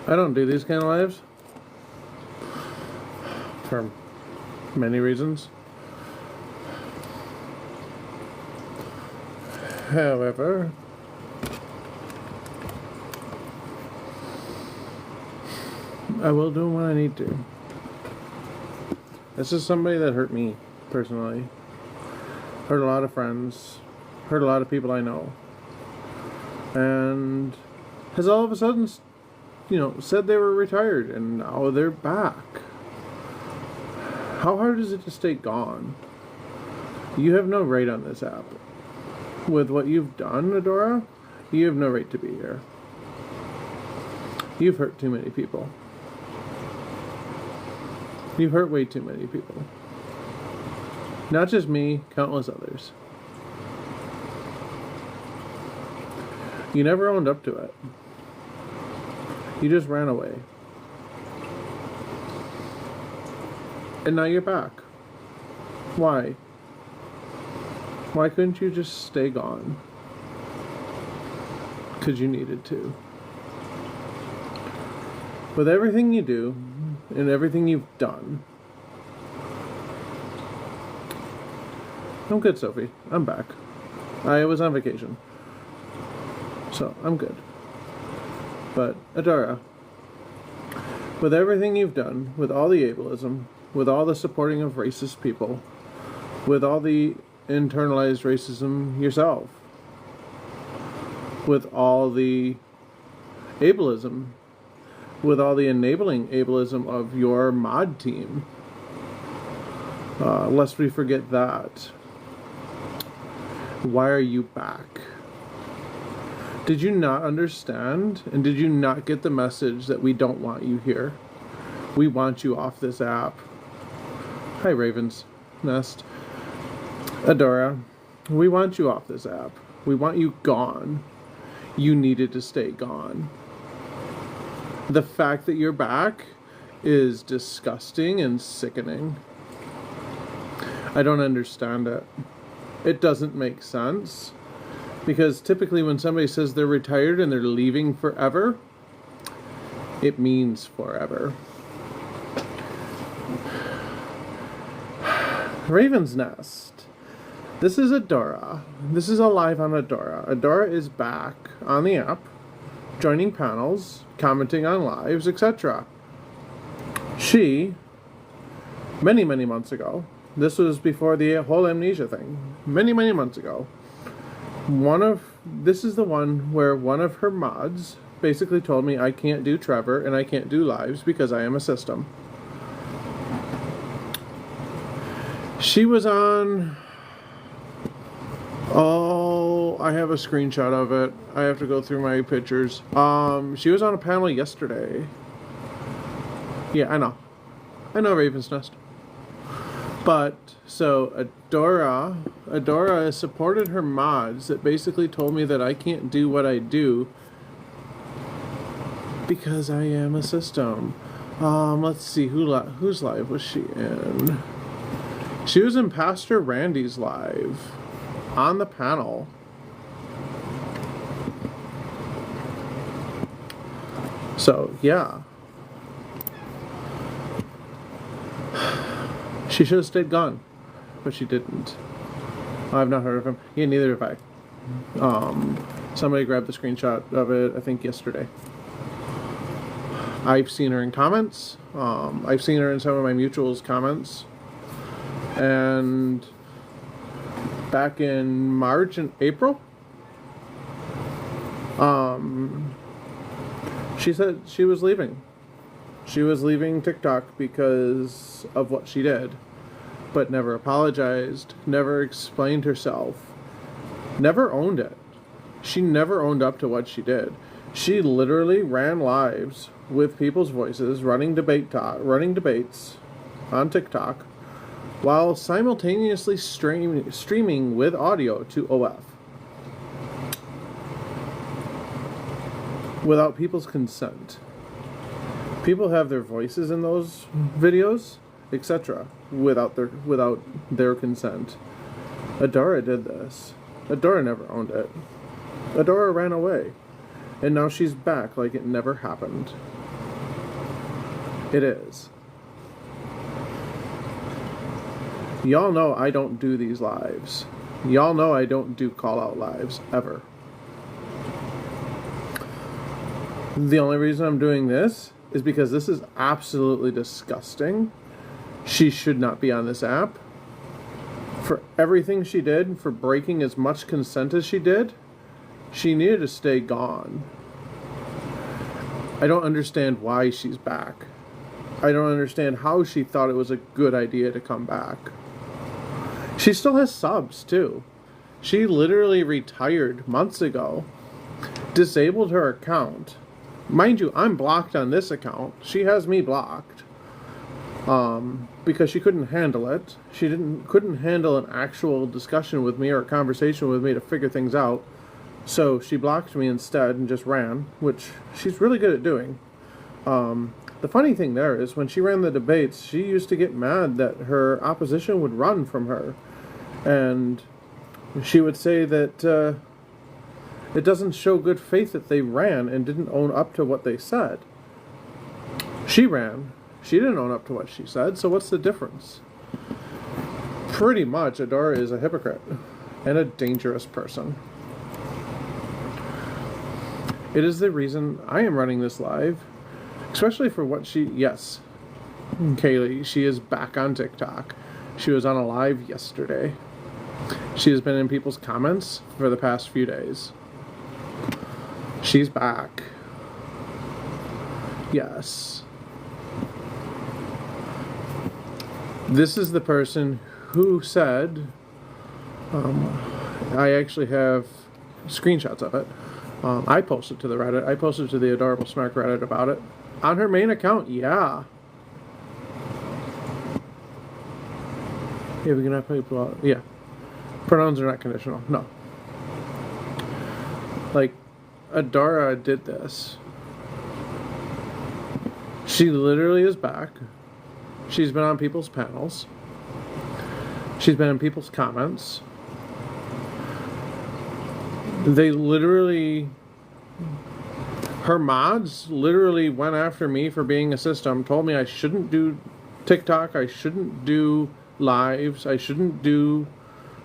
I don't do these kind of lives for many reasons. However, I will do them when I need to. This is somebody that hurt me personally. Hurt a lot of friends. Hurt a lot of people I know. And has all of a sudden, said they were retired and now they're back. How hard is it to stay gone? You have no right on this app. With what you've done, Adora, you have no right to be here. You've hurt too many people. You've hurt way too many people. Not just me, countless others. You never owned up to it. You just ran away. And now you're back. Why? Why couldn't you just stay gone? Because you needed to. With everything you do, and everything you've done. I'm good, Sophie. I'm back. I was on vacation. So, I'm good. But, Adora, with everything you've done, with all the ableism, with all the supporting of racist people, with all the internalized racism yourself, with all the ableism, with all the enabling ableism of your mod team, lest we forget that. Why are you back? Did you not understand? And did you not get the message that we don't want you here? We want you off this app. Hi, Raven's Nest. Adora, we want you off this app. We want you gone. You needed to stay gone. The fact that you're back is disgusting and sickening. I don't understand it. It doesn't make sense. Because typically when somebody says they're retired and they're leaving forever, it means forever. Raven's Nest. This is Adora. This is a live on Adora. Adora is back on the app, joining panels, commenting on lives, etc. She, many months ago, this was before the whole amnesia thing, many months ago, this is the one where one of her mods basically told me I can't do Trevor and I can't do lives because I am a system. She was on... Oh, I have a screenshot of it. I have to go through my pictures. She was on a panel yesterday. Yeah, I know Raven's Nest. But, so, Adora has supported her mods that basically told me that I can't do what I do because I am a system. Let's see, whose live was she in? She was in Pastor Randy's live on the panel. So, yeah. She should have stayed gone, but she didn't. I've not heard of him. Yeah, neither have I. Somebody grabbed the screenshot of it, I think, yesterday. I've seen her in comments. I've seen her in some of my mutuals' comments. And back in March and April, she said she was leaving. She was leaving TikTok because of what she did, but never apologized, never explained herself, never owned it. She never owned up to what she did. She literally ran lives with people's voices, running debates on TikTok, while simultaneously streaming with audio to OF. Without people's consent. People have their voices in those videos, etc., without their consent. Adora did this. Adora never owned it. Adora ran away. And now she's back like it never happened. It is. Y'all know I don't do these lives. Y'all know I don't do call out lives ever. The only reason I'm doing this is because this is absolutely disgusting. She should not be on this app. For everything she did, for breaking as much consent as she did, she needed to stay gone. I don't understand why she's back. I don't understand how she thought it was a good idea to come back. She still has subs, too. She literally retired months ago, disabled her account. Mind you, I'm blocked on this account. She has me blocked. Because she couldn't handle it. She couldn't handle an actual discussion with me or a conversation with me to figure things out. So she blocked me instead and just ran, which she's really good at doing. The funny thing there is when she ran the debates, she used to get mad that her opposition would run from her. And she would say that it doesn't show good faith that they ran and didn't own up to what they said. She ran. She didn't own up to what she said, so what's the difference? Pretty much, Adora is a hypocrite and a dangerous person. It is the reason I am running this live, especially for what she... Yes, Kaylee, she is back on TikTok. She was on a live yesterday. She has been in people's comments for the past few days. She's back. Yes. This is the person who said, I actually have screenshots of it. I posted to the Reddit. I posted to the Adorable Snark Reddit about it. On her main account, yeah. Yeah, we can have people out. Yeah. Pronouns are not conditional. No. Like, Adora did this. She literally is back. She's been on people's panels. She's been in people's comments. They literally... Her mods literally went after me for being a system, told me I shouldn't do TikTok, I shouldn't do lives, I shouldn't do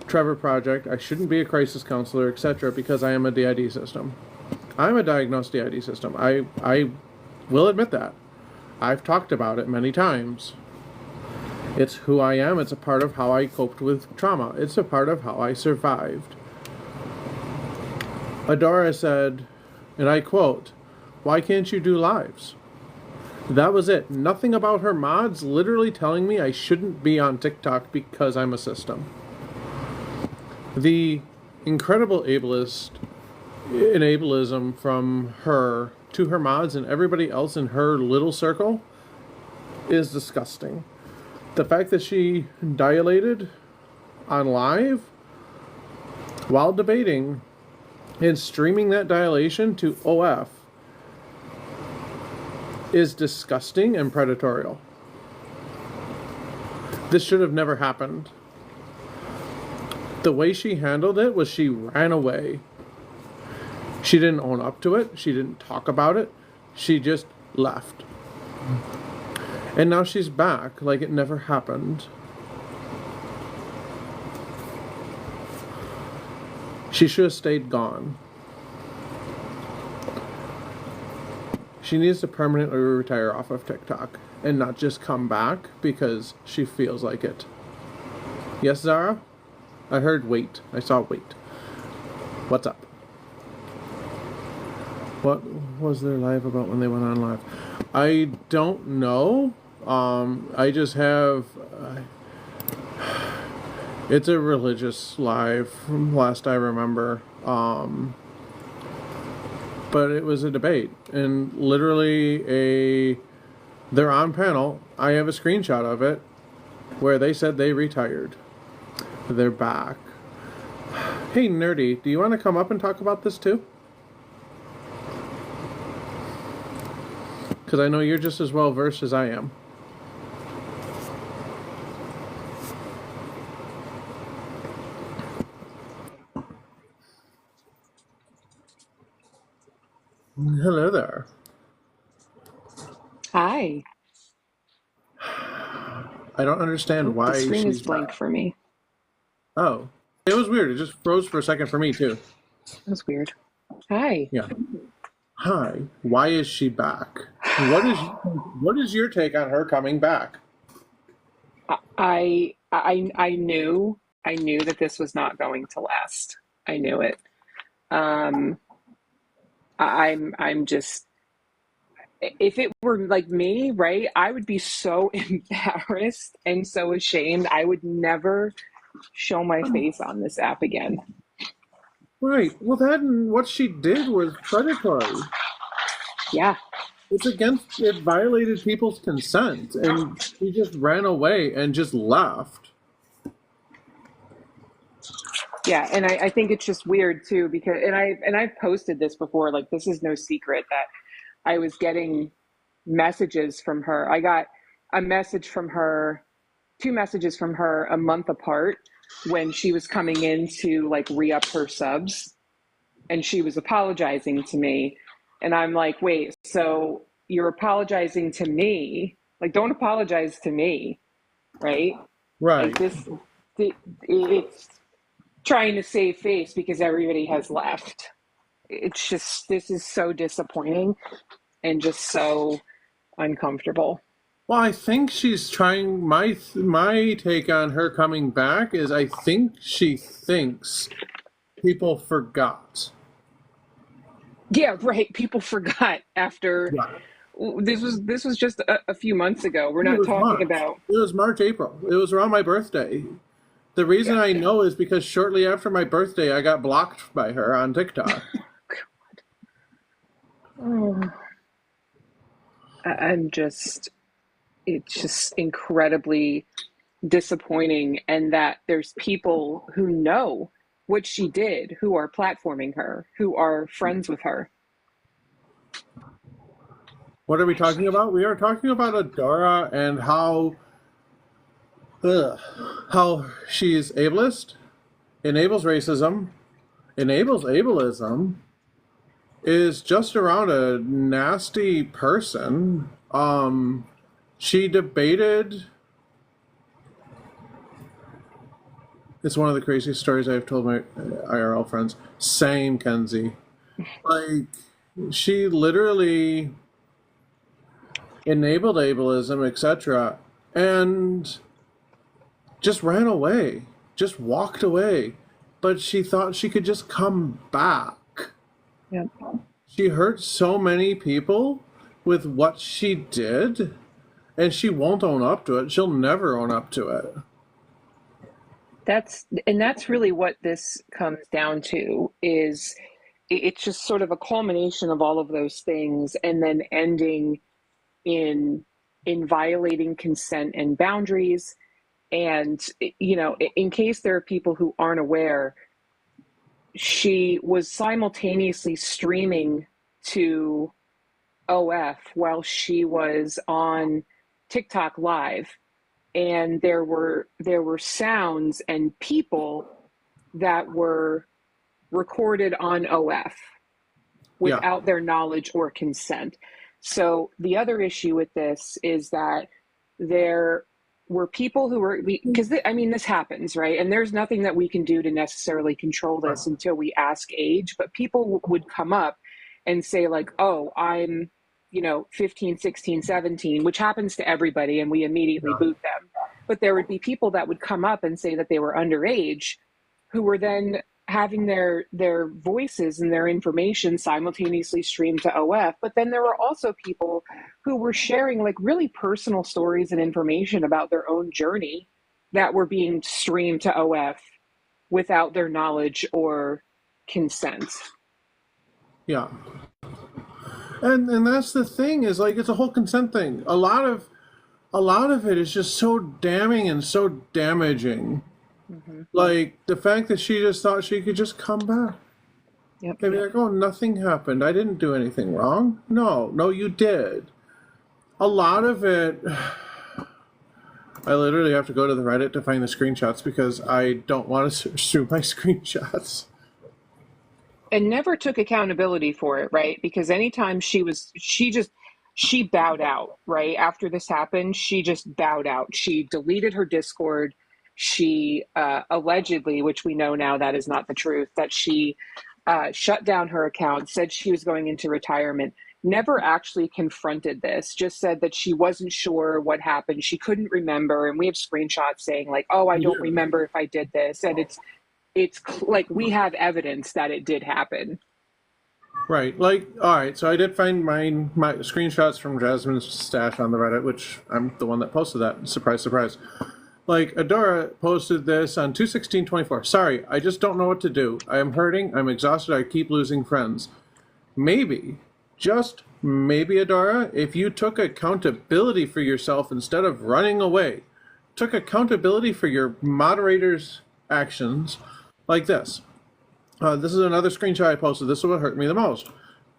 Trevor Project, I shouldn't be a crisis counselor, etc. because I am a DID system. I'm a diagnosed DID system. I will admit that. I've talked about it many times. It's who I am. It's a part of how I coped with trauma. It's a part of how I survived. Adora said, and I quote, "Why can't you do lives?" That was it. Nothing about her mods literally telling me I shouldn't be on TikTok because I'm a system. The incredible enablism from her to her mods and everybody else in her little circle is disgusting. The fact that she dilated on live while debating and streaming that dilation to OF is disgusting and predatory. This should have never happened. The way she handled it was she ran away. She didn't own up to it. She didn't talk about it. She just left. And now she's back like it never happened. She should have stayed gone. She needs to permanently retire off of TikTok and not just come back because she feels like it. Yes, Zara? I heard wait. I saw wait. What's up? What was their live about when they went on live? I don't know. I just have... it's a religious live from last I remember. But it was a debate. And literally they're on panel. I have a screenshot of it where they said they retired. They're back. Hey, Nerdy, do you want to come up and talk about this too? Because I know you're just as well versed as I am. Hello there. Hi. I don't understand Oh, the why screen is she's blank back. for me. Oh, it was weird. It just froze for a second for me too. That's weird. Hi. Yeah. Hi. Why is she back? What is your take on her coming back? I knew that this was not going to last. I knew it. Um, I'm just, if it were like me, right, I would be so embarrassed and so ashamed. I would never show my face on this app again. Right. Well, what she did was predatory. Yeah. It violated people's consent, and she just ran away and just left. Yeah, and I think it's just weird too because I've posted this before. Like this is no secret that I was getting messages from her. I got a message from her, two messages from her a month apart when she was coming in to like re-up her subs, and she was apologizing to me, and I'm like, wait, so you're apologizing to me? Like, don't apologize to me, right? Like Right. this, it's trying to save face because everybody has left. It's just, this is so disappointing and just so uncomfortable. Well, I think she's trying. My take on her coming back is I think she thinks people forgot. Yeah, right. People forgot after Yeah. this was just a few months ago. We're It not was talking March. about. It was March, April. It was around my birthday. The reason Yeah. I know is because shortly after my birthday, I got blocked by her on TikTok. Oh, I'm just, it's just incredibly disappointing, and that there's people who know what she did, who are platforming her, who are friends with her. What are we talking about? We are talking about Adora and ugh, how she's ableist, enables racism, enables ableism, is just around a nasty person. She debated. It's one of the craziest stories I've told my IRL friends. Same, Kenzie. Like, she literally enabled ableism, etc., and just ran away, just walked away. But she thought she could just come back. Yep. She hurt so many people with what she did, and she won't own up to it. She'll never own up to it. That's really what this comes down to, is it's just sort of a culmination of all of those things, and then ending in violating consent and boundaries. And in case there are people who aren't aware, she was simultaneously streaming to OF while she was on TikTok live, and there were sounds and people that were recorded on OF Yeah, without their knowledge or consent. So the other issue with this is that there were people who were, because I mean, this happens, right? And there's nothing that we can do to necessarily control this until we ask age, but people would come up and say like, oh, I'm 15, 16, 17, which happens to everybody, and we immediately boot them. But there would be people that would come up and say that they were underage, who were then having their voices and their information simultaneously streamed to OF. But then there were also people who were sharing like really personal stories and information about their own journey that were being streamed to OF without their knowledge or consent. yeah. And that's the thing, is like it's a whole consent thing. A lot of it is just so damning and so damaging. Mm-hmm. Like the fact that she just thought she could just come back. Yep. They'd be like, oh, nothing happened. I didn't do anything wrong. No, you did. A lot of it, I literally have to go to the Reddit to find the screenshots because I don't want to search through my screenshots. And never took accountability for it, right? Because anytime she just she bowed out, right? After this happened, she just bowed out. She deleted her Discord. She allegedly, which we know now that is not the truth, that she shut down her account, said she was going into retirement, never actually confronted this, just said that she wasn't sure what happened. She couldn't remember. And we have screenshots saying, like, oh, I don't Yeah. remember if I did this. And it's like we have evidence that it did happen. Right. Like, all right. So I did find my screenshots from Jasmine's stash on the Reddit, which I'm the one that posted that. Surprise, surprise. Like, Adora posted this on 2/16/24. Sorry, I just don't know what to do. I am hurting. I'm exhausted. I keep losing friends. Maybe, just maybe, Adora, if you took accountability for yourself instead of running away, took accountability for your moderator's actions, like this. This is another screenshot I posted. This is what hurt me the most.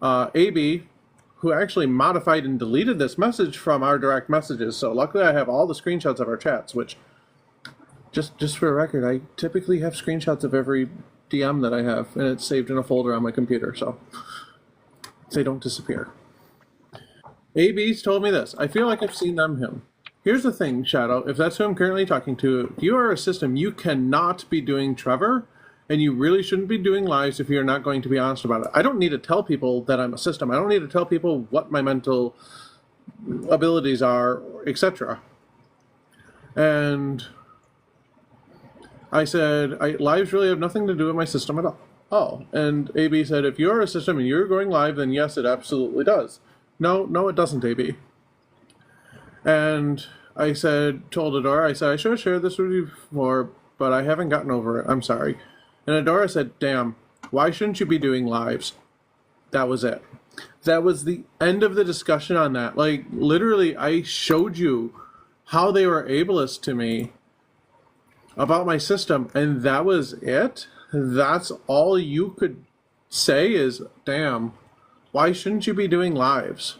AB, who actually modified and deleted this message from our direct messages. So luckily I have all the screenshots of our chats, which, just for a record, I typically have screenshots of every DM that I have, and it's saved in a folder on my computer, so they don't disappear. AB's told me this. I feel like I've seen him. Here's the thing, Shadow. If that's who I'm currently talking to, if you are a system, you cannot be doing Trevor, and you really shouldn't be doing lives if you're not going to be honest about it. I don't need to tell people that I'm a system. I don't need to tell people what my mental abilities are, etc. And I said, lives really have nothing to do with my system at all. Oh, and AB said, if you're a system and you're going live, then yes, it absolutely does. No, it doesn't, AB. And I told Adora, I said, I should have shared this with you before, but I haven't gotten over it. I'm sorry. And Adora said, damn, why shouldn't you be doing lives? That was it. That was the end of the discussion on that. Like, literally, I showed you how they were ableist to me about my system, and that was it. That's all you could say is, damn, why shouldn't you be doing lives?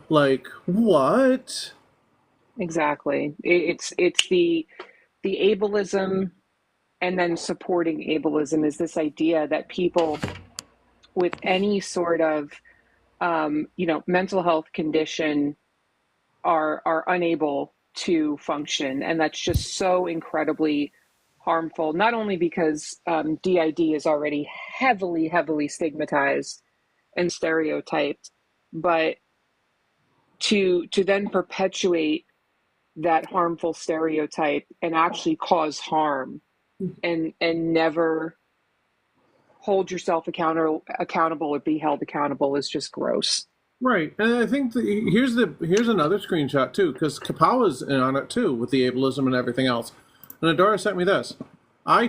Like, what? Exactly. It's the ableism, and then supporting ableism is this idea that people with any sort of mental health condition are unable to function, and that's just so incredibly harmful. Not only because DID is already heavily stigmatized and stereotyped, but to then perpetuate that harmful stereotype and actually cause harm and never hold yourself accountable or be held accountable is just gross. Right, and I think here's another screenshot too, because Kapawa's in on it too with the ableism and everything else. And Adora sent me this. I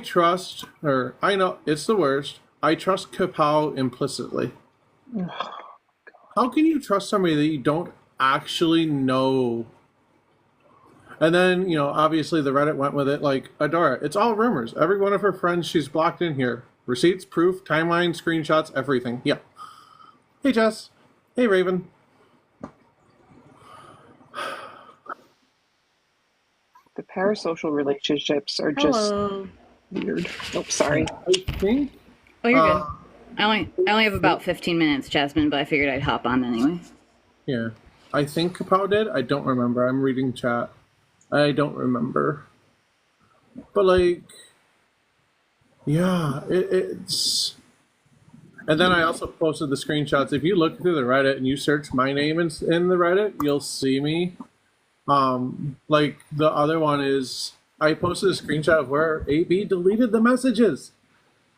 know it's the worst. I trust Kapawa implicitly. How can you trust somebody that you don't actually know? And then, obviously the Reddit went with it like, Adora, it's all rumors. Every one of her friends she's blocked in here. Receipts, proof, timeline, screenshots, everything. Yeah. Hey, Jess. Hey, Raven. The parasocial relationships are just Hello. weird. Oh, sorry. I think... Oh, you're good. I only have about 15 minutes, Jasmine, but I figured I'd hop on anyway. Yeah. I think Kapow did. I don't remember. I'm reading chat. I don't remember. But, like... Yeah, it's... And then I also posted the screenshots. If you look through the Reddit and you search my name in the Reddit, you'll see me. Like, the other one is... I posted a screenshot of where AB deleted the messages.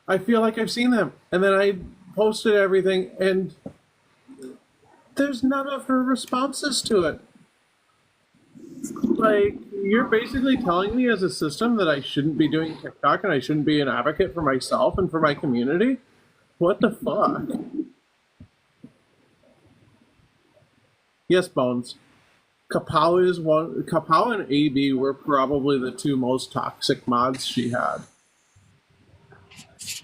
I feel like I've seen them. And then I posted everything, and there's none of her responses to it. Like, you're basically telling me as a system that I shouldn't be doing TikTok and I shouldn't be an advocate for myself and for my community? What the fuck? Yes, Bones. Kapow and AB were probably the two most toxic mods she had.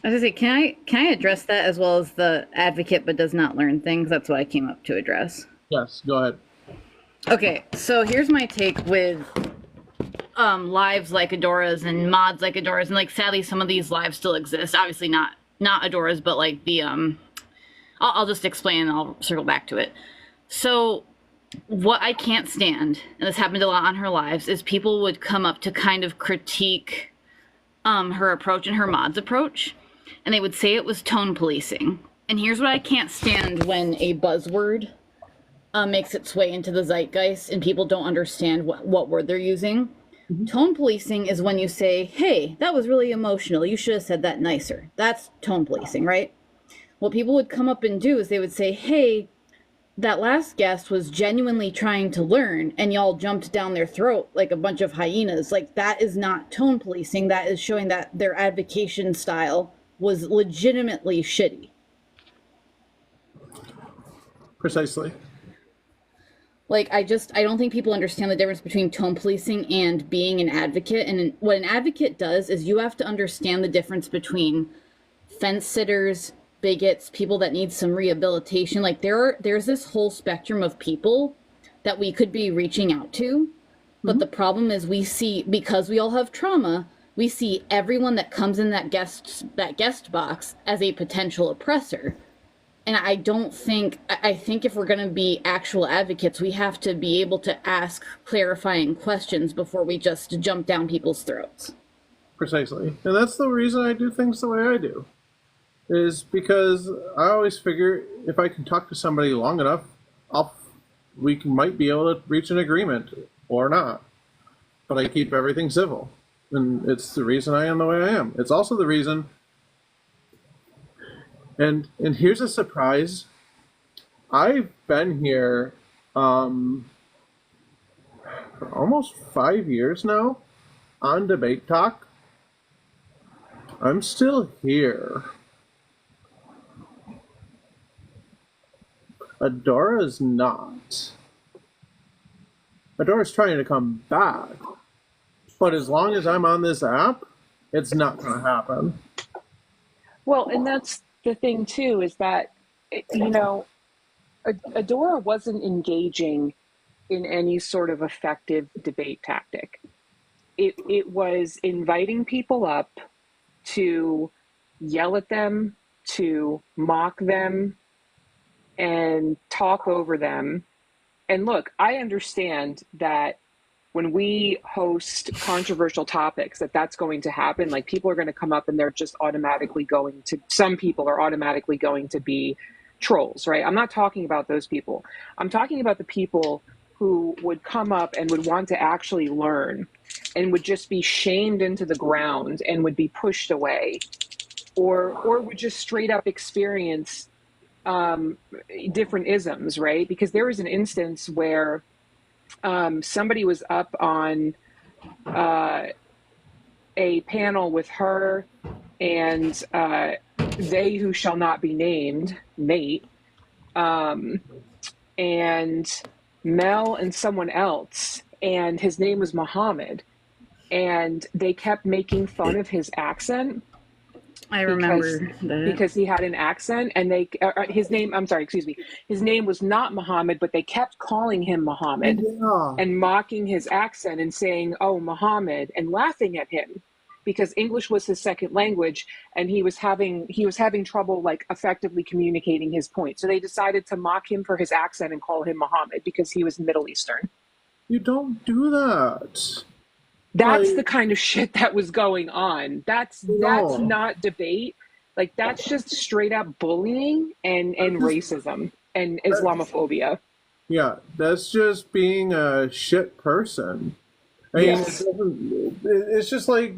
I was gonna say, can I address that as well as the advocate but does not learn things? That's what I came up to address. Yes, go ahead. Okay, so here's my take with lives like Adora's and mods like Adora's, and like sadly some of these lives still exist. Obviously not Adora's, but like the I'll just explain and I'll circle back to it. So what I can't stand, and this happened a lot on her lives, is people would come up to kind of critique her approach and her mod's approach, and they would say it was tone policing. And here's what I can't stand when a buzzword makes its way into the zeitgeist and people don't understand what word they're using. Tone policing is when you say, hey, that was really emotional. You should have said that nicer. That's tone policing, right? What people would come up and do is they would say, hey, that last guest was genuinely trying to learn and y'all jumped down their throat like a bunch of hyenas. Like, that is not tone policing. That is showing that their advocation style was legitimately shitty. Precisely. Like, I don't think people understand the difference between tone policing and being an advocate. And what an advocate does is you have to understand the difference between fence sitters, bigots, people that need some rehabilitation. Like, there's this whole spectrum of people that we could be reaching out to. But the problem is we see, because we all have trauma, we see everyone that comes in that guest box as a potential oppressor. And I think if we're going to be actual advocates, we have to be able to ask clarifying questions before we just jump down people's throats. Precisely. And that's the reason I do things the way I do. Is because I always figure if I can talk to somebody long enough, might be able to reach an agreement or not. But I keep everything civil. And it's the reason I am the way I am. It's also the reason. And here's a surprise. I've been here for almost 5 years now on Debate Talk. I'm still here. Adora's not. Adora's trying to come back. But as long as I'm on this app, it's not going to happen. Well, and that's the thing too, is that, Adora wasn't engaging in any sort of effective debate tactic. It was inviting people up to yell at them, to mock them, and talk over them. And look, I understand that when we host controversial topics, that's going to happen. Like, people are going to come up and they're just automatically some people are automatically going to be trolls, right? I'm not talking about those people. I'm talking about the people who would come up and would want to actually learn and would just be shamed into the ground and would be pushed away, or would just straight up experience different isms, right? Because there was an instance where somebody was up on a panel with her and they who shall not be named, Nate, and Mel and someone else, and his name was Muhammad, and they kept making fun of his accent. I remember that. Because he had an accent, and his name was not Muhammad, but they kept calling him Muhammad and mocking his accent and saying, "Oh, Muhammad," and laughing at him because English was his second language and he was having trouble like effectively communicating his point. So they decided to mock him for his accent and call him Muhammad because he was Middle Eastern. You don't do that. That's the kind of shit that was going on. That's not debate. Like, that's just straight up bullying and racism and Islamophobia. Yeah, that's just being a shit person. I mean, it's just like,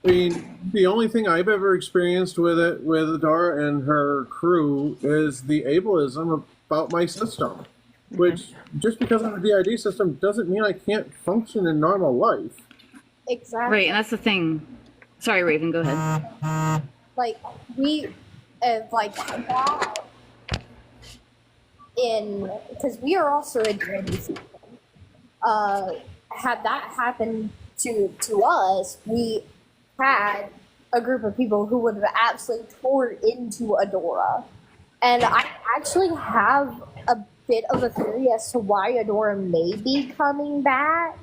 the only thing I've ever experienced with Adora and her crew is the ableism about my system. Which, just because I'm a DID system doesn't mean I can't function in normal life. Exactly. Right, and that's the thing. Sorry, Raven, go ahead. Like, we, that because we are also a DID system. Had that happened to us, we had a group of people who would have absolutely tore into Adora. And I actually have a bit of a theory as to why Adora may be coming back,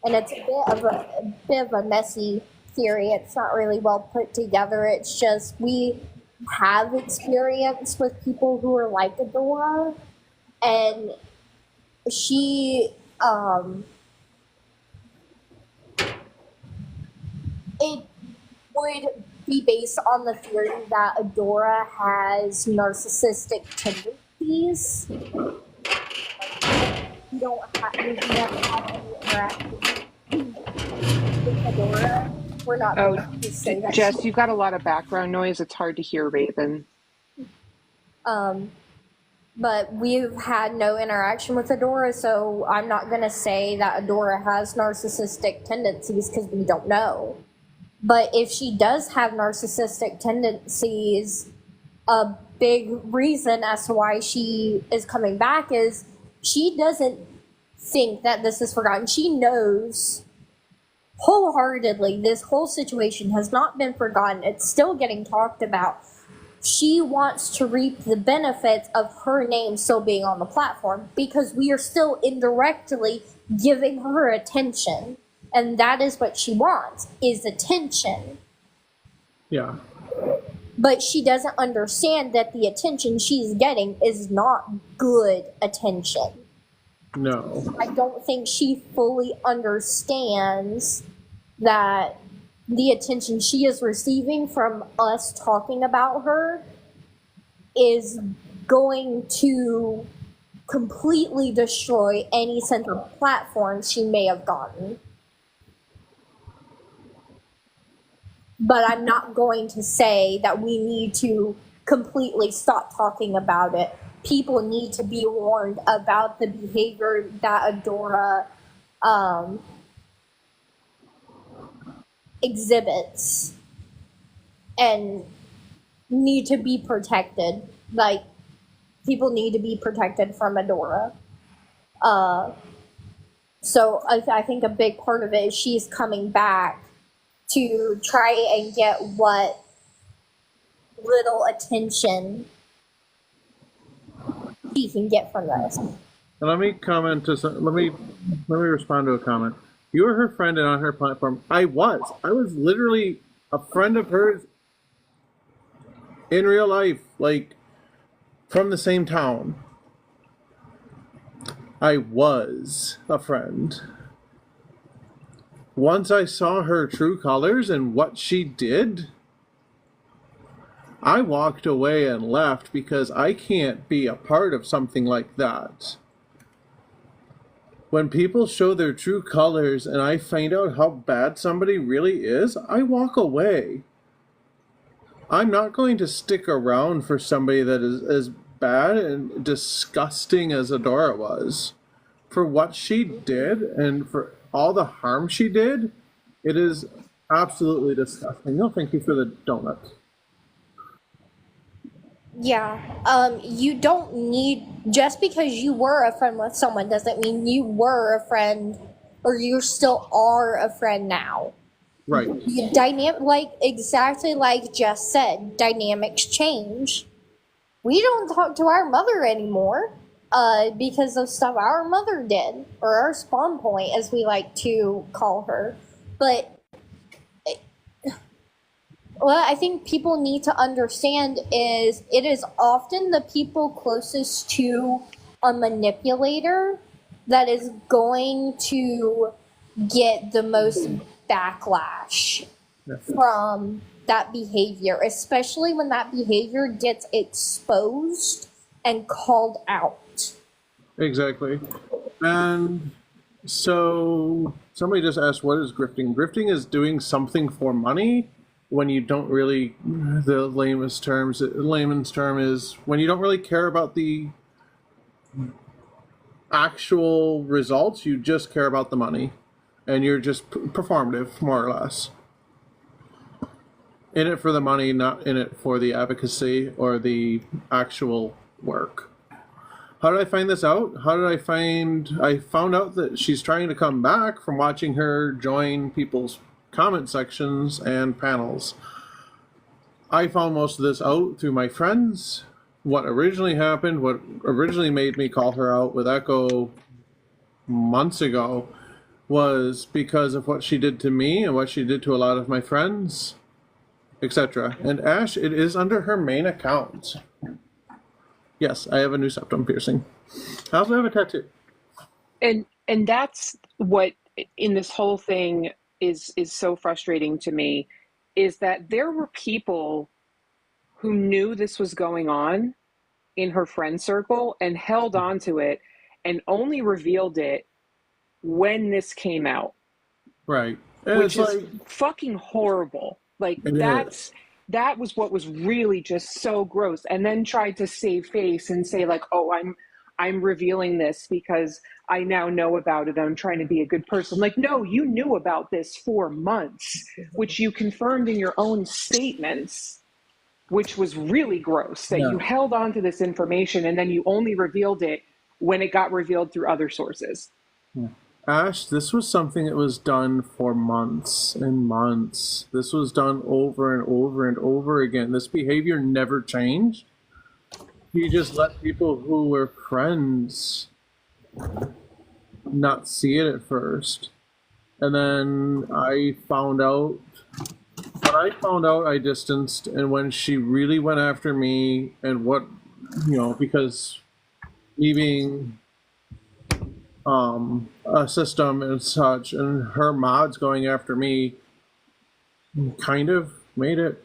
and it's a bit of a messy theory. It's not really well put together. It's just we have experience with people who are like Adora, and she it would be based on the theory that Adora has narcissistic tendencies. We don't have, we've never had any interaction with Adora. We're not Oh, going to say that Jess, you've got a lot of background noise. It's hard to hear Raven. But we've had no interaction with Adora, so I'm not going to say that Adora has narcissistic tendencies because we don't know. But if she does have narcissistic tendencies, a big reason as to why she is coming back is she doesn't think that this is forgotten. She knows wholeheartedly this whole situation has not been forgotten. It's still getting talked about. She wants to reap the benefits of her name still being on the platform because we are still indirectly giving her attention. And that is what she wants, is attention. Yeah. But she doesn't understand that the attention she's getting is not good attention. No. I don't think she fully understands that the attention she is receiving from us talking about her is going to completely destroy any sense of platform she may have gotten. But I'm not going to say that we need to completely stop talking about it. People need to be warned about the behavior that Adora exhibits and need to be protected. Like, people need to be protected from Adora. So I think a big part of it is she's coming back to try and get what little attention she can get from this. And let me comment to some, let me respond to a comment. You were her friend and on her platform. I was literally a friend of hers in real life, like from the same town. I was a friend. Once I saw her true colors and what she did, I walked away and left because I can't be a part of something like that. When people show their true colors and I find out how bad somebody really is, I walk away. I'm not going to stick around for somebody that is as bad and disgusting as Adora was. For what she did and for all the harm she did, it is absolutely disgusting. No, thank you for the donuts. Yeah, you don't need, just because you were a friend with someone doesn't mean you were a friend or you still are a friend now. Right. Exactly like Jess said, dynamics change. We don't talk to our mother anymore because of stuff our mother did, or our spawn point, as we like to call her. But what I think people need to understand is it is often the people closest to a manipulator that is going to get the most backlash from that behavior, especially when that behavior gets exposed and called out. Exactly. And so somebody just asked, what is grifting? Grifting is doing something for money when you don't really, the layman's term is when you don't really care about the actual results, you just care about the money. And you're just performative, more or less. In it for the money, not in it for the advocacy or the actual work. How did I find this out? I found out that she's trying to come back from watching her join people's comment sections and panels. I found most of this out through my friends. What originally happened, what originally made me call her out with Echo months ago, was because of what she did to me and what she did to a lot of my friends, etc. And Ash, it is under her main account. Yes, I have a new septum piercing. I also have a tattoo. And that's what in this whole thing is so frustrating to me, is that there were people who knew this was going on in her friend circle and held on to it and only revealed it when this came out, Right. And which it's is like, fucking horrible. Like it is. that was what was really just so gross. And then tried to save face and say like, "Oh, I'm revealing this because I now know about it. I'm trying to be a good person." Like, no, you knew about this for months, which you confirmed in your own statements, which was really gross, that you Yeah. held on to this information and then you only revealed it when it got revealed through other sources. Ash, this was something that was done for months and months. This was done over and over and over again. This behavior never changed. You just let people who were friends not see it at first. And then I found out, when I found out, I distanced. And when she really went after me, and what, because me being a system and such, and her mods going after me kind of made it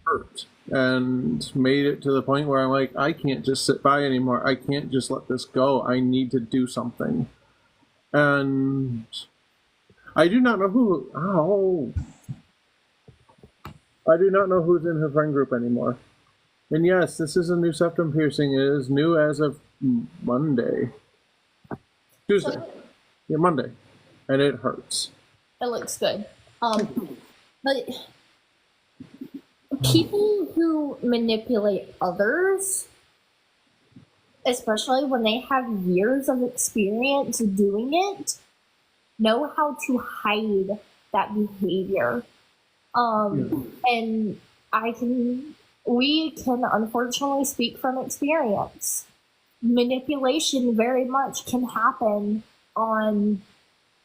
hurt and made it to the point where I'm like, I can't just sit by anymore. I can't just let this go. I need to do something. And I do not know I do not know who's in her friend group anymore. And yes, this is a new septum piercing. It is new as of Monday. Tuesday. Yeah, Monday. And it hurts. It looks good. But people who manipulate others, especially when they have years of experience doing it, know how to hide that behavior. And we can unfortunately speak from experience. Manipulation very much can happen on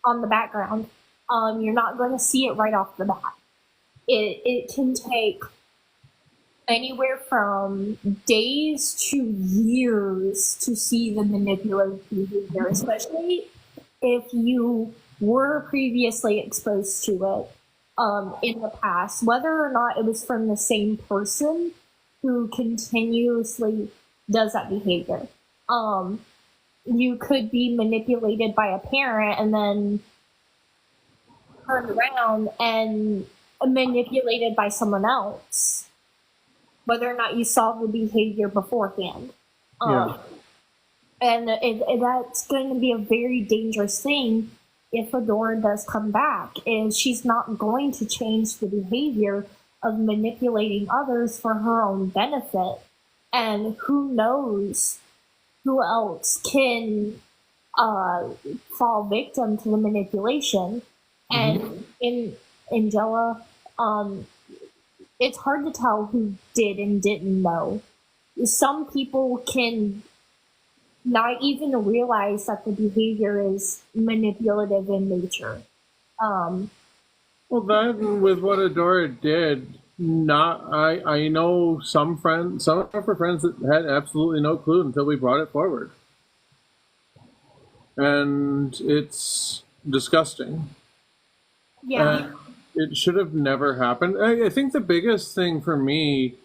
the background. You're not going to see it right off the bat. It can take anywhere from days to years to see the manipulative behavior, especially if you were previously exposed to it in the past, whether or not it was from the same person who continuously does that behavior. You could be manipulated by a parent and then turned around and manipulated by someone else, whether or not you saw the behavior beforehand. And that's going to be a very dangerous thing if Adora does come back, is she's not going to change the behavior of manipulating others for her own benefit. And who knows who else can fall victim to the manipulation. And in Angela, it's hard to tell who did and didn't know. Some people can not even realize that the behavior is manipulative in nature. Well, that with what Adora did, I know some of her friends that had absolutely no clue until we brought it forward. And it's disgusting. Yeah. And it should have never happened. I think the biggest thing for me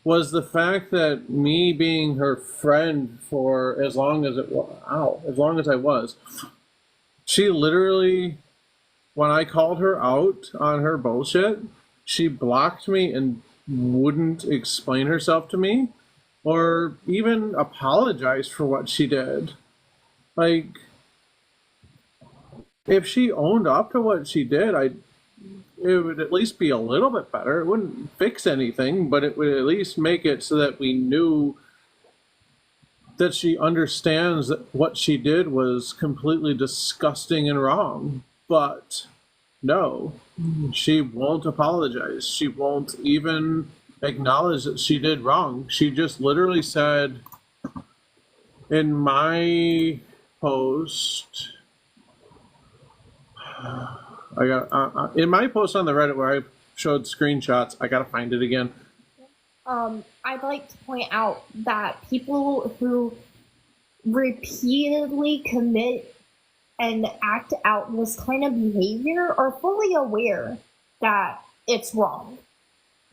was the fact that me being her friend for as long as I was, she literally, when I called her out on her bullshit, she blocked me and wouldn't explain herself to me or even apologize for what she did. Like, if she owned up to what she did, it would at least be a little bit better. It wouldn't fix anything, but it would at least make it so that we knew that she understands that what she did was completely disgusting and wrong. But no, she won't apologize. She won't even acknowledge that she did wrong. She just literally said in my post, I got in my post on the Reddit where I showed screenshots. I gotta find it again. I'd like to point out that people who repeatedly commit and act out this kind of behavior are fully aware that it's wrong.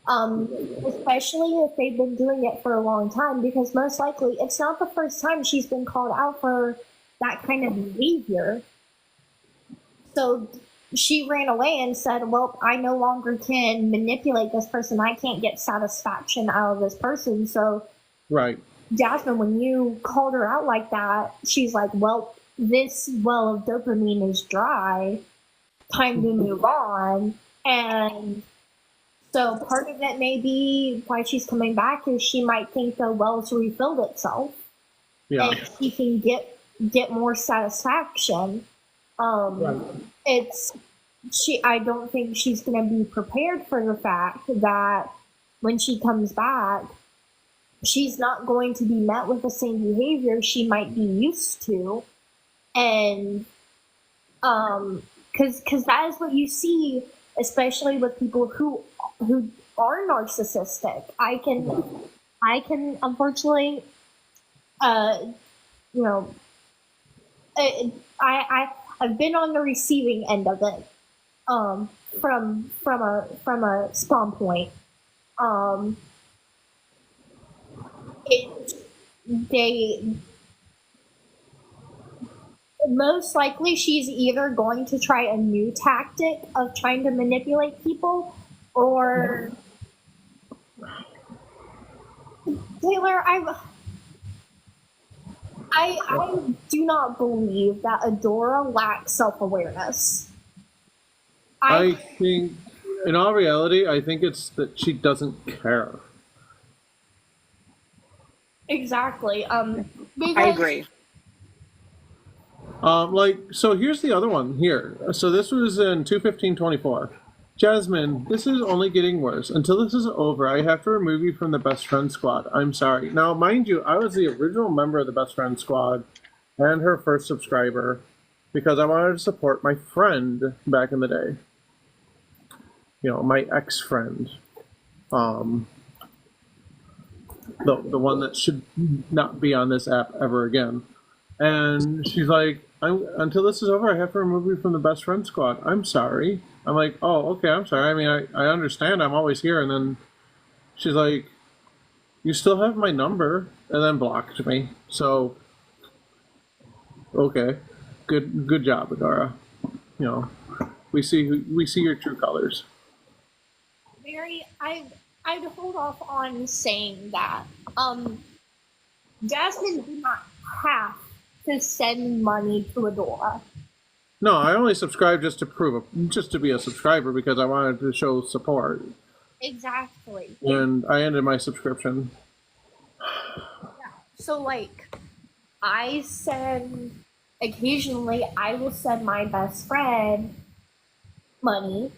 Especially if they've been doing it for a long time, because most likely it's not the first time she's been called out for that kind of behavior. So she ran away and said, well, I no longer can manipulate this person. I can't get satisfaction out of this person. So, Right. Jasmine, when you called her out like that, she's like, well, this well of dopamine is dry. Time to move on. And so part of it may be why she's coming back is she might think the well's refilled itself. Yeah. And she can get more satisfaction. Right. I don't think she's going to be prepared for the fact that when she comes back, she's not going to be met with the same behavior she might be used to. And because that is what you see, especially with people who are narcissistic. I can unfortunately, you know, I've been on the receiving end of it, from a spawn point. They most likely she's either going to try a new tactic of trying to manipulate people, or Taylor, I do not believe that Adora lacks self-awareness. I think, in all reality, I think it's that she doesn't care. Exactly. I Because agree. So here's the other one here. So this was in 2/15/24. Jasmine, this is only getting worse. Until this is over, I have to remove you from the Best Friend Squad. I'm sorry. Now, mind you, I was the original member of the Best Friend Squad and her first subscriber because I wanted to support my friend back in the day. You know, my ex-friend. The one that should not be on this app ever again. And she's like, until this is over, I have to remove you from the Best Friend Squad. I'm sorry. I'm like, oh, okay, I'm sorry. I mean, I understand. I'm always here. And then she's like, you still have my number, and then blocked me. So, okay, good job, Adara. You know, we see your true colors. Mary, I'd hold off on saying that. Jasmine did not have to send money to Adora. No, I only subscribed just to be a subscriber because I wanted to show support. Exactly. And I ended my subscription. So, like, occasionally I will send my best friend money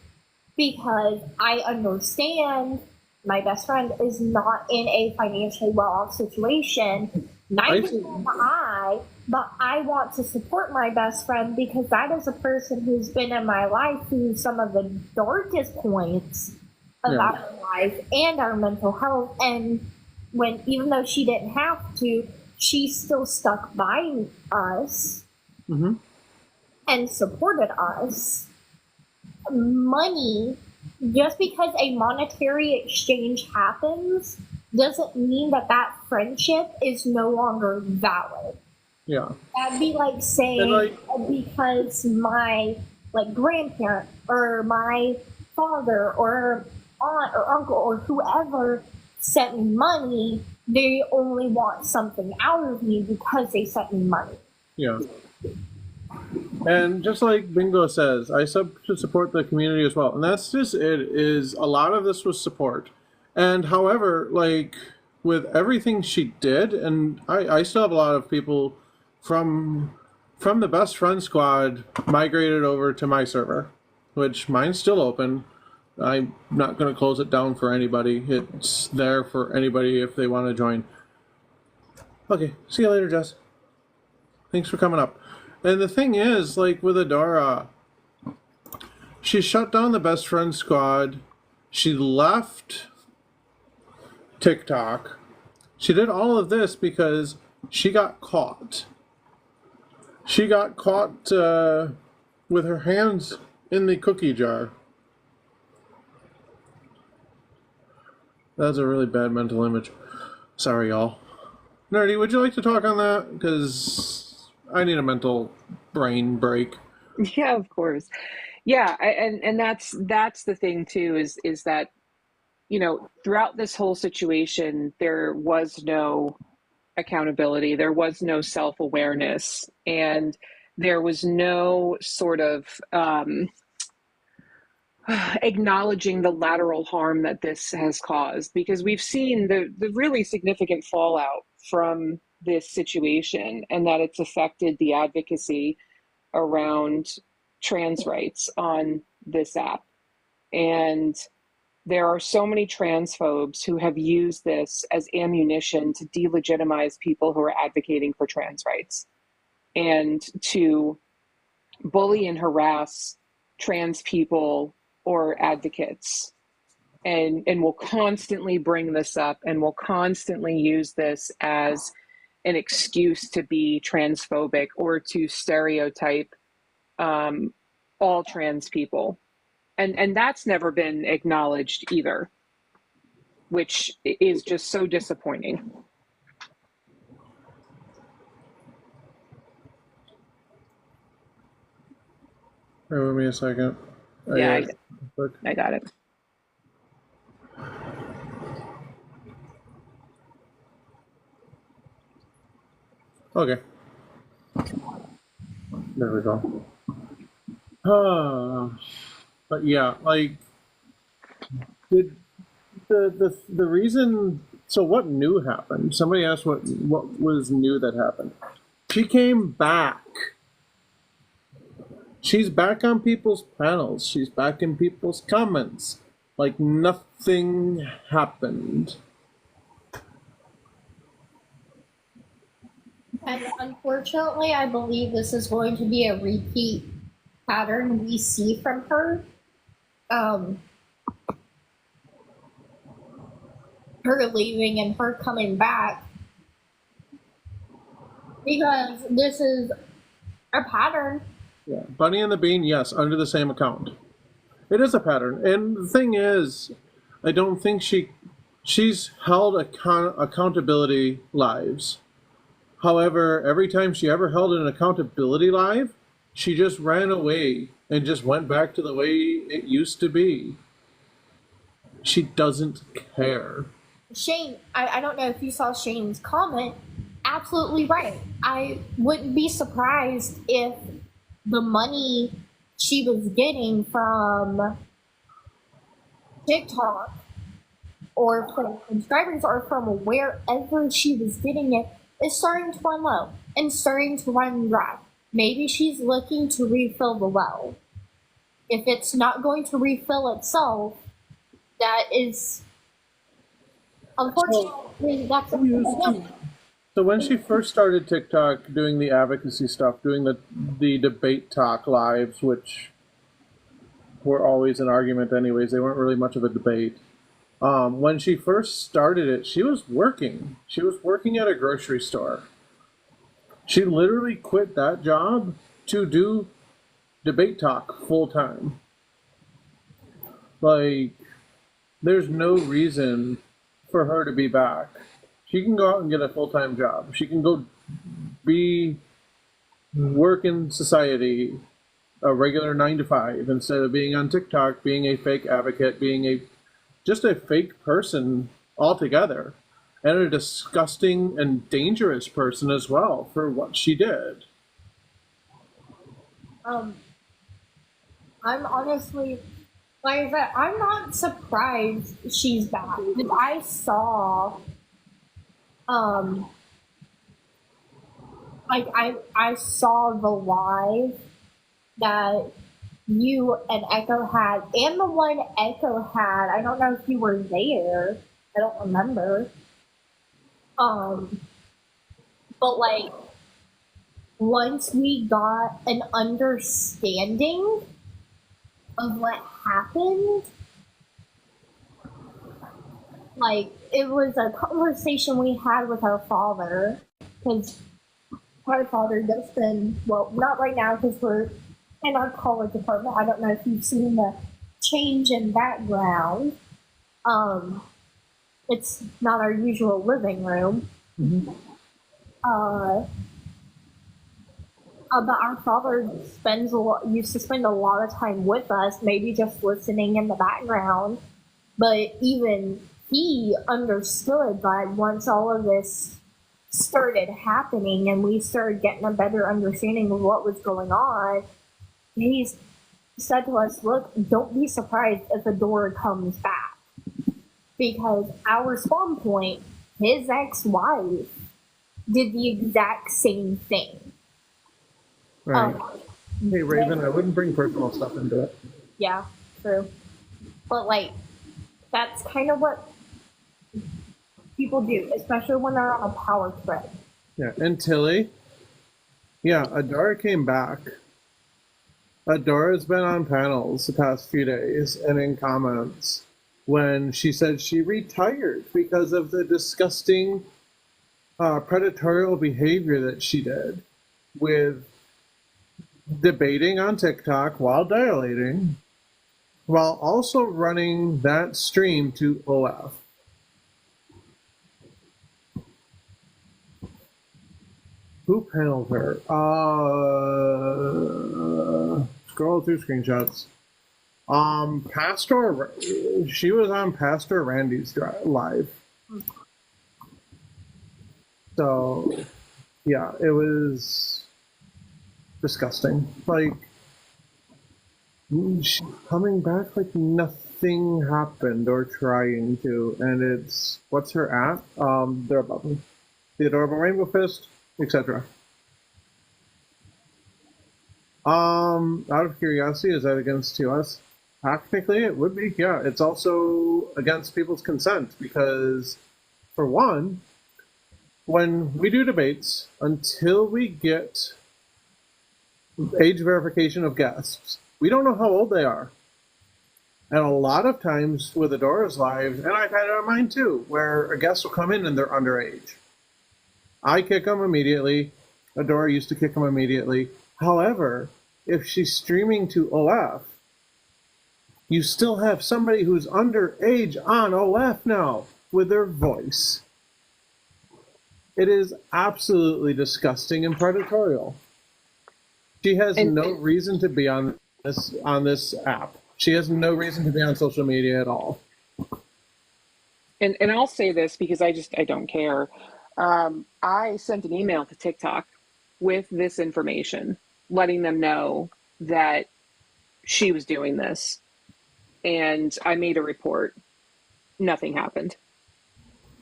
because I understand my best friend is not in a financially well-off situation. Neither am I, but I want to support my best friend because that is a person who's been in my life through some of the darkest points of our life and our mental health. And even though she didn't have to, she still stuck by us and supported us. Money, just because a monetary exchange happens, doesn't mean that friendship is no longer valid. Yeah. That'd be like saying because my grandparent or my father or aunt or uncle or whoever sent me money, they only want something out of me because they sent me money. Yeah. And just like Bingo says, I support the community as well. And that's just it, is a lot of this was support. And however, like with everything she did, and I still have a lot of people from the Best Friend Squad migrated over to my server, which mine's still open. I'm not going to close it down for anybody. It's there for anybody if they want to join. Okay, see you later, Jess. Thanks for coming up. And the thing is, like with Adora, she shut down the Best Friend Squad. She left TikTok. She did all of this because she got caught. She got caught with her hands in the cookie jar. That's a really bad mental image. Sorry, y'all. Nerdy, would you like to talk on that? Because I need a mental brain break. Yeah, of course. Yeah, and that's the thing too, is that, you know, throughout this whole situation, there was no accountability, there was no self-awareness, and there was no sort of acknowledging the lateral harm that this has caused, because we've seen the really significant fallout from this situation, and that it's affected the advocacy around trans rights on this app. And there are so many transphobes who have used this as ammunition to delegitimize people who are advocating for trans rights and to bully and harass trans people or advocates, and will constantly bring this up and will constantly use this as an excuse to be transphobic or to stereotype all trans people. And that's never been acknowledged either, which is just so disappointing. Bear with me a second. Yeah, I got it. Okay. There we go. But yeah, like, did the reason? So what new happened? Somebody asked what was new that happened. She came back. She's back on people's panels. She's back in people's comments. Like nothing happened. And unfortunately, I believe this is going to be a repeat pattern we see from her. Her leaving and her coming back. Because this is a pattern. Yeah. Bunny and the Bean, yes, under the same account. It is a pattern. And the thing is, I don't think she's held accountability lives. However, every time she ever held an accountability live, she just ran away and just went back to the way it used to be. She doesn't care. Shane, I don't know if you saw Shane's comment. Absolutely right. I wouldn't be surprised if the money she was getting from TikTok or from subscribers or from wherever she was getting it is starting to run low and starting to run dry. Maybe she's looking to refill the well. If it's not going to refill itself, that is unfortunately that's a problem. So when she first started TikTok doing the advocacy stuff, doing the debate talk lives, which were always an argument anyways, they weren't really much of a debate. When she first started it, she was working. She was working at a grocery store. She literally quit that job to do debate talk full time. Like, there's no reason for her to be back. She can go out and get a full-time job. She can go work in society, a regular 9 to 5, instead of being on TikTok, being a fake advocate, being just a fake person altogether, and a disgusting and dangerous person as well for what she did. I'm honestly, like I said, I'm not surprised she's back. I saw, I saw the live that you and Echo had, and the one Echo had. I don't know if you were there. I don't remember. But like, once we got an understanding of what happened, like, it was a conversation we had with our father, because my father does spend, well, not right now because we're in our college apartment. I don't know if you've seen the change in background. It's not our usual living room. Mm-hmm. But our father used to spend a lot of time with us, maybe just listening in the background. But even he understood that once all of this started happening and we started getting a better understanding of what was going on, he said to us, look, don't be surprised if Adora comes back. Because our spawn point, his ex-wife, did the exact same thing. Right. Hey, Raven, I wouldn't bring personal stuff into it. Yeah, true. But, like, that's kind of what people do, especially when they're on a power trip. Yeah, and Tilly, yeah, Adora came back. Adora's been on panels the past few days and in comments when she said she retired because of the disgusting predatorial behavior that she did with debating on TikTok while dilating, while also running that stream to OF. Who paneled her? Scroll through screenshots. Pastor, she was on Pastor Randy's live. So, yeah, it was disgusting. Like, she's coming back like nothing happened or trying to, and it's, what's her app? They're above me. The Adorable Rainbow Fist, etc. Out of curiosity, is that against TOS? Technically, it would be, yeah. It's also against people's consent because, for one, when we do debates, until we get age verification of guests, we don't know how old they are. And a lot of times with Adora's lives, and I've had it on mine too, where a guest will come in and they're underage. I kick them immediately. Adora used to kick them immediately. However, if she's streaming to OF, you still have somebody who's underage on OF now with their voice. It is absolutely disgusting and predatorial. She has no reason to be on this app. She has no reason to be on social media at all. And I'll say this because I don't care. I sent an email to TikTok with this information, letting them know that she was doing this. And I made a report. Nothing happened.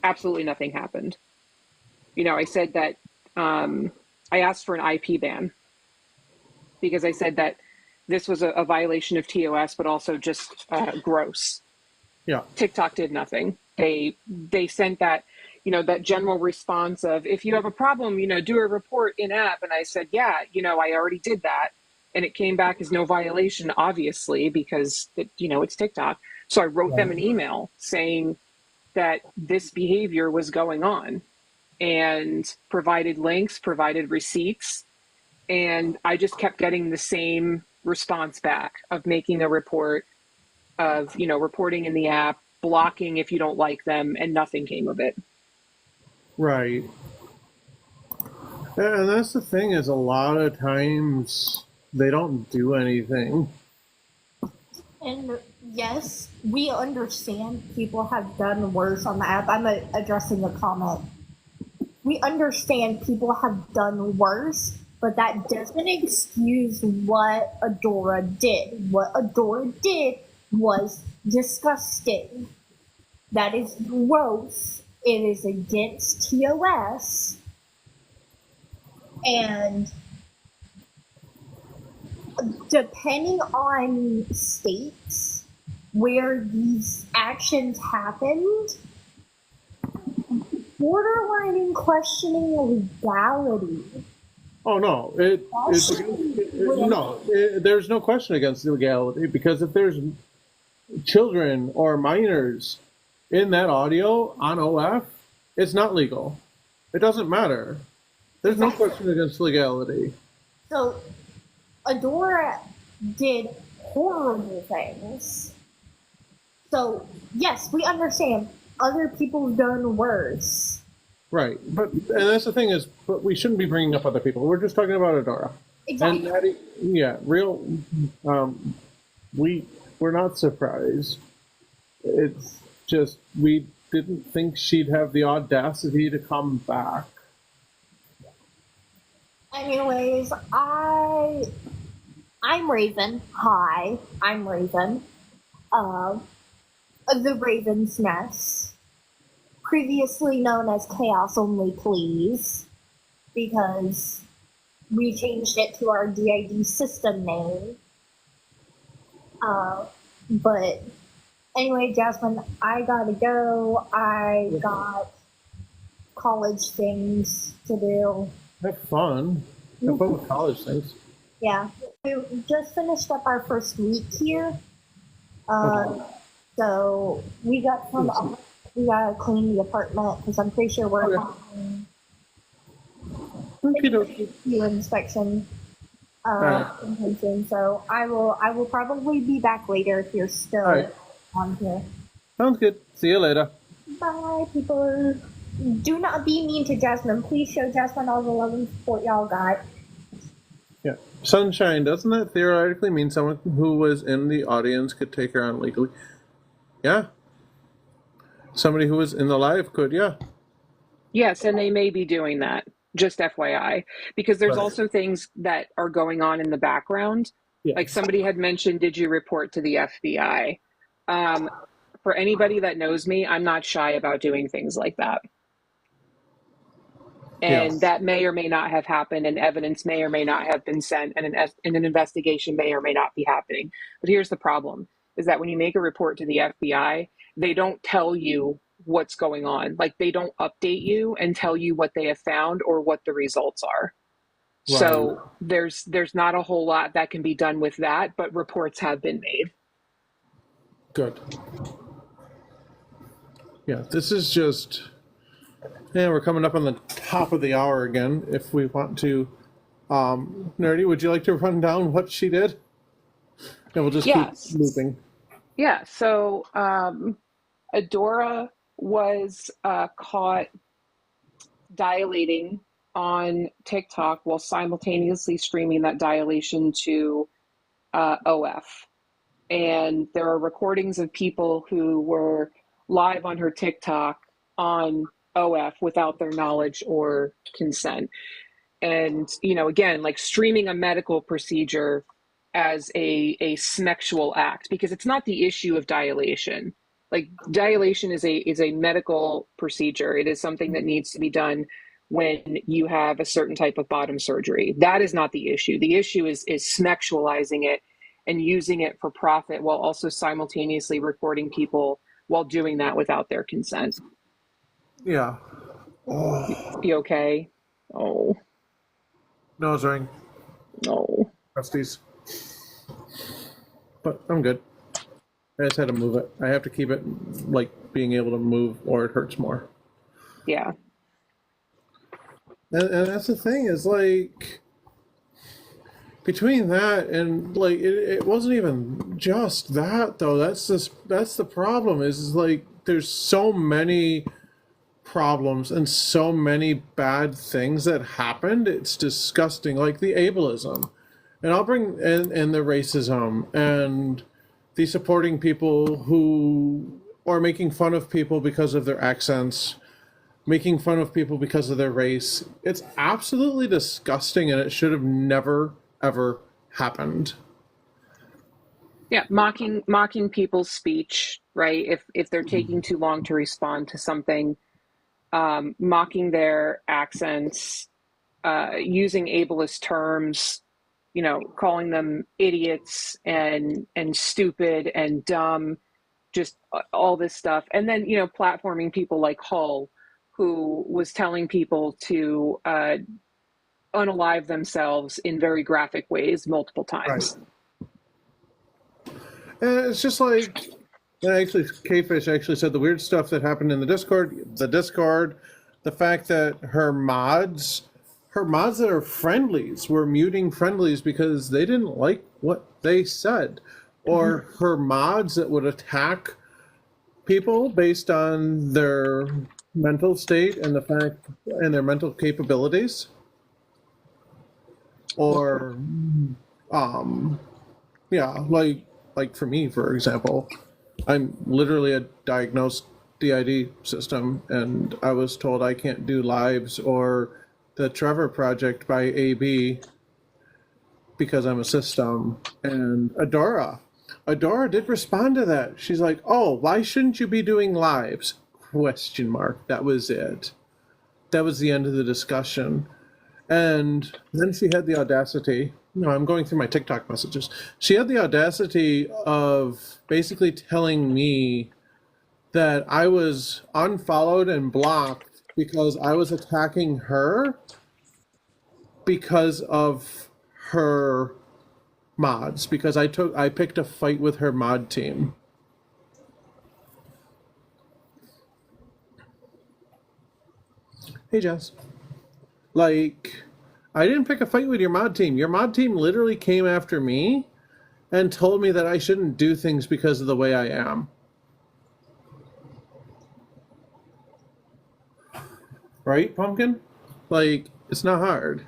Absolutely nothing happened. You know, I said that I asked for an IP ban because I said that this was a violation of TOS, but also just gross. Yeah. TikTok did nothing. They sent that, you know, that general response of, if you have a problem, you know, do a report in app. And I said, yeah, you know, I already did that. And it came back as no violation, obviously, because, it's TikTok. So I wrote them an email saying that this behavior was going on and provided links, provided receipts. And I just kept getting the same response back of making a report, of, reporting in the app, blocking if you don't like them, and nothing came of it. Right. And that's the thing, is a lot of times they don't do anything. And yes, we understand people have done worse on the app. I'm addressing the comment. We understand people have done worse, but that doesn't excuse what Adora did. What Adora did was disgusting. That is gross. It is against TOS. And depending on states where these actions happened, borderline questioning legality. Oh no! There's no question against legality, because if there's children or minors in that audio on OF, it's not legal. It doesn't matter. There's no question against legality. So, Adora did horrible things. So, yes, we understand other people have done worse. Right, and that's the thing is, but we shouldn't be bringing up other people. We're just talking about Adora. Exactly. And yeah, we're not surprised. It's just we didn't think she'd have the audacity to come back. Anyways, I'm Raven. Hi, I'm Raven. Of the Raven's Nest, previously known as Chaos Only Please, because we changed it to our DID system name. But anyway, Jasmine, I gotta go. I got college things to do. Have fun. Have fun with college things. Yeah, we just finished up our first week here. So we got we gotta clean the apartment because I'm pretty sure we're having few inspection intention. So I will probably be back later if you're still on here. Sounds good. See you later. Bye, people. Do not be mean to Jasmine. Please show Jasmine all the love and support y'all got. Yeah. Sunshine, doesn't that theoretically mean someone who was in the audience could take her on legally? Yeah. Somebody who was in the live could, yeah. Yes, and they may be doing that, just FYI, because there's also things that are going on in the background. Yeah. Like somebody had mentioned, did you report to the FBI? For anybody that knows me, I'm not shy about doing things like that. And that may or may not have happened, and evidence may or may not have been sent, and an investigation may or may not be happening. But here's the problem, is that when you make a report to the FBI, they don't tell you what's going on. Like, they don't update you and tell you what they have found or what the results are. Right. So there's not a whole lot that can be done with that, but reports have been made. Good. Yeah, this is just... Yeah, we're coming up on the top of the hour again. If we want to, Nerdy, would you like to run down what she did? And we'll just keep moving. Yeah. So Adora was caught dilating on TikTok while simultaneously streaming that dilation to OF. And there are recordings of people who were live on her TikTok on OF without their knowledge or consent. And, again, like streaming a medical procedure as a smexual act, because it's not the issue of dilation. Like, dilation is a medical procedure. It is something that needs to be done when you have a certain type of bottom surgery. That is not the issue. The issue is smexualizing it and using it for profit while also simultaneously recording people while doing that without their consent. Yeah. Oh. You okay? Oh. Nose ring. No. Crusties. But I'm good. I just had to move it. I have to keep it like being able to move or it hurts more. Yeah. And that's the thing is like between that and like it wasn't even just that though. That's the problem is like there's so many problems and so many bad things that happened. It's disgusting, like the ableism, and I'll bring in the racism and the supporting people who are making fun of people because of their accents, making fun of people because of their race. It's absolutely disgusting, and it should have never ever happened. Yeah, mocking people's speech, right? If they're taking too long to respond to something. Mocking their accents, using ableist terms, calling them idiots and stupid and dumb, just all this stuff. And then, platforming people like Hull, who was telling people to unalive themselves in very graphic ways multiple times. Right. And it's just like And actually, K-Fish actually said the weird stuff that happened in the Discord, the fact that her mods that are friendlies were muting friendlies because they didn't like what they said, or her mods that would attack people based on their mental state and the fact and their mental capabilities, or yeah, like for me, for example, I'm literally a diagnosed DID system, and I was told I can't do lives or the Trevor Project by AB because I'm a system. And Adora did respond to that. She's like, "Oh, why shouldn't you be doing lives?" Question mark. That was it. That was the end of the discussion. And then she had the audacity. No, I'm going through my TikTok messages. She had the audacity of basically telling me that I was unfollowed and blocked because I was attacking her because of her mods, because I picked a fight with her mod team. Hey Jess. Like, I didn't pick a fight with your mod team. Your mod team literally came after me and told me that I shouldn't do things because of the way I am. Right, Pumpkin? Like, it's not hard.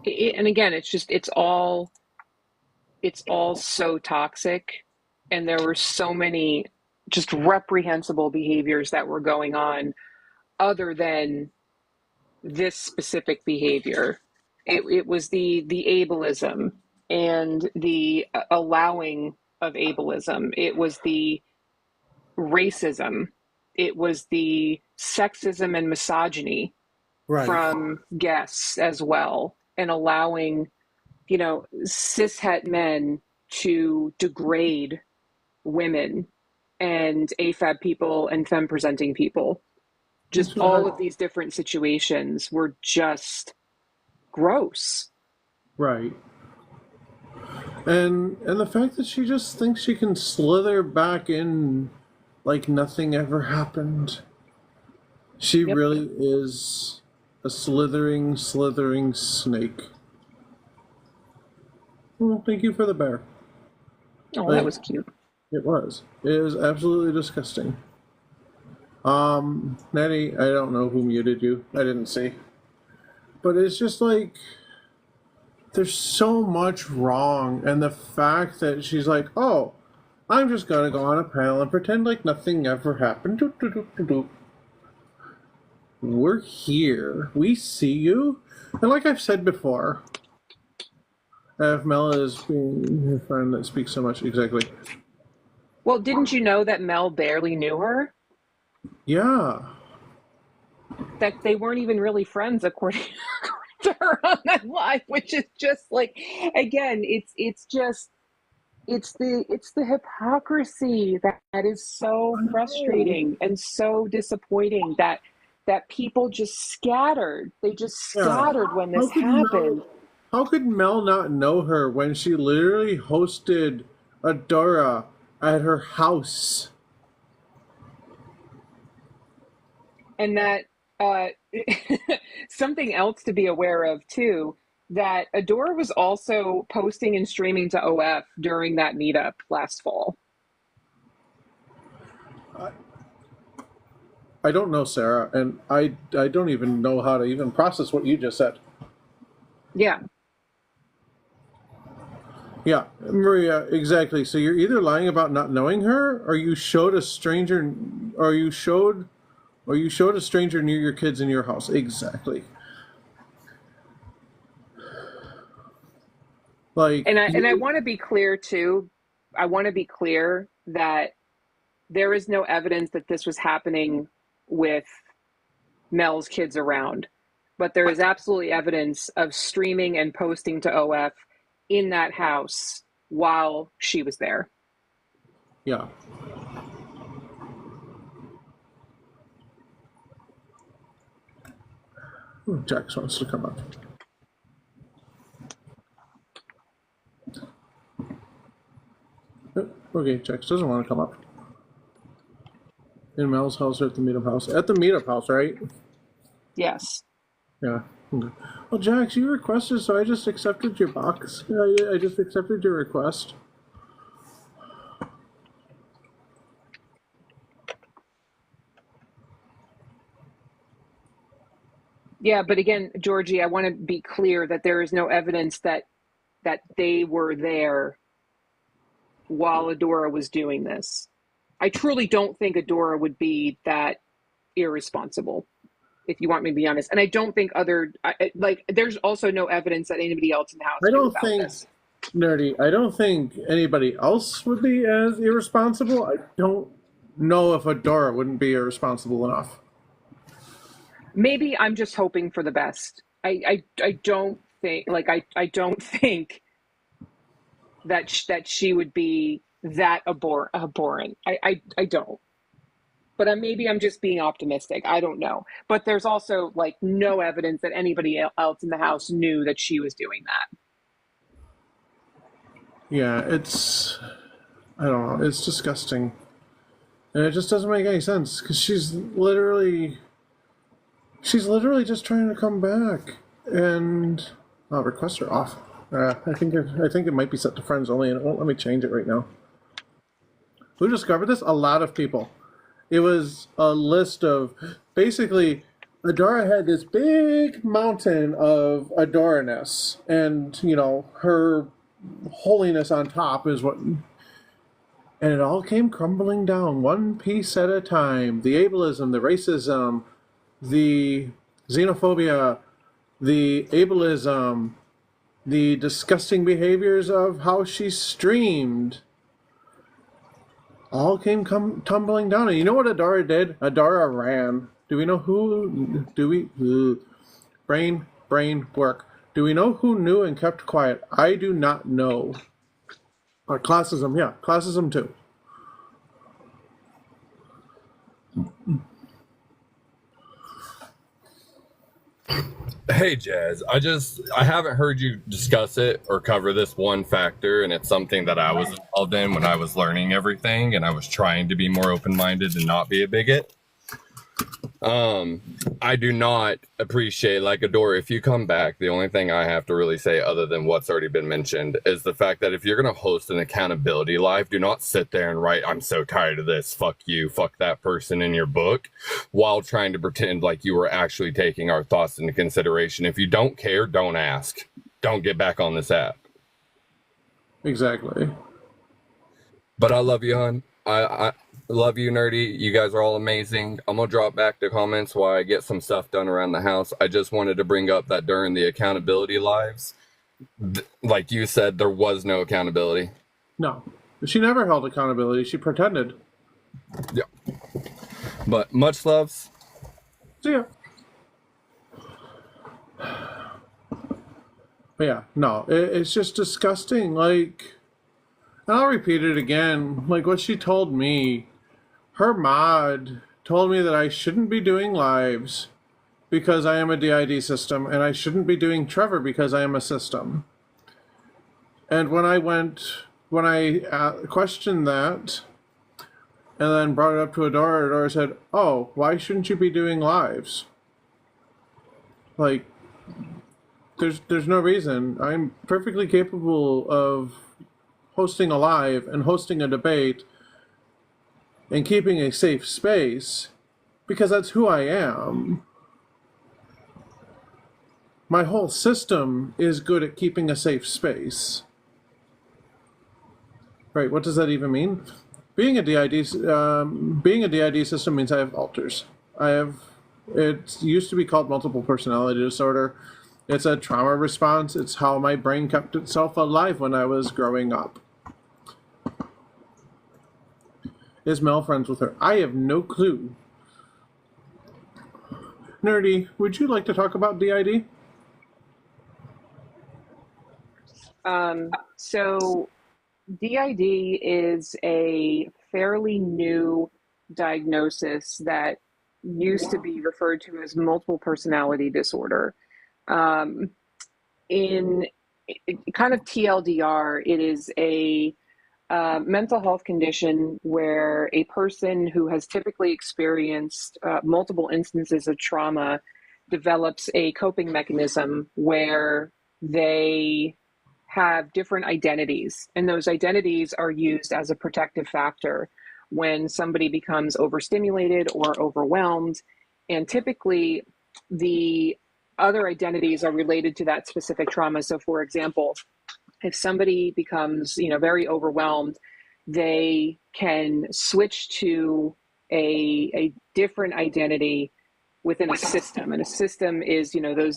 And again, it's all so toxic, and there were so many just reprehensible behaviors that were going on other than this specific behavior. It was the ableism and the allowing of ableism. It was the racism. It was the sexism and misogyny Right. from guests as well, and allowing, cishet men to degrade women and AFAB people and femme presenting people. Just all of these different situations were just gross. Right. And the fact that she just thinks she can slither back in like nothing ever happened. She Yep. really is a slithering snake. Well, thank you for the bear. Oh, that was cute. It was. It was absolutely disgusting. Natty, I don't know who muted you. I didn't see. But it's just like there's so much wrong, and the fact that she's like, "Oh, I'm just gonna go on a panel and pretend like nothing ever happened." Doop, doop, doop, doop, doop. We're here. We see you. And like I've said before, if Mel is being your friend that speaks so much, exactly. Well, didn't you know that Mel barely knew her? Yeah. That they weren't even really friends, according to her on that live, which is just like, again, it's the hypocrisy that is so frustrating and so disappointing that people just scattered. They just Yeah. scattered when this How could happened. how could Mel not know her when she literally hosted Adora at her house? And that something else to be aware of too, that Adora was also posting and streaming to OF during that meetup last fall. I don't know, Sarah, and I don't even know how to even process what you just said. Yeah. Yeah, Maria, exactly. So you're either lying about not knowing her, or you showed a stranger, or you showed a stranger near your kids in your house. Exactly. Like, And I want to be clear too. I want to be clear that there is no evidence that this was happening with Mel's kids around, but there is absolutely evidence of streaming and posting to OF in that house while she was there. yeah. Jax wants to come up. Okay, Jax doesn't want to come up. In Mel's house or at the meetup house? At the meetup house, right? Yes. Yeah. Okay. Well, Jax, you requested, so I just accepted your box. I just accepted your request. Yeah, but again, Georgie, I want to be clear that there is no evidence that they were there while Adora was doing this. I truly don't think Adora would be that irresponsible, if you want me to be honest. And I don't think there's also no evidence that anybody else in the house I knew don't about think, this. Nerdy, I don't think anybody else would be as irresponsible. I don't know if Adora wouldn't be irresponsible enough. Maybe I'm just hoping for the best. I don't think I don't think that she would be that abhorrent. I don't. But maybe I'm just being optimistic. I don't know. But there's also like no evidence that anybody else in the house knew that she was doing that. Yeah, I don't know, it's disgusting. And it just doesn't make any sense because she's literally just trying to come back. And requests are off. I think it might be set to friends only, and it won't let me change it right now. Who discovered this? A lot of people. It was a list of basically Adora had this big mountain of Adoraness, and her holiness on top is what. And it all came crumbling down, one piece at a time. The ableism, the racism, the xenophobia, the ableism, the disgusting behaviors of how she streamed, all came tumbling down. And you know what Adora did? Adora ran. Do we know who? Brain work. Do we know who knew and kept quiet? I do not know. Classism, yeah. Classism too. Hey Jazz, I haven't heard you discuss it or cover this one factor, and it's something that I was involved in when I was learning everything and I was trying to be more open-minded and not be a bigot. I do not appreciate, like Adora, if you come back, the only thing I have to really say other than what's already been mentioned is the fact that if you're going to host an accountability live, do not sit there and write, I'm so tired of this, fuck you, fuck that person in your book, while trying to pretend like you were actually taking our thoughts into consideration. If you don't care, don't ask. Don't get back on this app. Exactly. But I love you, hon. I love you, Nerdy. You guys are all amazing. I'm gonna drop back the comments while I get some stuff done around the house. I just wanted to bring up that during the accountability lives, like you said, there was no accountability. No. She never held accountability. She pretended. Yeah. But much loves. See ya. But yeah, no. It's just disgusting. Like, and I'll repeat it again. Like what she told me, her mod told me that I shouldn't be doing lives because I am a DID system, and I shouldn't be doing Trevor because I am a system. And when I questioned that, and then brought it up to Adora, Adora said, "Oh, why shouldn't you be doing lives? Like, there's no reason. I'm perfectly capable of hosting a live and hosting a debate and keeping a safe space because that's who I am. My whole system is good at keeping a safe space." Right, what does that even mean? Being a DID system means I have alters. It used to be called multiple personality disorder. It's a trauma response. It's how my brain kept itself alive when I was growing up. Is Mel friends with her? I have no clue. Nerdy, would you like to talk about DID? So DID is a fairly new diagnosis that used to be referred to as multiple personality disorder. In kind of TLDR, it is a mental health condition where a person who has typically experienced multiple instances of trauma develops a coping mechanism where they have different identities, and those identities are used as a protective factor when somebody becomes overstimulated or overwhelmed. And typically, the other identities are related to that specific trauma. So, for example, if somebody becomes, very overwhelmed, they can switch to a different identity within a system. And a system is,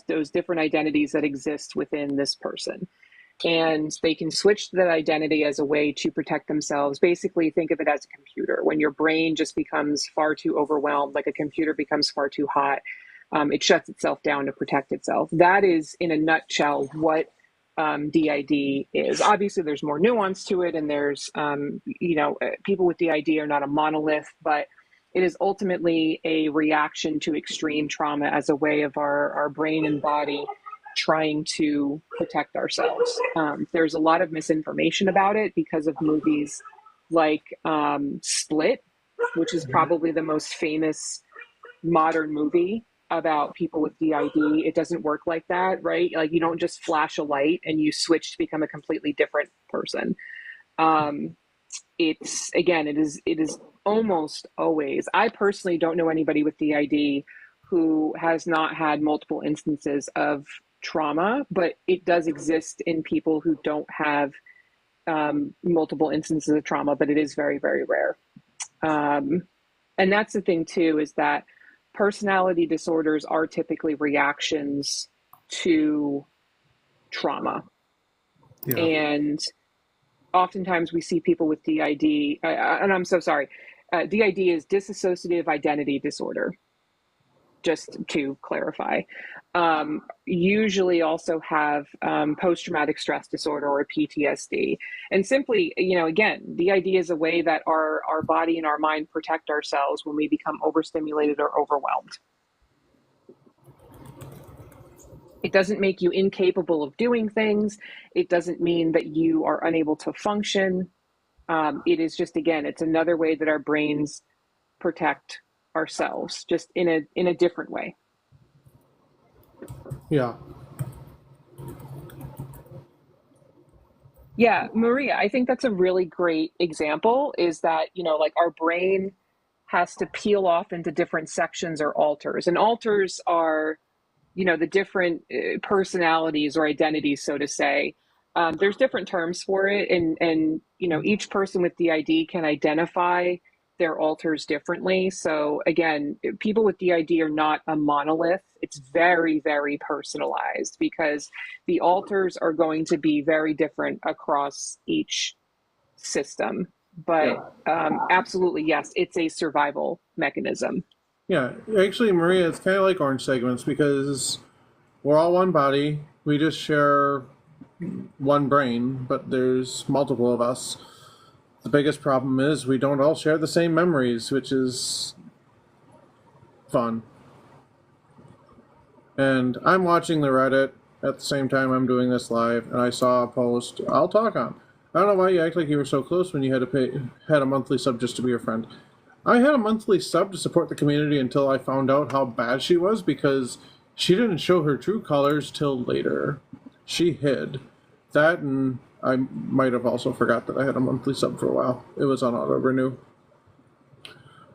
those different identities that exist within this person. And they can switch to that identity as a way to protect themselves. Basically, think of it as a computer. When your brain just becomes far too overwhelmed, like a computer becomes far too hot, it shuts itself down to protect itself. That is, in a nutshell, what DID is. Obviously, there's more nuance to it, and there's, people with DID are not a monolith, but it is ultimately a reaction to extreme trauma as a way of our brain and body trying to protect ourselves. There's a lot of misinformation about it because of movies like Split, which is probably the most famous modern movie about people with DID. It doesn't work like that, right? Like, you don't just flash a light and you switch to become a completely different person. It is almost always, I personally don't know anybody with DID who has not had multiple instances of trauma, but it does exist in people who don't have multiple instances of trauma, but it is very, very rare. And that's the thing too, is that personality disorders are typically reactions to trauma. Yeah. And oftentimes we see people with DID, and I'm so sorry, DID is dissociative identity disorder, just to clarify. Usually also have post-traumatic stress disorder or PTSD. And simply, again, DID is a way that our body and our mind protect ourselves when we become overstimulated or overwhelmed. It doesn't make you incapable of doing things. It doesn't mean that you are unable to function. It is just, again, it's another way that our brains protect ourselves, just in a different way. Yeah. Yeah, Maria, I think that's a really great example, is that, like, our brain has to peel off into different sections or alters. And alters are, the different personalities or identities, so to say. There's different terms for it. And each person with DID can identify their alters differently. So again, people with DID are not a monolith. It's very, very personalized, because the alters are going to be very different across each system. But absolutely, yes, it's a survival mechanism. Yeah, actually, Maria, it's kind of like orange segments, because we're all one body. We just share one brain, but there's multiple of us. The biggest problem is we don't all share the same memories, which is fun. And I'm watching the Reddit at the same time I'm doing this live, and I saw a post I'll talk on. I don't know why you act like you were so close when you had a monthly sub just to be a friend. I had a monthly sub to support the community until I found out how bad she was, because she didn't show her true colors till later. She hid. That, and I might have also forgot that I had a monthly sub for a while. It was on auto renew.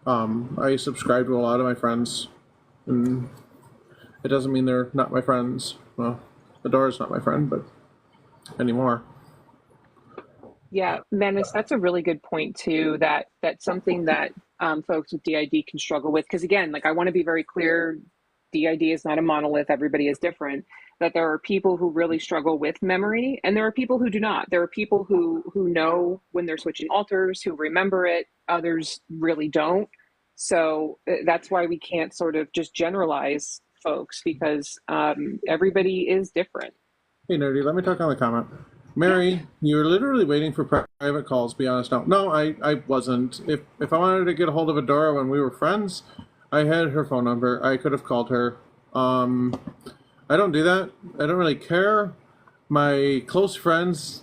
I subscribe to a lot of my friends, and it doesn't mean they're not my friends. Well, Adora's not my friend, but anymore. Yeah, Menace, that's a really good point too. That's something that folks with DID can struggle with. Because again, like, I want to be very clear, DID is not a monolith. Everybody is different. That there are people who really struggle with memory, and there are people who do not. There are people who know when they're switching alters, who remember it. Others really don't. So that's why we can't sort of just generalize folks, because everybody is different. Hey, Nerdy, let me talk on the comment. Mary, you were literally waiting for private calls, be honest now. No, I wasn't. If I wanted to get a hold of Adora when we were friends, I had her phone number. I could have called her. I don't do that. I don't really care. My close friends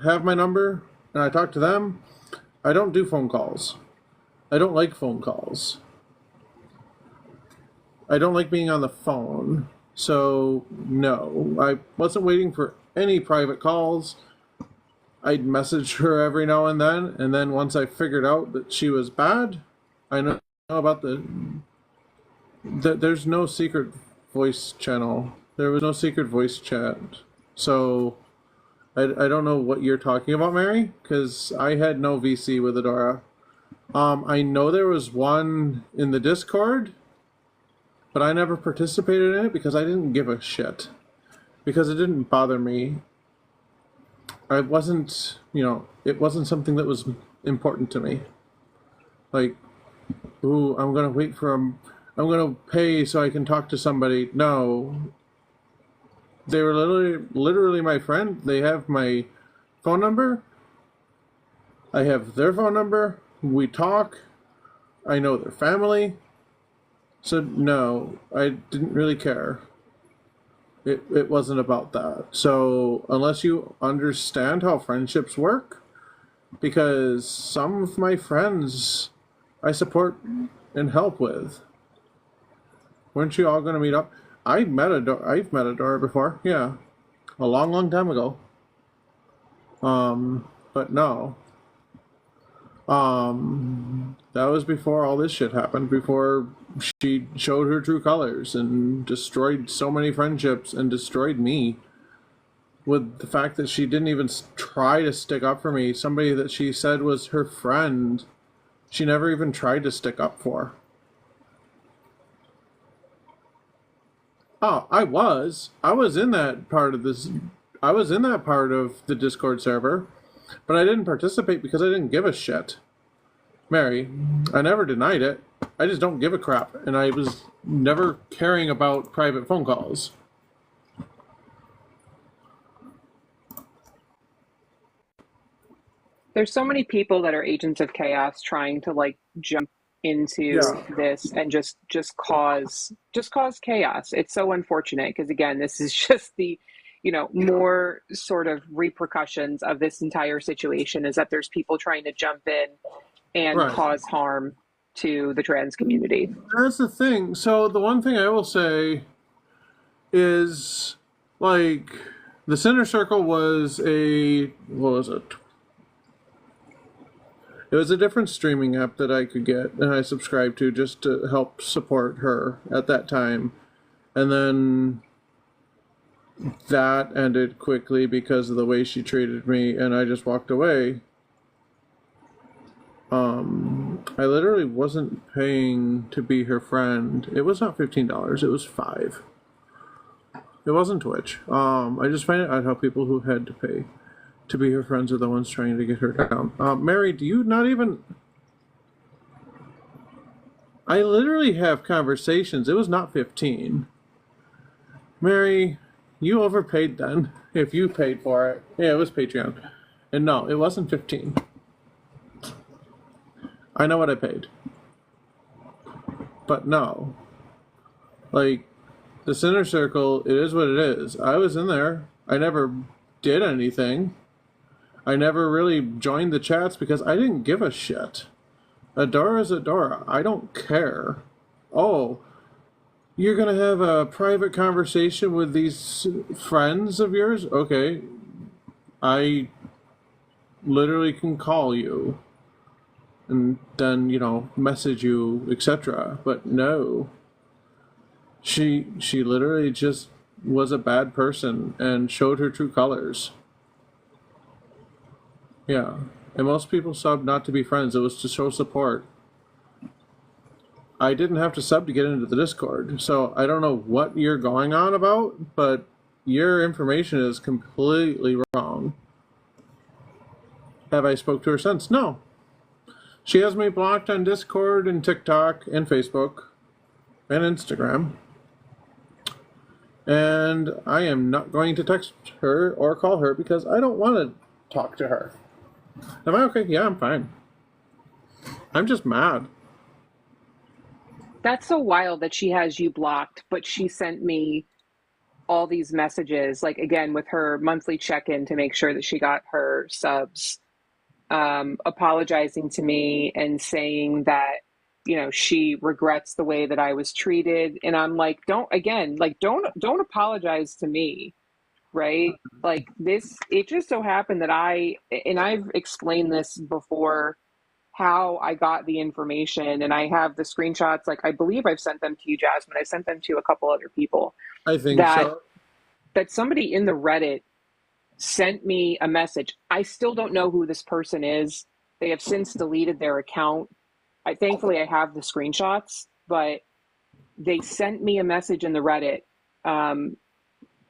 have my number. and I talk to them, I don't do phone calls. I don't like phone calls. I don't like being on the phone. So, no, I wasn't waiting for any private calls. I'd message her every now and then once I figured out that she was bad, I know about there's no secret voice channel. There was no secret voice chat. So, I don't know what you're talking about, Mary, because I had no VC with Adora. I know there was one in the Discord, but I never participated in it because I didn't give a shit. Because it didn't bother me. I wasn't, it wasn't something that was important to me. Like, ooh, I'm gonna pay so I can talk to somebody. No. They were literally my friend. They have my phone number. I have their phone number. We talk. I know their family. So no, I didn't really care. It wasn't about that. So unless you understand how friendships work, because some of my friends I support and help with. Weren't you all going to meet up? I've met Adora before, yeah, a long time ago. But no. That was before all this shit happened, before she showed her true colors and destroyed so many friendships and destroyed me with the fact that she didn't even try to stick up for me. Somebody that she said was her friend, she never even tried to stick up for. Oh, I was in that part of the Discord server, but I didn't participate because I didn't give a shit. Mary, I never denied it. I just don't give a crap, and I was never caring about private phone calls. There's so many people that are agents of chaos trying to like jump into this and just cause chaos. It's so unfortunate because again, this is just the more sort of repercussions of this entire situation is that there's people trying to jump in and cause harm to the trans community. That's the thing. So the one thing I will say is, like, the Center Circle was what was it? It was a different streaming app that I could get and I subscribed to just to help support her at that time. And then that ended quickly because of the way she treated me, and I just walked away. I literally wasn't paying to be her friend. It was not $15, it was $5. It wasn't Twitch. I just find it odd how people who had to pay to be her friends are the ones trying to get her down. Mary, do you not even... I literally have conversations. It was not 15. Mary, you overpaid then. If you paid for it. Yeah, it was Patreon. And no, it wasn't 15. I know what I paid. But no. Like, the Center Circle, it is what it is. I was in there. I never did anything. I never really joined the chats because I didn't give a shit. Adora's Adora. I don't care. Oh, you're going to have a private conversation with these friends of yours? Okay. I literally can call you and then, message you, etc. But no. She literally just was a bad person and showed her true colors. Yeah. And most people sub not to be friends. It was to show support. I didn't have to sub to get into the Discord. So I don't know what you're going on about, but your information is completely wrong. Have I spoke to her since? No. She has me blocked on Discord and TikTok and Facebook and Instagram. And I am not going to text her or call her because I don't want to talk to her. Am I okay? Yeah, I'm fine. I'm just mad. That's so wild that she has you blocked, but she sent me all these messages, like again with her monthly check-in to make sure that she got her subs apologizing to me and saying that, you know, she regrets the way that I was treated. And I'm like, don't apologize to me, right? Like this, it just so happened that I've explained this before, how I got the information, and I have the screenshots. Like, I believe I've sent them to you, Jasmine. I sent them to a couple other people, I think that so. somebody in the Reddit sent me a message. I still don't know who this person is. They have since deleted their account. Thankfully I have the screenshots, but they sent me a message in the Reddit,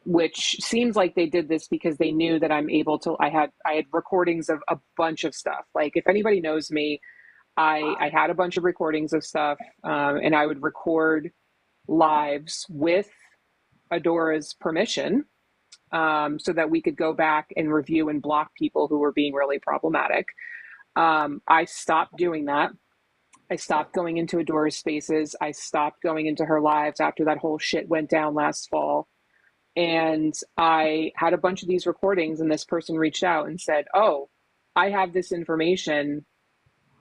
which seems like they did this because they knew that I had recordings of a bunch of stuff. Like, if anybody knows me, I had a bunch of recordings of stuff, and I would record lives with Adora's permission, so that we could go back and review and block people who were being really problematic. I stopped doing that. I stopped going into Adora's spaces. I stopped going into her lives after that whole shit went down last fall. And I had a bunch of these recordings, and this person reached out and said, "Oh, I have this information.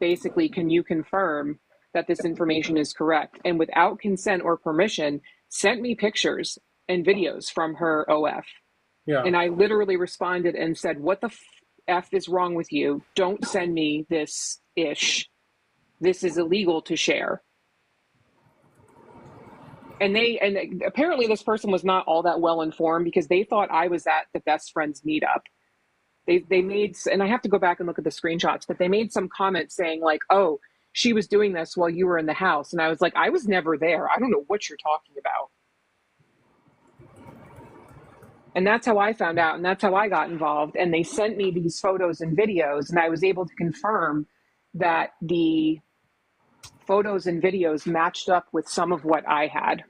Basically, can you confirm that this information is correct?" And without consent or permission, sent me pictures and videos from her OF. Yeah. And I literally responded and said, "What the F is wrong with you? Don't send me this ish. This is illegal to share." And apparently this person was not all that well informed, because they thought I was at the best friends meetup. They made, and I have to go back and look at the screenshots, but they made some comment saying like, "Oh, she was doing this while you were in the house." And I was like, "I was never there. I don't know what you're talking about." And that's how I found out, and that's how I got involved. And they sent me these photos and videos, and I was able to confirm that the photos and videos matched up with some of what I had.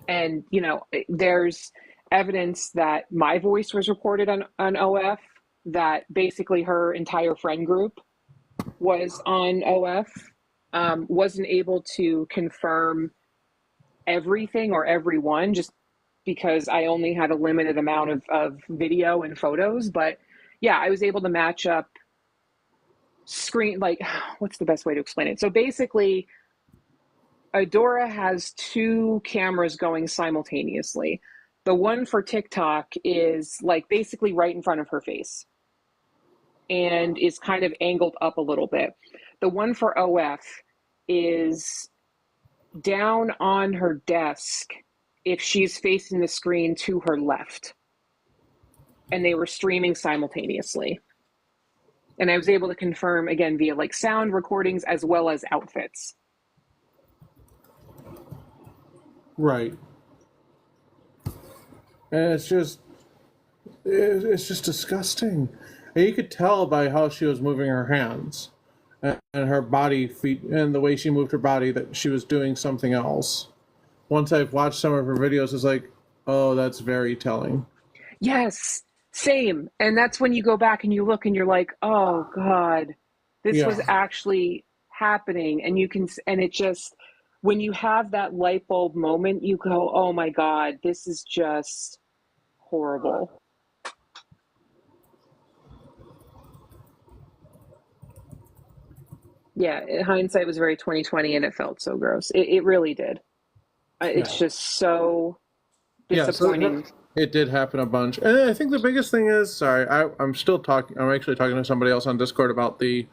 And, you know, there's evidence that my voice was recorded on OF, that basically her entire friend group was on OF. Wasn't able to confirm everything or everyone, just because I only had a limited amount of video and photos. But yeah, I was able to match up like, what's the best way to explain it? So basically, Adora has two cameras going simultaneously. The one for TikTok is like basically right in front of her face and is kind of angled up a little bit. The one for OF is down on her desk if she's facing the screen to her left. And they were streaming simultaneously. And I was able to confirm, again, via like sound recordings as well as outfits. Right. And it's just disgusting. And you could tell by how she was moving her hands and her body feet and the way she moved her body that she was doing something else. Once I've watched some of her videos, it's like, oh, that's very telling. Yes, same. And that's when you go back and you look and you're like, oh God, this was actually happening. And it just, when you have that light bulb moment, you go, oh my God, this is just horrible. Yeah, hindsight was very 2020, and it felt so gross. It really did. It's just so disappointing. So it did happen a bunch. And I think the biggest thing is, sorry, I'm still talking, I'm actually talking to somebody else on Discord about the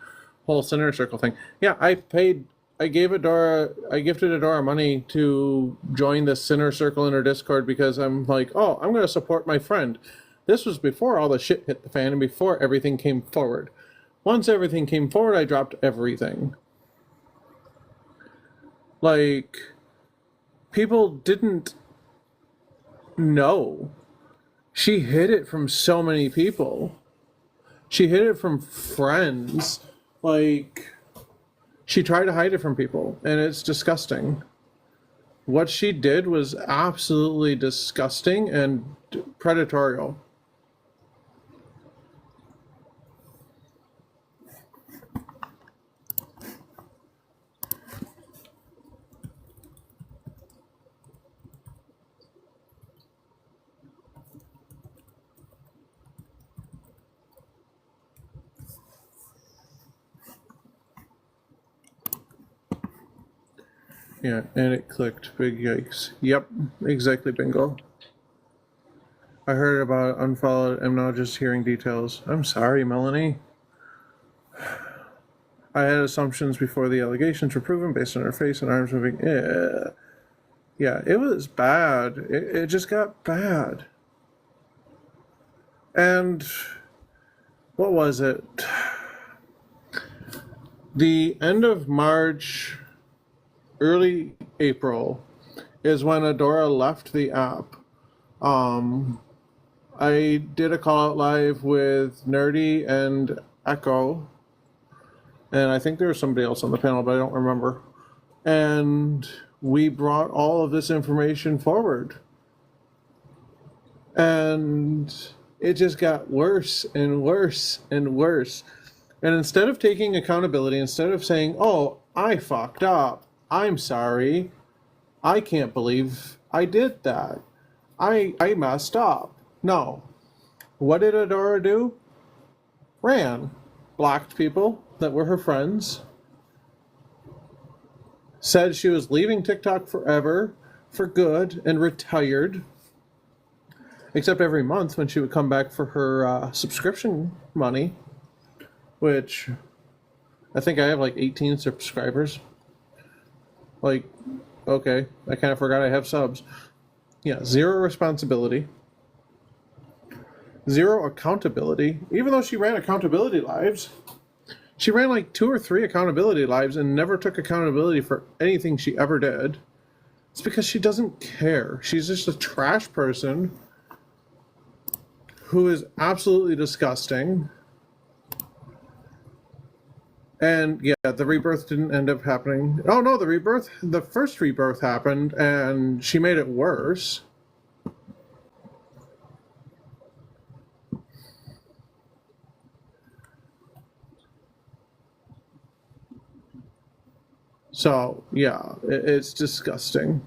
whole Sinner Circle thing. Yeah, I gifted Adora money to join the Sinner Circle in her Discord because I'm like, oh, I'm going to support my friend. This was before all the shit hit the fan and before everything came forward. Once everything came forward, I dropped everything. Like, people didn't know. She hid it from so many people. She hid it from friends. Like, she tried to hide it from people, and it's disgusting. What she did was absolutely disgusting and predatorial. Yeah, and it clicked. Big yikes. Yep, exactly, bingo. I heard about it, unfollowed. I'm now just hearing details. I'm sorry, Melanie. I had assumptions before the allegations were proven based on her face and arms moving. Yeah, it was bad. It just got bad. And what was it? The end of March, early April is when Adora left the app. I did a call out live with Nerdy and Echo, and I think there was somebody else on the panel, but I don't remember. And we brought all of this information forward. And it just got worse and worse and worse. And instead of taking accountability, instead of saying, oh, I fucked up, I'm sorry, I can't believe I did that, I messed up. No. What did Adora do? Ran. Blocked people that were her friends. Said she was leaving TikTok forever, for good, and retired. Except every month when she would come back for her subscription money, which I think I have like 18 subscribers. Like, okay, I kind of forgot I have subs. Yeah, zero responsibility. Zero accountability. Even though she ran accountability lives, she ran like 2 or 3 accountability lives and never took accountability for anything she ever did. It's because she doesn't care. She's just a trash person who is absolutely disgusting. And yeah, the rebirth didn't end up happening. Oh no, the first rebirth happened and she made it worse. So yeah, it's disgusting.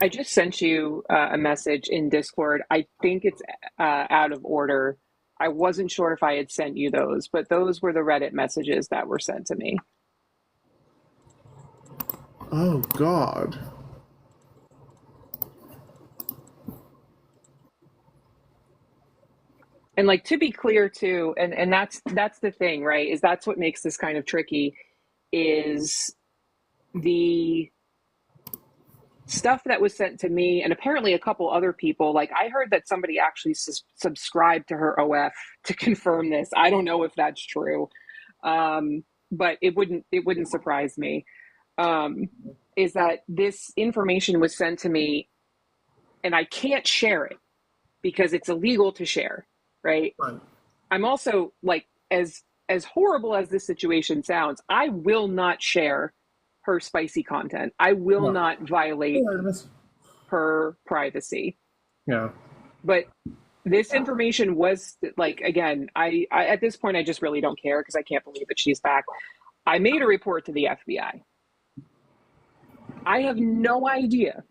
I just sent you a message in Discord. I think it's out of order. I wasn't sure if I had sent you those, but those were the Reddit messages that were sent to me. Oh God. And like, to be clear too, and that's the thing, right? Is that's what makes this kind of tricky, is the stuff that was sent to me and apparently a couple other people. Like, I heard that somebody actually subscribed to her OF to confirm this. I don't know if that's true, but it wouldn't surprise me. Is that this information was sent to me and I can't share it because it's illegal to share, right? I'm also like, as horrible as this situation sounds, I will not share her spicy content. I will not violate her privacy. Yeah. But this information was like, again, I at this point I just really don't care because I can't believe that she's back. I made a report to the FBI. I have no idea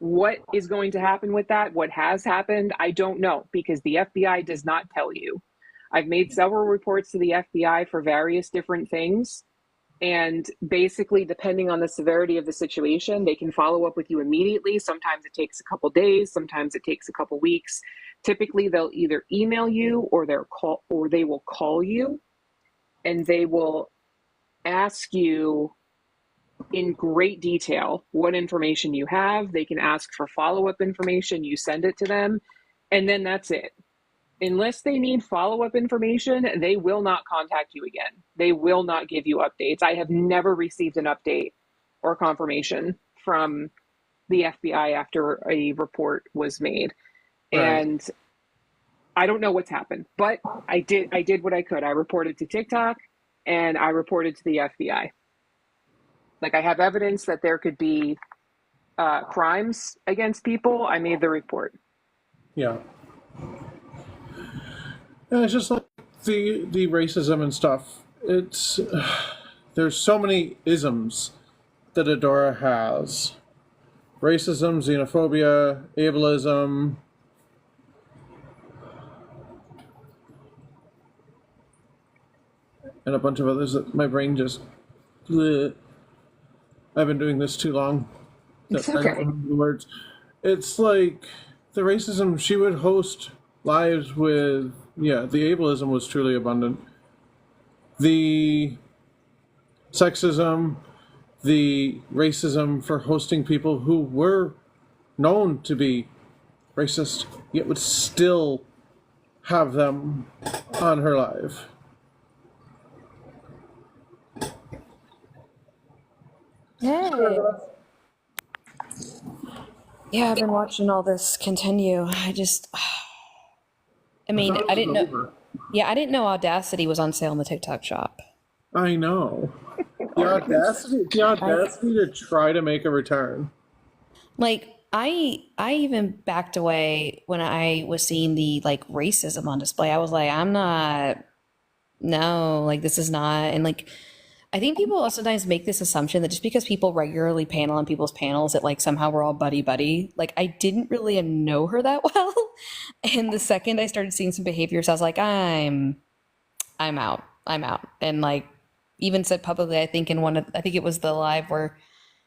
what is going to happen with that. What has happened, I don't know, because the FBI does not tell you. I've made several reports to the FBI for various different things. And basically, depending on the severity of the situation, they can follow up with you immediately. Sometimes it takes a couple days. Sometimes it takes a couple weeks. Typically, they'll either email you or they will call you, and they will ask you in great detail what information you have. They can ask for follow-up information. You send it to them, and then that's it. Unless they need follow-up information, they will not contact you again. They will not give you updates. I have never received an update or confirmation from the FBI after a report was made. Right. And I don't know what's happened, but I did what I could. I reported to TikTok and I reported to the FBI. Like, I have evidence that there could be crimes against people. I made the report. Yeah. And it's just like the racism and stuff. It's there's so many isms that Adora has. Racism, xenophobia, ableism. and a bunch of others that my brain just. Bleh. I've been doing this too long. It's I don't okay. remember the words. It's like the racism. She would host lives with, yeah, the ableism was truly abundant. The sexism, the racism for hosting people who were known to be racist, yet would still have them on her live. Hey. Yeah, I've been watching all this continue. I mean, I didn't know. Over. Yeah, I didn't know Audacity was on sale in the TikTok shop. I know. The audacity to try to make a return. Like, I even backed away when I was seeing the like racism on display. I was like, I'm not, no, like this is not. And like, I think people sometimes make this assumption that just because people regularly panel on people's panels that like somehow we're all buddy buddy. Like I didn't really know her that well. And the second I started seeing some behaviors, I was like, I'm out. I'm out. And like even said publicly, I think I think it was the live where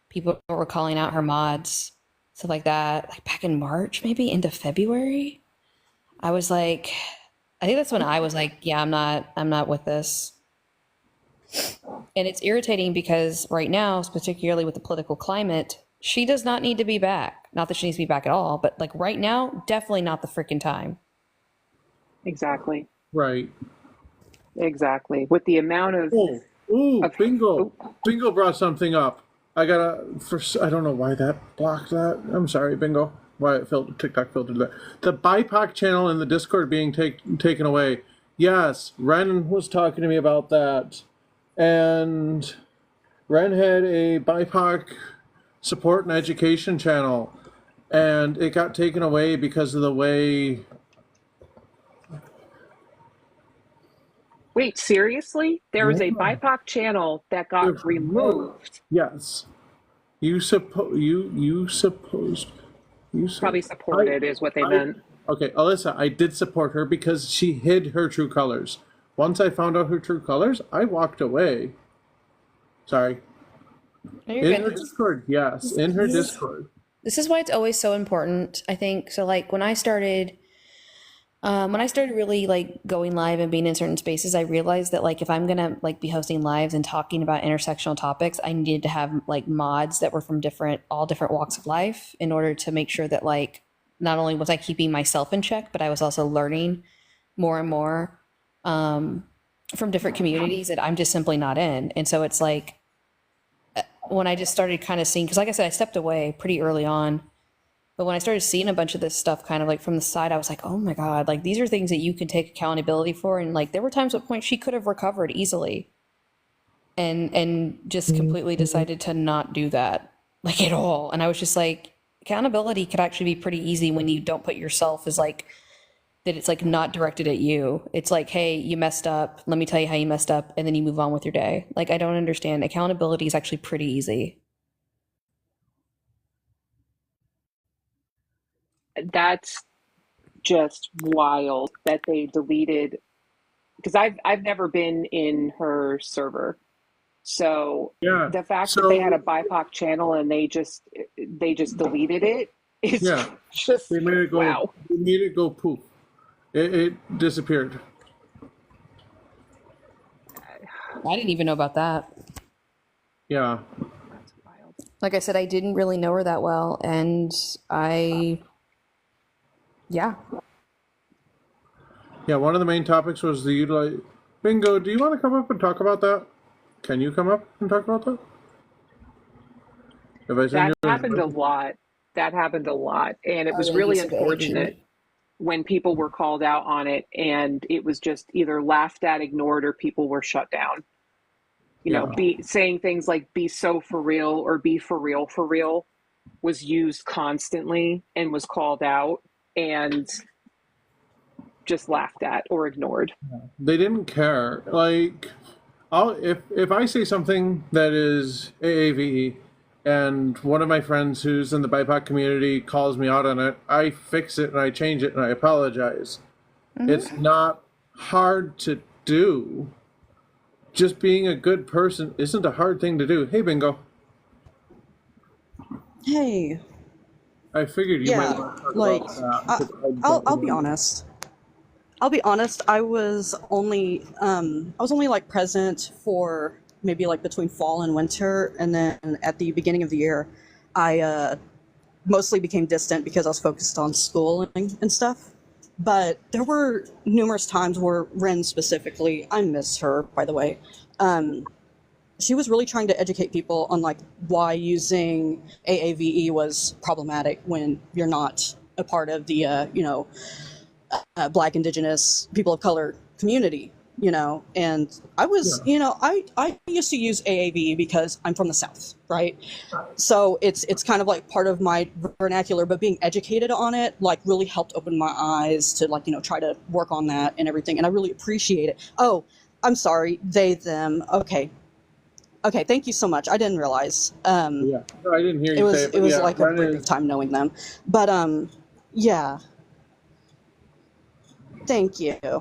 people were calling out her mods, stuff like that, like back in March, maybe into February. I was like, I think that's when I was like, yeah, I'm not with this. And it's irritating because right now, particularly with the political climate, she does not need to be back. Not that she needs to be back at all, but like right now, definitely not the freaking time. Exactly. Right. Exactly. With the amount of Bingo. Bingo brought something up. I don't know why that blocked that. I'm sorry, Bingo. Why it TikTok filtered that. The BIPOC channel in the Discord being taken away. Yes, Ren was talking to me about that. And Ren had a BIPOC support and education channel, and it got taken away because of the way. Wait, seriously? There was a BIPOC channel that got removed. Yes, you Probably supported is what they meant. Okay, Alyssa, I did support her because she hid her true colors. Once I found out her true colors, I walked away. Sorry. In her Discord, yes, in her Discord. This is why it's always so important, I think. So like when I started really like going live and being in certain spaces, I realized that like if I'm gonna like be hosting lives and talking about intersectional topics, I needed to have like mods that were from all different walks of life in order to make sure that like not only was I keeping myself in check, but I was also learning more and more from different communities that I'm just simply not in. And so it's like when I just started kind of seeing, because like I said, I stepped away pretty early on. But when I started seeing a bunch of this stuff kind of like from the side, I was like, oh my God, like these are things that you can take accountability for. And like there were times at points she could have recovered easily and just completely decided to not do that like at all. And I was just like, accountability could actually be pretty easy when you don't put yourself as like, that it's like not directed at you. It's like, hey, you messed up. Let me tell you how you messed up. And then you move on with your day. Like, I don't understand. Accountability is actually pretty easy. That's just wild that they deleted, because I've never been in her server. So Yeah. the fact that they had a BIPOC channel and they just deleted it is just They made it go. wow. They made it go poof. It disappeared. I didn't even know about that. Yeah. That's wild. Like I said, I didn't really know her that well. And yeah. Yeah, one of the main topics was the utilize. Bingo, do you want to come up and talk about that? Can you come up and talk about that? That happened a lot. That happened a lot. And it was really unfortunate when people were called out on it and it was just either laughed at, ignored, or people were shut down. You know, saying things like be so for real or be for real was used constantly and was called out and just laughed at or ignored. They didn't care. Like, if I say something that is AAVE and one of my friends who's in the BIPOC community calls me out on it, I fix it and I change it and I apologize. Mm-hmm. It's not hard to do. just being a good person isn't a hard thing to do. Hey, Bingo. Hey, I figured you might yeah, want to talk like, about that. I, 'Cause I I'll don't I'll be remember. honest. I'll be honest. I was only like present for maybe like between fall and winter, and then at the beginning of the year, I mostly became distant because I was focused on schooling and stuff. But there were numerous times where Ren specifically, I miss her, by the way. She was really trying to educate people on like why using AAVE was problematic when you're not a part of the Black, Indigenous, people of color community. And I was, Yeah. I used to use AAVE because I'm from the South, right? So it's kind of like part of my vernacular, but being educated on it like really helped open my eyes to like try to work on that and everything, and I really appreciate it. Oh, I'm sorry, they, them. Okay, thank you so much. I didn't realize. Yeah. No, I didn't hear It you say was it, it but was yeah, like a Ren brief is. time knowing them, but yeah, thank you. Yeah.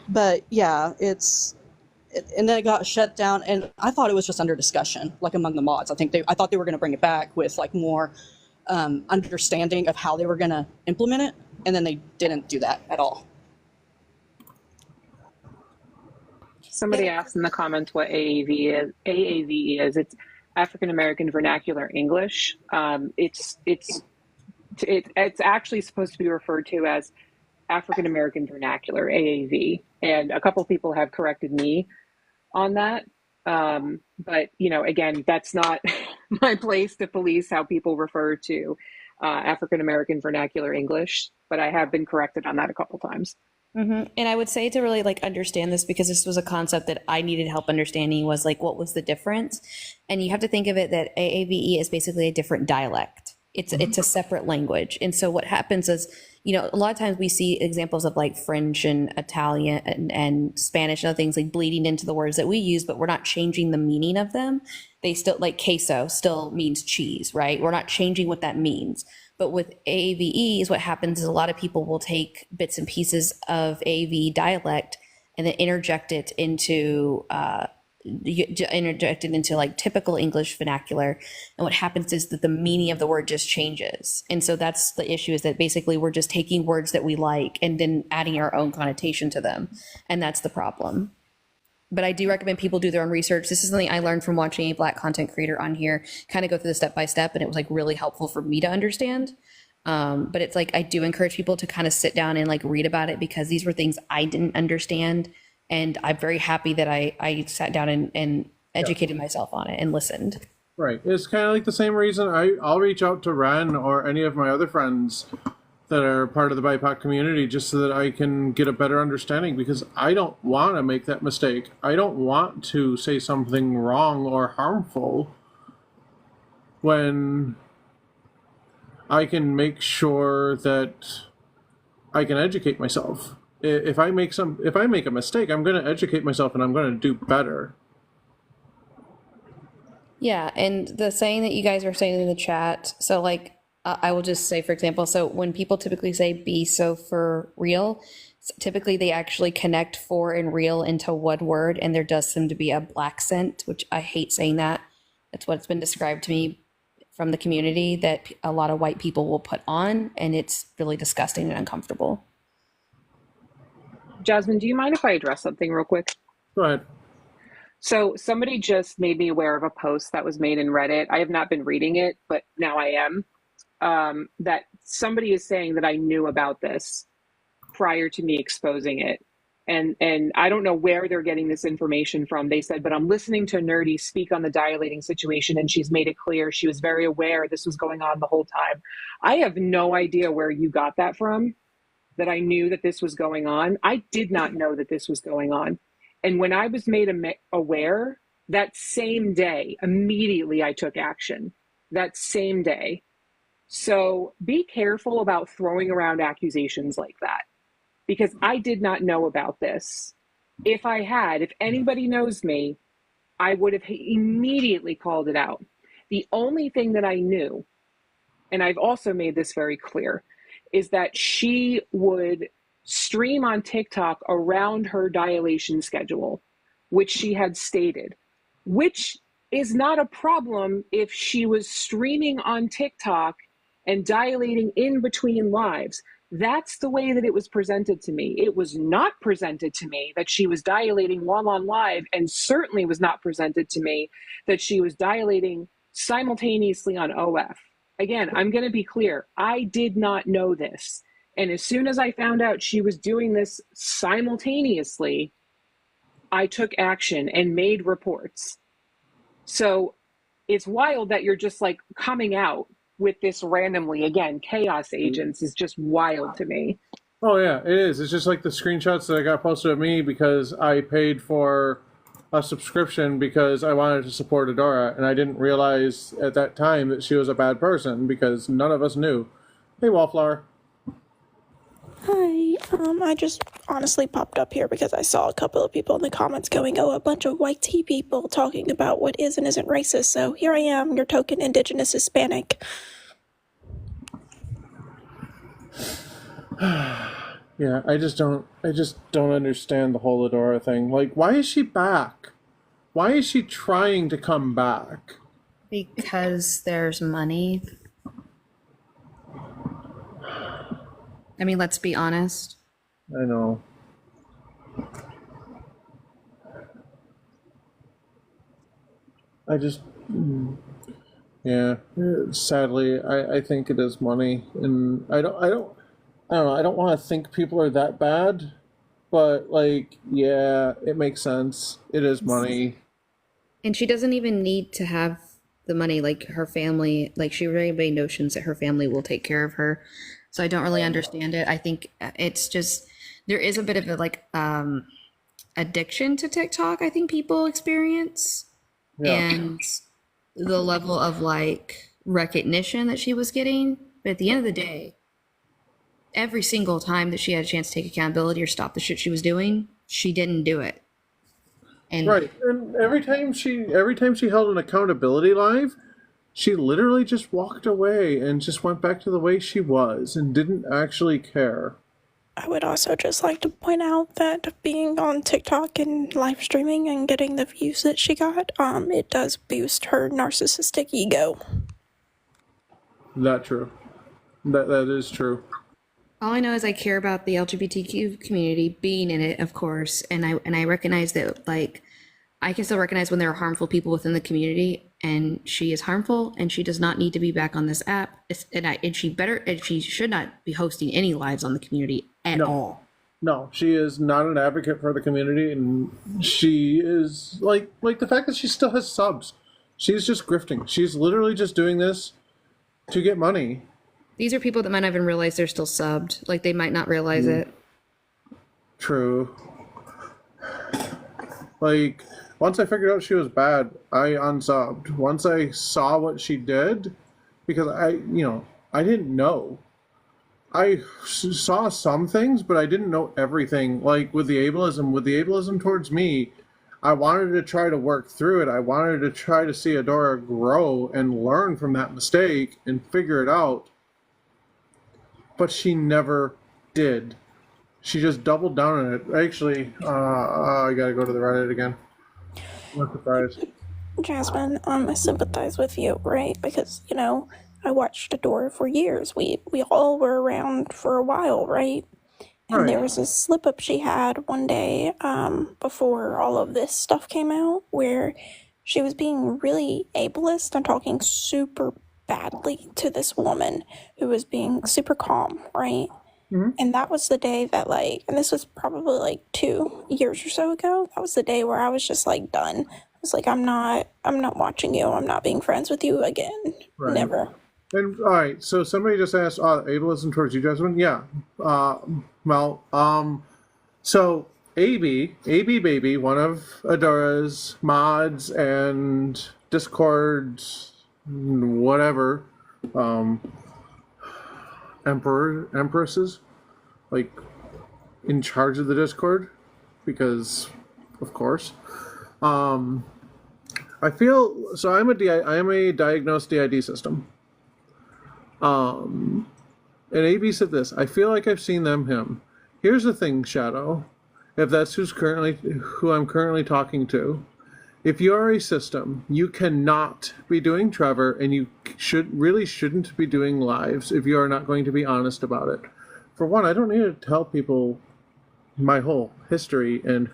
But yeah, and then it got shut down, and I thought it was just under discussion, like among the mods. I thought they were going to bring it back with like more understanding of how they were going to implement it, and then they didn't do that at all. Somebody asked in the comments what AAV is. AAVE is. It's African American Vernacular English. It's actually supposed to be referred to as African American Vernacular, AAV, and a couple people have corrected me on that. But again, that's not my place to police how people refer to African American Vernacular English. But I have been corrected on that a couple times. And I would say to really like understand this, because this was a concept that I needed help understanding, was like, what was the difference? And you have to think of it that AAVE is basically a different dialect. It's a separate language. And so what happens is, a lot of times we see examples of like French and Italian and Spanish and other things like bleeding into the words that we use, but we're not changing the meaning of them. They still, like queso still means cheese, right? We're not changing what that means. But with AAVE, what happens is a lot of people will take bits and pieces of AAVE dialect and then interject it into like typical English vernacular. And what happens is that the meaning of the word just changes. And so that's the issue, is that basically we're just taking words that we like and then adding our own connotation to them. And that's the problem. But I do recommend people do their own research. This is something I learned from watching a Black content creator on here kind of go through the step by step, and it was like really helpful for me to understand. But it's like I do encourage people to kind of sit down and like read about it, because these were things I didn't understand, and I'm very happy that I sat down and educated myself on it and listened. Right. It's kind of like the same reason I'll reach out to Ren or any of my other friends that are part of the BIPOC community, just so that I can get a better understanding, because I don't want to make that mistake. I don't want to say something wrong or harmful when I can make sure that I can educate myself. If I make a mistake, I'm going to educate myself and I'm going to do better. Yeah, and the saying that you guys are saying in the chat, so like I will just say, for example, so when people typically say be so for real, typically they actually connect for and real into one word, and there does seem to be a black scent, which I hate saying that. That's what's been described to me from the community that a lot of white people will put on, and it's really disgusting and uncomfortable. Jasmine, do you mind if I address something real quick? Go ahead. So somebody just made me aware of a post that was made in Reddit. I have not been reading it, but now I am. That somebody is saying that I knew about this prior to me exposing it. And I don't know where they're getting this information from. They said, but I'm listening to Nerdy speak on the dilating situation, and she's made it clear she was very aware this was going on the whole time. I have no idea where you got that from, that I knew that this was going on. I did not know that this was going on. And when I was made aware, that same day, immediately I took action. That same day. So be careful about throwing around accusations like that, because I did not know about this. If anybody knows me, I would have immediately called it out. The only thing that I knew, and I've also made this very clear, is that she would stream on TikTok around her dilation schedule. which she had stated, which is not a problem if she was streaming on TikTok and dilating in between lives. That's the way that it was presented to me. It was not presented to me that she was dilating while on live, and certainly was not presented to me that she was dilating simultaneously on OF. Again, I'm going to be clear. I did not know this. And as soon as I found out she was doing this simultaneously, I took action and made reports. So it's wild that you're just like coming out with this randomly. Again, chaos agents is just wild to me. Oh yeah, it is. It's just like the screenshots that I got posted at me because I paid for a subscription because I wanted to support Adora, and I didn't realize at that time that she was a bad person because none of us knew. Hey, Wallflower. Hi, I just honestly popped up here because I saw a couple of people in the comments going, oh, a bunch of white tea people talking about what is and isn't racist, so here I am, your token indigenous Hispanic. Yeah, I just don't understand the whole Adora thing. Like, why is she back? Why is she trying to come back? Because there's money. I mean, let's be honest. I know. I just, yeah. Sadly, I think it is money, and I don't know. I don't want to think people are that bad, but like, yeah, it makes sense. It is money. And she doesn't even need to have the money. Like her family, like she really made notions that her family will take care of her. So I don't really understand it. I think it's just, there is a bit of a like addiction to TikTok, I think people experience. Yeah. And the level of like recognition that she was getting. But at the end of the day, every single time that she had a chance to take accountability or stop the shit she was doing, she didn't do it. And right. And every time she held an accountability live, she literally just walked away and just went back to the way she was and didn't actually care. I would also just like to point out that being on TikTok and live streaming and getting the views that she got, it does boost her narcissistic ego. That true. That is true. All I know is I care about the LGBTQ community, being in it, of course, and I recognize that, like, I can still recognize when there are harmful people within the community, and she is harmful, and she does not need to be back on this app, and she should not be hosting any lives on the community at all. No, she is not an advocate for the community, and she is like the fact that she still has subs. She's just grifting. She's literally just doing this to get money. These are people that might not even realize they're still subbed. Like, they might not realize it. True. Like, once I figured out she was bad, I unsubbed. Once I saw what she did, because I didn't know. I saw some things, but I didn't know everything. Like, with the ableism towards me, I wanted to try to work through it. I wanted to try to see Adora grow and learn from that mistake and figure it out. But she never did. She just doubled down on it. Actually, I gotta go to the Reddit again. I'm surprised. Jasmine, I sympathize with you, right? Because, I watched Adora for years. We all were around for a while, right? And there was a slip up she had one day before all of this stuff came out where she was being really ableist and talking super badly to this woman who was being super calm, right? Mm-hmm. And that was the day that, like, and this was probably 2 years or so ago, that was the day where I was just done. I was like, I'm not watching you. I'm not being friends with you again. Right. Never. And all right, so somebody just asked, ableism towards you, Jasmine? Yeah. So AB Baby, one of Adora's mods and Discord's whatever, empresses, in charge of the Discord, because of course. I feel so. I am a diagnosed DID system. And AB said this. I feel like I've seen him. Here's the thing, Shadow. if that's who I'm currently talking to, if you are a system, you cannot be doing Trevor, and you shouldn't be doing lives if you are not going to be honest about it. For one, I don't need to tell people my whole history and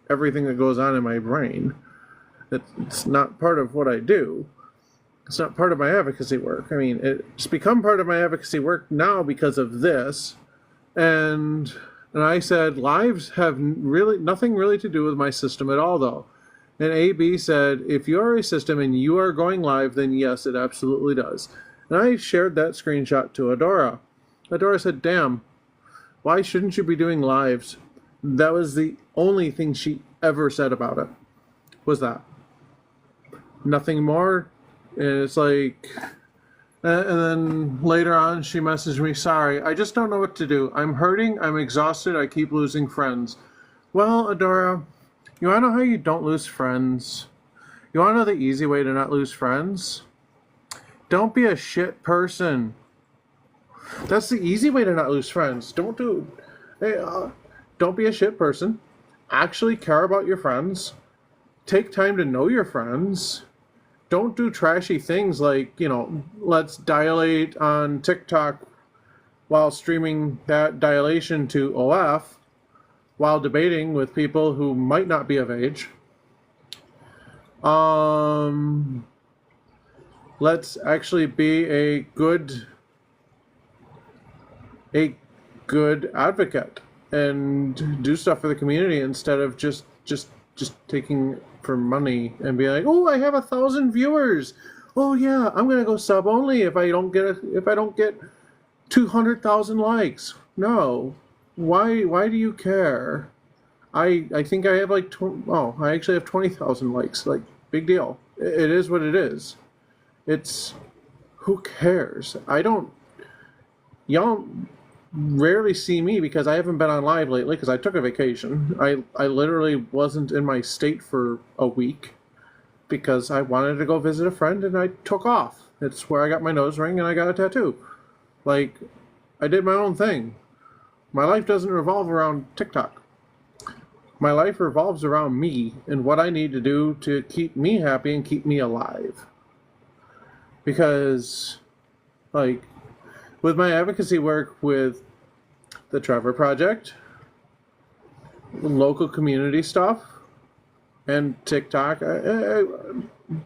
everything that goes on in my brain. It's not part of what I do. It's not part of my advocacy work. I mean, it's become part of my advocacy work now because of this. And I said, lives have really nothing really to do with my system at all, though. And AB said, if you are a system and you are going live, then yes, it absolutely does. And I shared that screenshot to Adora. Adora said, damn, why shouldn't you be doing lives? That was the only thing she ever said about it, was that. Nothing more. And it's like, and then later on she messaged me, sorry, I just don't know what to do. I'm hurting, I'm exhausted, I keep losing friends. Well, Adora, you want to know how you don't lose friends? You want to know the easy way to not lose friends? Don't be a shit person. That's the easy way to not lose friends. Don't be a shit person. Actually care about your friends. Take time to know your friends. Don't do trashy things like, let's dilate on TikTok while streaming that dilation to OF while debating with people who might not be of age. Let's actually be a good advocate and do stuff for the community instead of just taking for money and be like, oh, I have 1,000 viewers. Oh yeah, I'm gonna go sub only if I don't get 200,000 likes. No, why do you care? I think I have like I actually have 20,000 likes. Like, big deal. It is what it is. It's, who cares? Y'all rarely see me because I haven't been on live lately because I took a vacation. I literally wasn't in my state for a week because I wanted to go visit a friend and I took off. It's where I got my nose ring and I got a tattoo. Like, I did my own thing. My life doesn't revolve around TikTok. My life revolves around me and what I need to do to keep me happy and keep me alive. Because, like, with my advocacy work with the Trevor Project, local community stuff, and TikTok,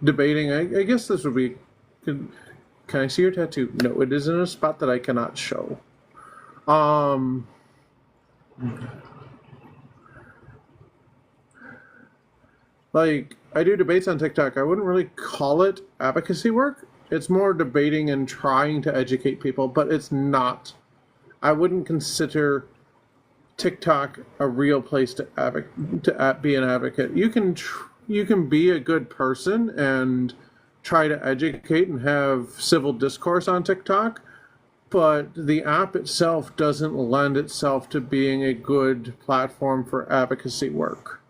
debating, I guess this would be, can I see your tattoo? No, it is in a spot that I cannot show. Like, I do debates on TikTok. I wouldn't really call it advocacy work. It's more debating and trying to educate people, but it's not. I wouldn't consider TikTok a real place to be an advocate. You can be a good person and try to educate and have civil discourse on TikTok, but the app itself doesn't lend itself to being a good platform for advocacy work.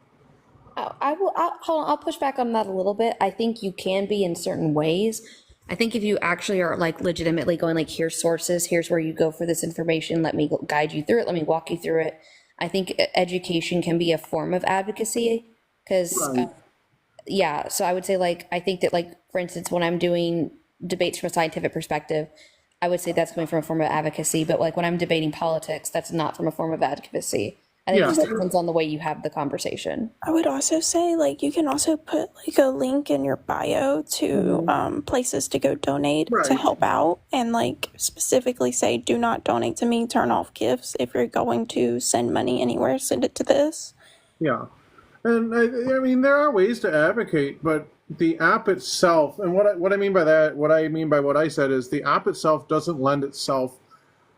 I'll push back on that a little bit. I think you can be in certain ways. I think if you actually are like legitimately going like, here's sources, here's where you go for this information, let me guide you through it, let me walk you through it. I think education can be a form of advocacy because, yeah, so I would say like, I think that like, for instance, when I'm doing debates from a scientific perspective, I would say that's coming from a form of advocacy, but like when I'm debating politics, that's not from a form of advocacy. I think it just depends on the way you have the conversation. I would also say, like, you can also put, like, a link in your bio to places to go donate to help out. And, like, specifically say, do not donate to me, turn off gifts. If you're going to send money anywhere, send it to this. Yeah. And, I mean, there are ways to advocate, but the app itself, and what I mean by that, what I mean by what I said is the app itself doesn't lend itself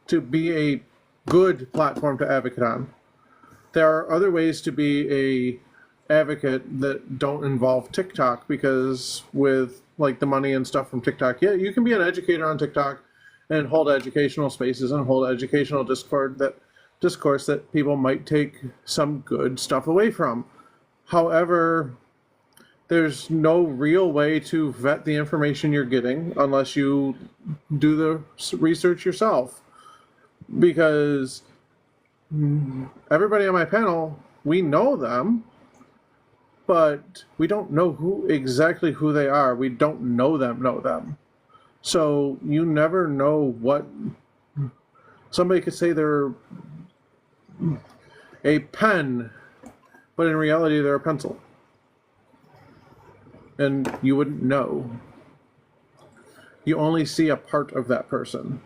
to be a good platform to advocate on. There are other ways to be a advocate that don't involve TikTok, because with like the money and stuff from TikTok, yeah, you can be an educator on TikTok and hold educational spaces and hold educational discourse that people might take some good stuff away from. However, there's no real way to vet the information you're getting unless you do the research yourself, because everybody on my panel we know them, but we don't know exactly who they are. We don't know them. So you never know what somebody could say they're a pen, but in reality they're a pencil. And you wouldn't know. You only see a part of that person.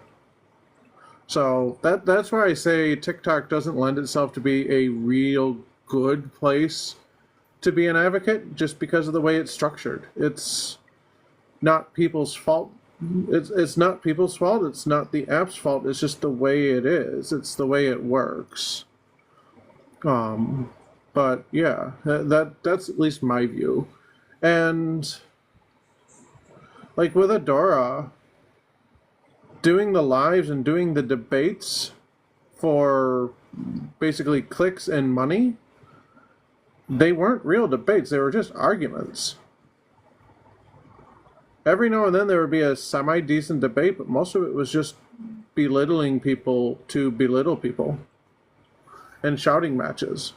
So that's why I say TikTok doesn't lend itself to be a real good place to be an advocate, just because of the way it's structured. It's not people's fault. It's not people's fault. It's not the app's fault. It's just the way it is. It's the way it works. But yeah, that's at least my view. And like with Adora, doing the lives and doing the debates for basically clicks and money, they weren't real debates. They were just arguments. Every now and then there would be a semi-decent debate, but most of it was just belittling people to belittle people and shouting matches.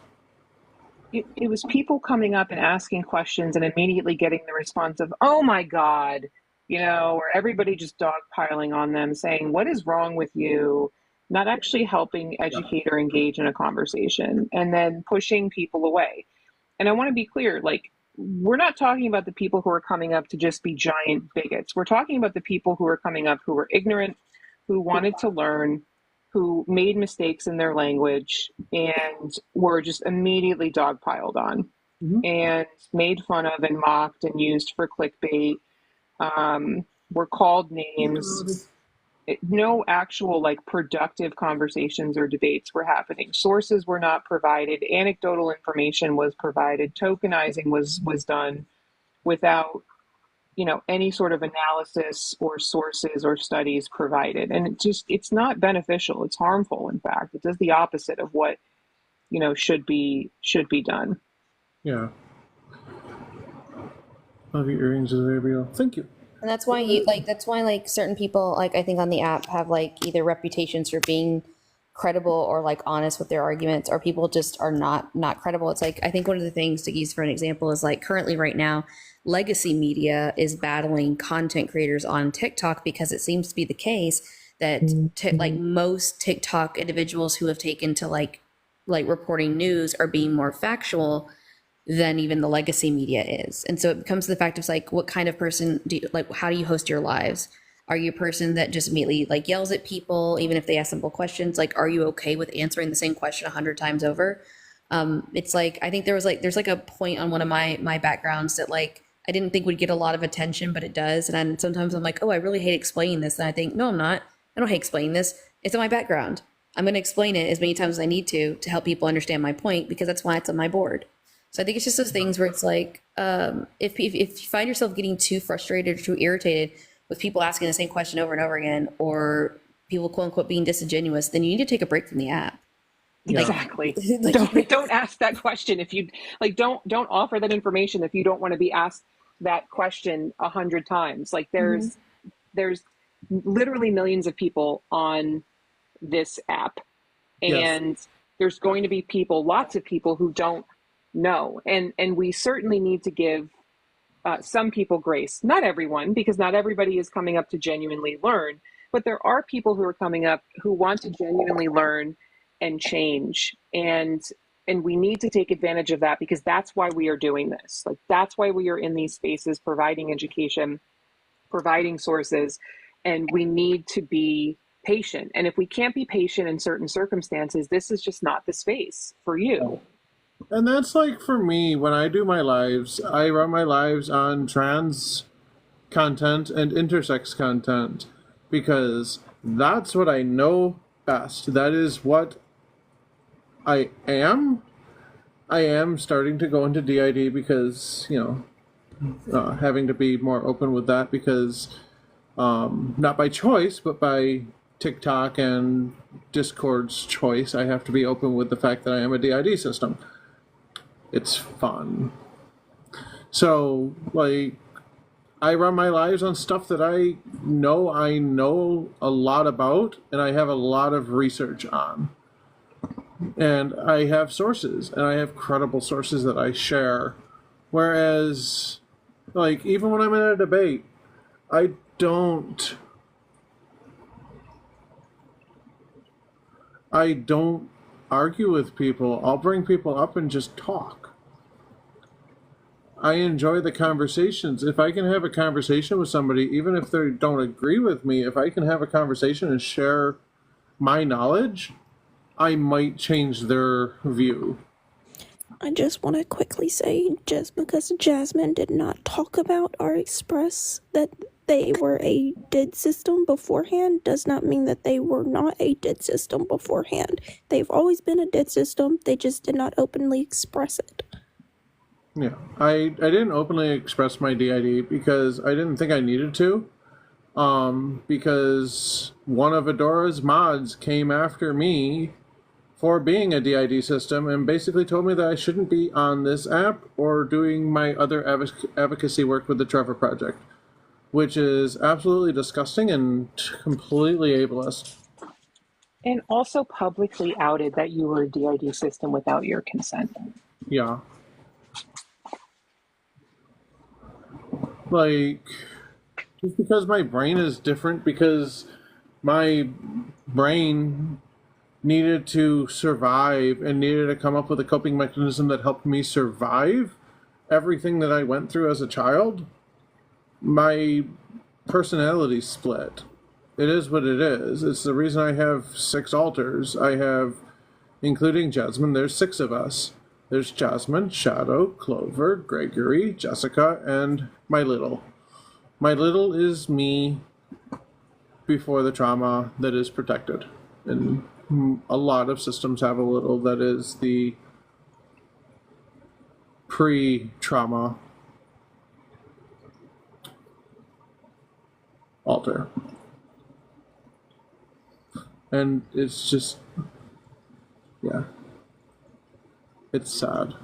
It was people coming up and asking questions and immediately getting the response of, oh my God, or everybody just dogpiling on them saying, what is wrong with you? Not actually helping educate or engage in a conversation, and then pushing people away. And I want to be clear, like, we're not talking about the people who are coming up to just be giant bigots. We're talking about the people who are coming up who were ignorant, who wanted to learn, who made mistakes in their language and were just immediately dogpiled on and made fun of and mocked and used for clickbait, were called names. No actual like productive conversations or debates were happening. Sources were not provided. Anecdotal information was provided. Tokenizing was done without any sort of analysis or sources or studies provided. And it's not beneficial. It's harmful. In fact, it does the opposite of what, should be done. Yeah. Love your earrings are very real. Thank you. And that's why certain people, like I think on the app, have like either reputations for being credible or like honest with their arguments, or people just are not credible. It's like, I think one of the things to use for an example is like currently right now, legacy media is battling content creators on TikTok because it seems to be the case that like most TikTok individuals who have taken to like reporting news are being more factual than even the legacy media is. And so it becomes the fact of like, what kind of person do you, like, how do you host your lives? Are you a person that just immediately like yells at people, even if they ask simple questions? Like, are you okay with answering the same question 100 times over? It's like, I think there's like a point on one of my backgrounds that like, I didn't think would get a lot of attention, but it does. And sometimes I'm like, oh, I really hate explaining this. And I think, no, I'm not. I don't hate explaining this. It's in my background. I'm going to explain it as many times as I need to help people understand my point, because that's why it's on my board. So I think it's just those things where it's like, if you find yourself getting too frustrated or too irritated with people asking the same question over and over again, or people quote unquote being disingenuous, then you need to take a break from the app. Exactly. Don't ask that question if you like. Don't offer that information if you don't want to be asked that question 100 times. Like there's literally millions of people on this app, and there's going to be lots of people who don't know, and we certainly need to give some people grace. Not everyone, because not everybody is coming up to genuinely learn, but there are people who are coming up who want to genuinely learn and change, and we need to take advantage of that, because that's why we are doing this. Like, that's why we are in these spaces, providing education, providing sources, and we need to be patient. And if we can't be patient in certain circumstances, this is just not the space for you. And that's like for me, when I do my lives, I run my lives on trans content and intersex content, because that's what I know best. That is what I am. I am starting to go into DID because, having to be more open with that, because not by choice, but by TikTok and Discord's choice, I have to be open with the fact that I am a DID system. It's fun. So, like, I run my lives on stuff that I know a lot about, and I have a lot of research on. And I have sources, and I have credible sources that I share. Whereas, like, even when I'm in a debate, I don't argue with people. I'll bring people up and just talk. I enjoy the conversations. If I can have a conversation with somebody, even if they don't agree with me, if I can have a conversation and share my knowledge, I might change their view. I just want to quickly say, just because Jasmine did not talk about or express that they were a dead system beforehand does not mean that they were not a dead system beforehand. They've always been a dead system, they just did not openly express it. Yeah, I didn't openly express my DID because I didn't think I needed to. Because one of Adora's mods came after me for being a DID system and basically told me that I shouldn't be on this app or doing my other advocacy work with the Trevor Project, which is absolutely disgusting and completely ableist. And also publicly outed that you were a DID system without your consent. Yeah. Like, just because my brain is different, because my brain needed to survive and needed to come up with a coping mechanism that helped me survive everything that I went through as a child, my personality split. It is what it is. It's the reason I have 6 alters. I have, including Jasmine, there's 6 of us. There's Jasmine, Shadow, Clover, Gregory, Jessica, and my little. My little is me before the trauma that is protected. And a lot of systems have a little that is the pre-trauma alter. And it's just, yeah, it's sad.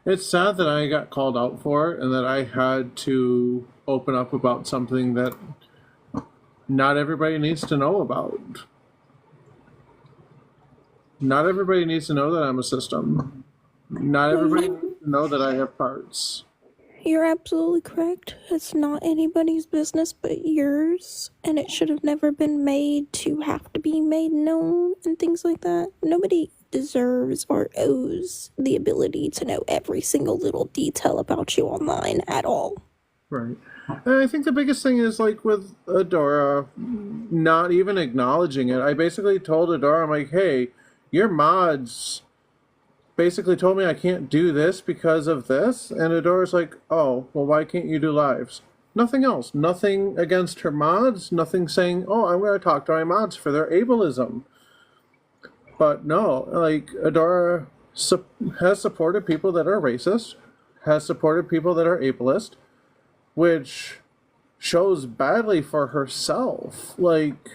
It's sad that I got called out for it and that I had to open up about something that not everybody needs to know about. Not everybody needs to know that I'm a system. Not everybody needs to know that I have parts. You're absolutely correct. It's not anybody's business but yours, and it should have never been made to have to be made known and things like that. Nobody deserves or owes the ability to know every single little detail about you online at all. Right. And I think the biggest thing is, like, with Adora not even acknowledging it. I basically told Adora, I'm like, hey, your mods basically told me I can't do this because of this. And Adora's like, oh, well, why can't you do lives? Nothing else. Nothing against her mods. Nothing saying, oh, I'm going to talk to my mods for their ableism. But no, like, Adora has supported people that are racist, has supported people that are ableist, which shows badly for herself. Like,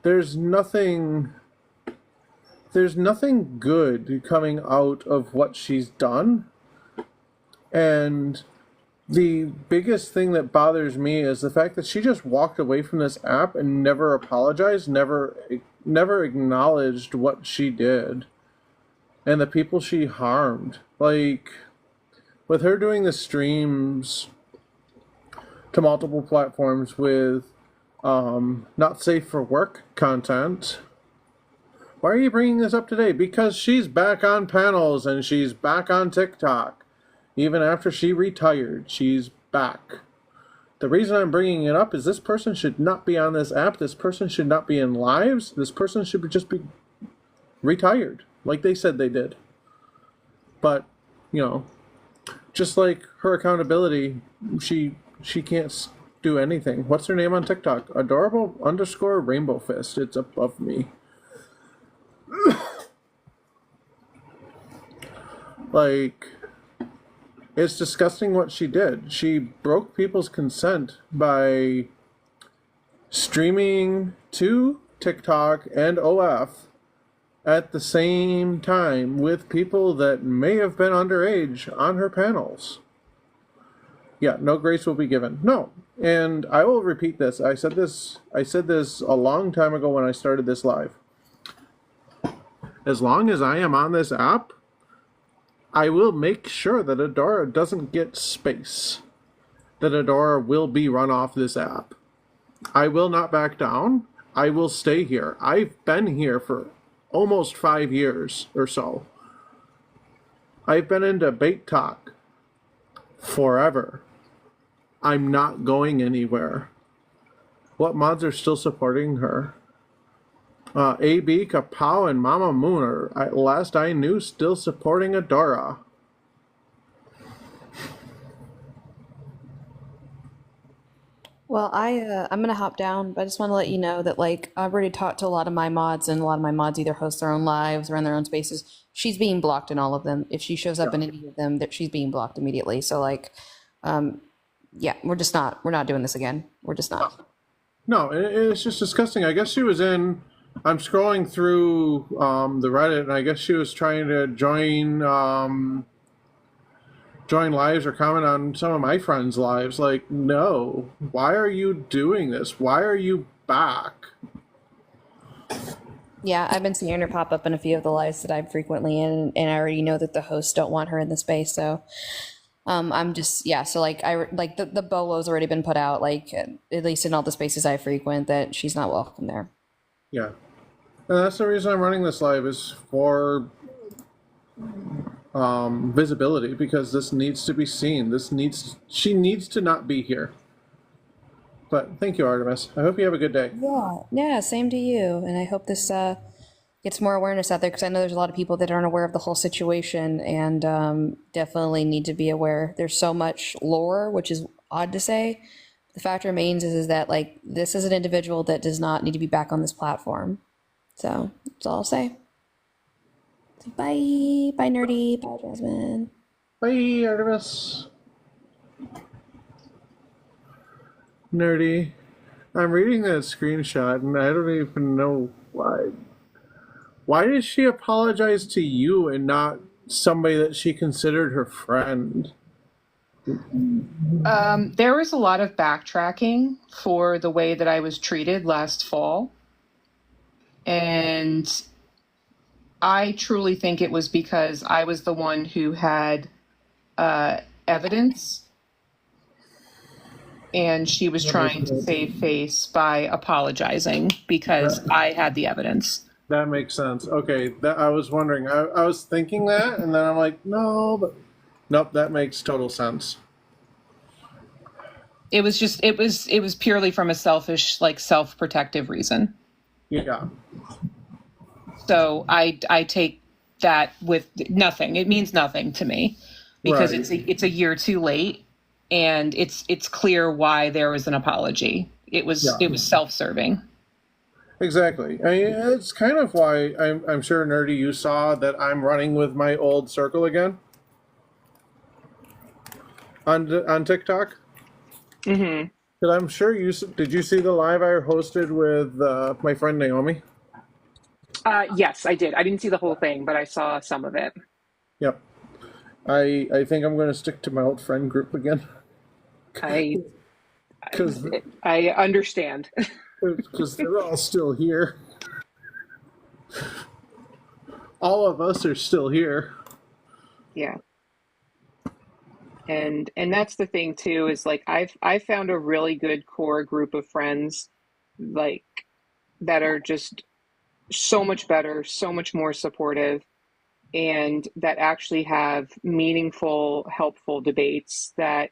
there's nothing good coming out of what she's done. And the biggest thing that bothers me is the fact that she just walked away from this app and never apologized, never acknowledged what she did and the people she harmed. Like, with her doing the streams to multiple platforms with not safe for work content. Why are you bringing this up today? Because she's back on panels and she's back on TikTok. Even after she retired, she's back. The reason I'm bringing it up is this person should not be on this app. This person should not be in lives. This person should just be retired, like they said they did. But, you know, just like her accountability, she can't do anything. What's her name on TikTok? Adorable_Rainbow Fist. It's above me. Like, it's disgusting what she did. She broke people's consent by streaming to TikTok and OF at the same time with people that may have been underage on her panels. Yeah, no grace will be given. No. And I will repeat this. I said this a long time ago when I started this live. As long as I am on this app, I will make sure that Adora doesn't get space. That Adora will be run off this app. I will not back down. I will stay here. I've been here for almost 5 years or so. I've been in debate talk forever. I'm not going anywhere. What mods are still supporting her? AB, Kapow, and Mama Moon are, last I knew, still supporting Adora. Well, I'm gonna hop down, but I just want to let you know that like I've already talked to a lot of my mods, and a lot of my mods either host their own lives or run their own spaces. She's being blocked in all of them. If she shows up in any of them, that she's being blocked immediately. So like, yeah, we're not doing this again. We're just not. No, it's just disgusting. I guess she was in. I'm scrolling through the Reddit, and I guess she was trying to join lives or comment on some of my friends' lives. Like, no, why are you doing this? Why are you back? Yeah, I've been seeing her pop up in a few of the lives that I'm frequently in, and I already know that the hosts don't want her in the space. So, I'm just so like the bolo's already been put out, like at least in all the spaces I frequent, that she's not welcome there. Yeah, and that's the reason I'm running this live, is for visibility, because this needs to be seen. She needs to not be here. But thank you, Artemis. I hope you have a good day. Yeah, same to you. And I hope this gets more awareness out there, because I know there's a lot of people that aren't aware of the whole situation, and definitely need to be aware. There's so much lore, which is odd to say. The fact remains is that like this is an individual that does not need to be back on this platform. So that's all I'll say. So bye, Nerdy, bye, Jasmine. Bye, Artemis. Nerdy. I'm reading that screenshot, and I don't even know why. Why did she apologize to you and not somebody that she considered her friend? There was a lot of backtracking for the way that I was treated last fall. And I truly think it was because I was the one who had evidence, and she was trying to save face by apologizing because I had the evidence. That makes sense. Okay, I was wondering. I was thinking that, and then I'm like, no, but nope, that makes total sense. It was purely from a selfish, like self-protective reason. Yeah. So I take that with nothing. It means nothing to me, because it's a year too late, and it's clear why there was an apology. It was self-serving. Exactly. I mean, it's kind of why I'm sure, Nerdy, you saw that I'm running with my old circle again on TikTok. Mm-hmm. But I'm sure did you see the live I hosted with my friend Naomi? Yes, I did. I didn't see the whole thing, but I saw some of it. Yep. I think I'm going to stick to my old friend group again. I understand. Because they're all still here. All of us are still here. Yeah. And that's the thing too, is like I've found a really good core group of friends, like, that are just so much better, so much more supportive, and that actually have meaningful, helpful debates that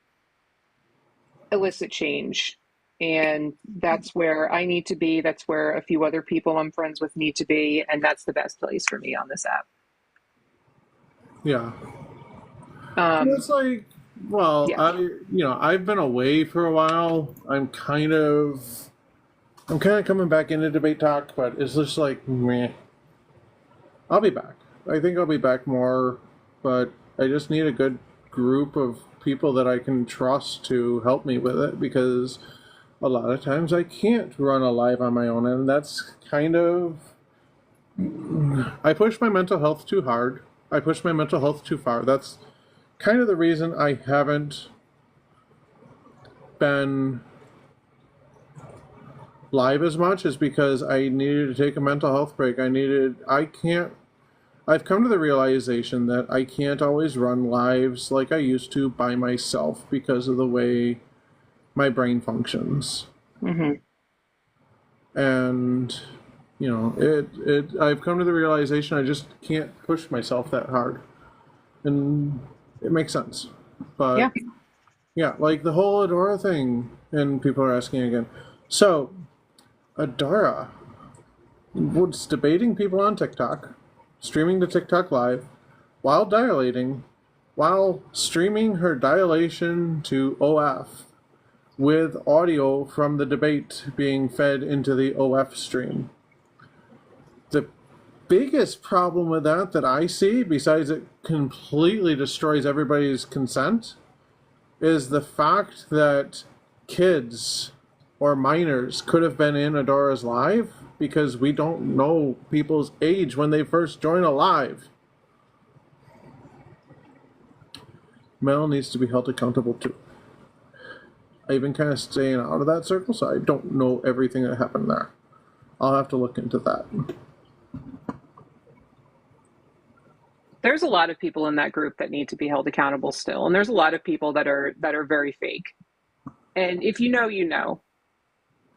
elicit change. And that's where I need to be. That's where a few other people I'm friends with need to be. And that's the best place for me on this app. Yeah. It's like, well, yeah. I've been away for a while. I'm kind of coming back into debate talk, but it's just like, meh. I'll be back. I think I'll be back more, but I just need a good group of people that I can trust to help me with it, because a lot of times I can't run a live on my own, and that's kind of... I push my mental health too hard. I push my mental health too far. That's kind of the reason I haven't been live as much is because I needed to take a mental health break. I've come to the realization that I can't always run lives like I used to by myself because of the way my brain functions. Mm-hmm. And, you know, I've come to the realization I just can't push myself that hard. And it makes sense. But, yeah, like the whole Adora thing. And people are asking again. So, Adora was debating people on TikTok, streaming to TikTok Live, while dilating, while streaming her dilation to OF, with audio from the debate being fed into the OF stream. The biggest problem with that I see, besides it completely destroys everybody's consent, is the fact that kids or minors could have been in Adora's live because we don't know people's age when they first join a live. Mel needs to be held accountable too. I've been kind of staying out of that circle, so I don't know everything that happened there. I'll have to look into that. There's a lot of people in that group that need to be held accountable still, and there's a lot of people that are very fake. And if you know, you know.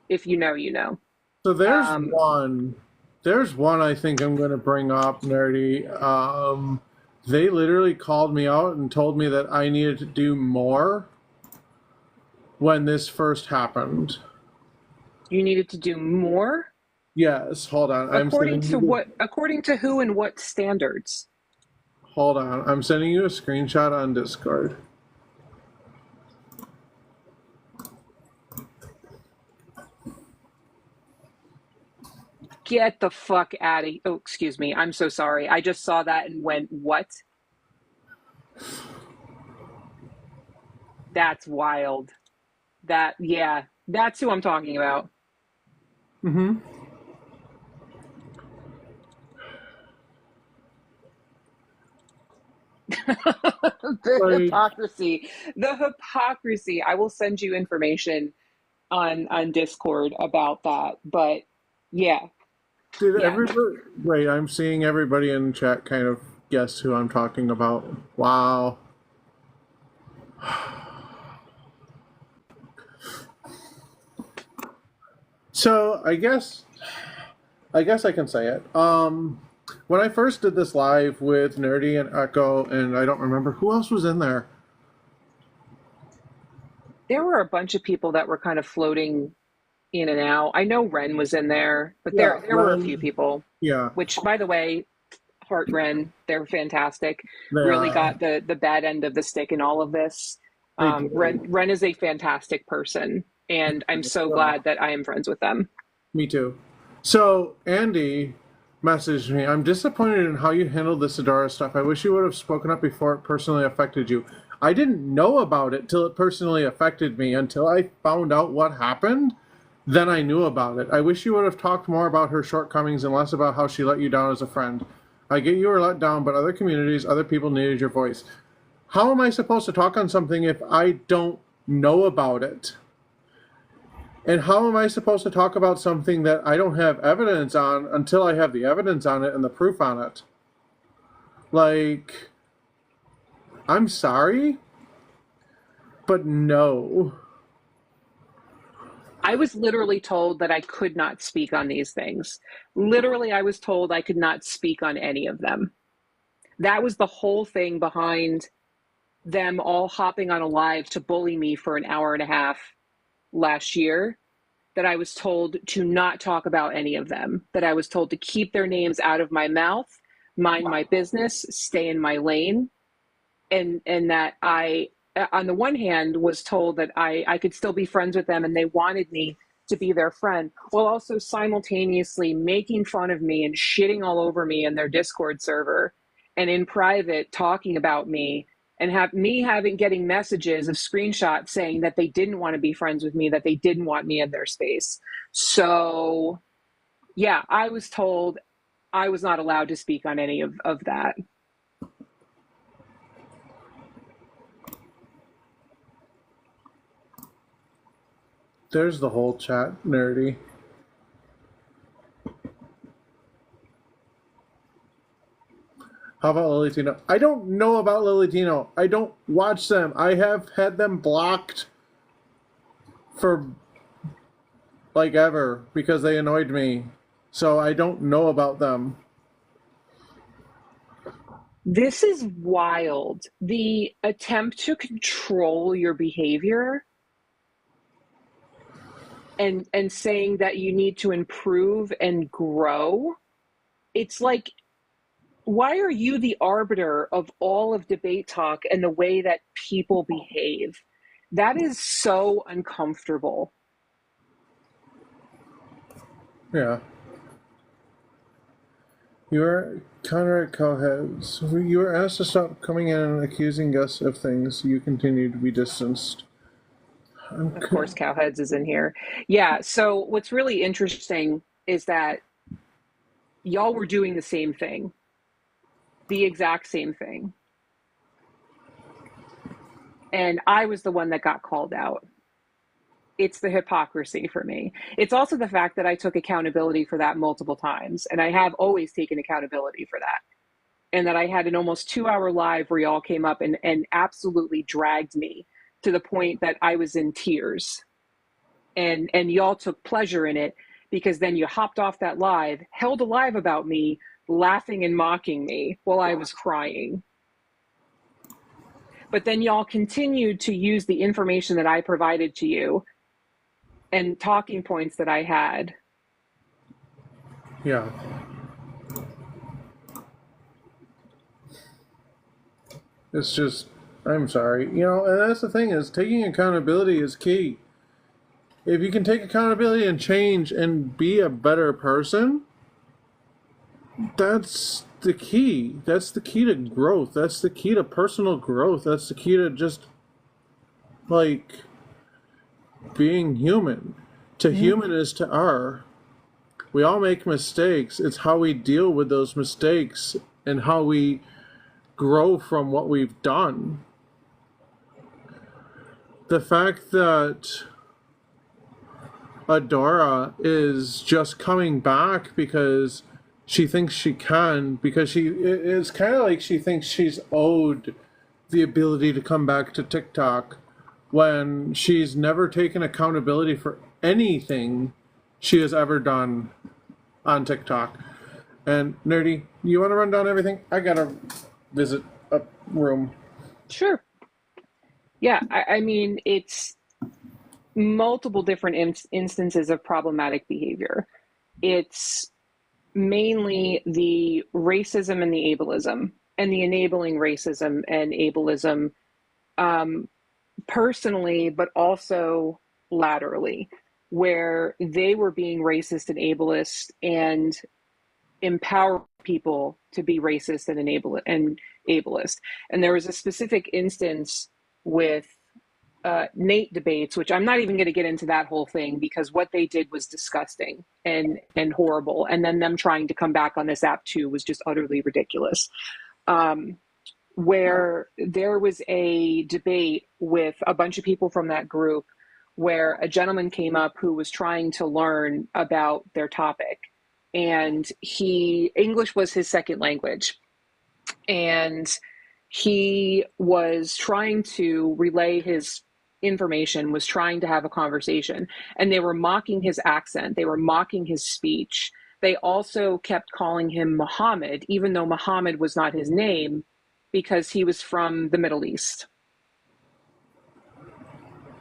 If you know, you know. So there's one. There's one I think I'm going to bring up, Nerdy. They literally called me out and told me that I needed to do more when this first happened. You needed to do more? Yes, hold on. According to what? According to who and what standards? Hold on. I'm sending you a screenshot on Discord. Get the fuck out of here. Oh, excuse me. I'm so sorry. I just saw that and went, what? That's wild. Yeah, that's who I'm talking about. Mm-hmm. Hypocrisy. The hypocrisy. I will send you information on Discord about that. But yeah. Everybody? Wait, I'm seeing everybody in chat kind of guess who I'm talking about. Wow. So I guess I can say it. When I first did this live with Nerdy and Echo, and I don't remember who else was in there. There were a bunch of people that were kind of floating in and out. I know Ren was in there, but there were a few people. Yeah. Which, by the way, Heart Ren, they're fantastic. They really are. got the bad end of the stick in all of this. Ren is a fantastic person, and I'm so glad that I am friends with them. Me too. So Andy messaged me. I'm disappointed in how you handled this Adora stuff. I wish you would have spoken up before it personally affected you. I didn't know about it till it personally affected me. Until I found out what happened, then I knew about it. I wish you would have talked more about her shortcomings and less about how she let you down as a friend. I get you were let down, but other communities, other people needed your voice. How am I supposed to talk on something if I don't know about it? And how am I supposed to talk about something that I don't have evidence on until I have the evidence on it and the proof on it? Like, I'm sorry, but no. I was literally told that I could not speak on these things. Literally, I was told I could not speak on any of them. That was the whole thing behind them all hopping on a live to bully me for an hour and a half last year, that I was told to not talk about any of them, that I was told to keep their names out of my mouth, mind my business, stay in my lane, and that I, on the one hand, was told that I could still be friends with them and they wanted me to be their friend, while also simultaneously making fun of me and shitting all over me in their Discord server, and in private talking about me, and getting messages of screenshots saying that they didn't want to be friends with me, that they didn't want me in their space. So yeah, I was told I was not allowed to speak on any of that. There's the whole chat, nerdy. How about Lily Tino? I don't know about Lily Tino. I don't watch them. I have had them blocked for like ever because they annoyed me. So I don't know about them. This is wild. The attempt to control your behavior and saying that you need to improve and grow. It's like, why are you the arbiter of all of debate talk and the way that people behave? That is so uncomfortable. Yeah. You are Conrad Cowheads. You were asked to stop coming in and accusing us of things. You continue to be distanced. Of course, Cowheads is in here. Yeah, so what's really interesting is that y'all were doing the same thing. The exact same thing. And I was the one that got called out. It's the hypocrisy for me. It's also the fact that I took accountability for that multiple times, and I have always taken accountability for that. And that I had an almost 2-hour live where y'all came up and absolutely dragged me to the point that I was in tears. And y'all took pleasure in it, because then you hopped off that live, held a live about me, laughing and mocking me while I was crying. But then y'all continued to use the information that I provided to you and talking points that I had. Yeah. It's just, I'm sorry. You know, and that's the thing, is taking accountability is key. If you can take accountability and change and be a better person, that's the key. That's the key to growth. That's the key to personal growth. That's the key to just, like, being human. To human is to err. We all make mistakes. It's how we deal with those mistakes and how we grow from what we've done. The fact that Adora is just coming back because she thinks she can, because it's kind of like she thinks she's owed the ability to come back to TikTok when she's never taken accountability for anything she has ever done on TikTok. And Nerdy, you want to run down everything? I gotta visit a room. Sure. Yeah, I mean, it's multiple different instances of problematic behavior. It's mainly the racism and the ableism, and the enabling racism and ableism, personally, but also laterally, where they were being racist and ableist and empower people to be racist and ableist. And there was a specific instance with Nate debates, which I'm not even going to get into that whole thing, because what they did was disgusting and horrible. And then them trying to come back on this app too was just utterly ridiculous. Where there was a debate with a bunch of people from that group, where a gentleman came up who was trying to learn about their topic, and English was his second language, and he was trying to relay his information, was trying to have a conversation, and they were mocking his accent, they were mocking his speech. They also kept calling him Muhammad, even though Muhammad was not his name, because he was from the Middle East.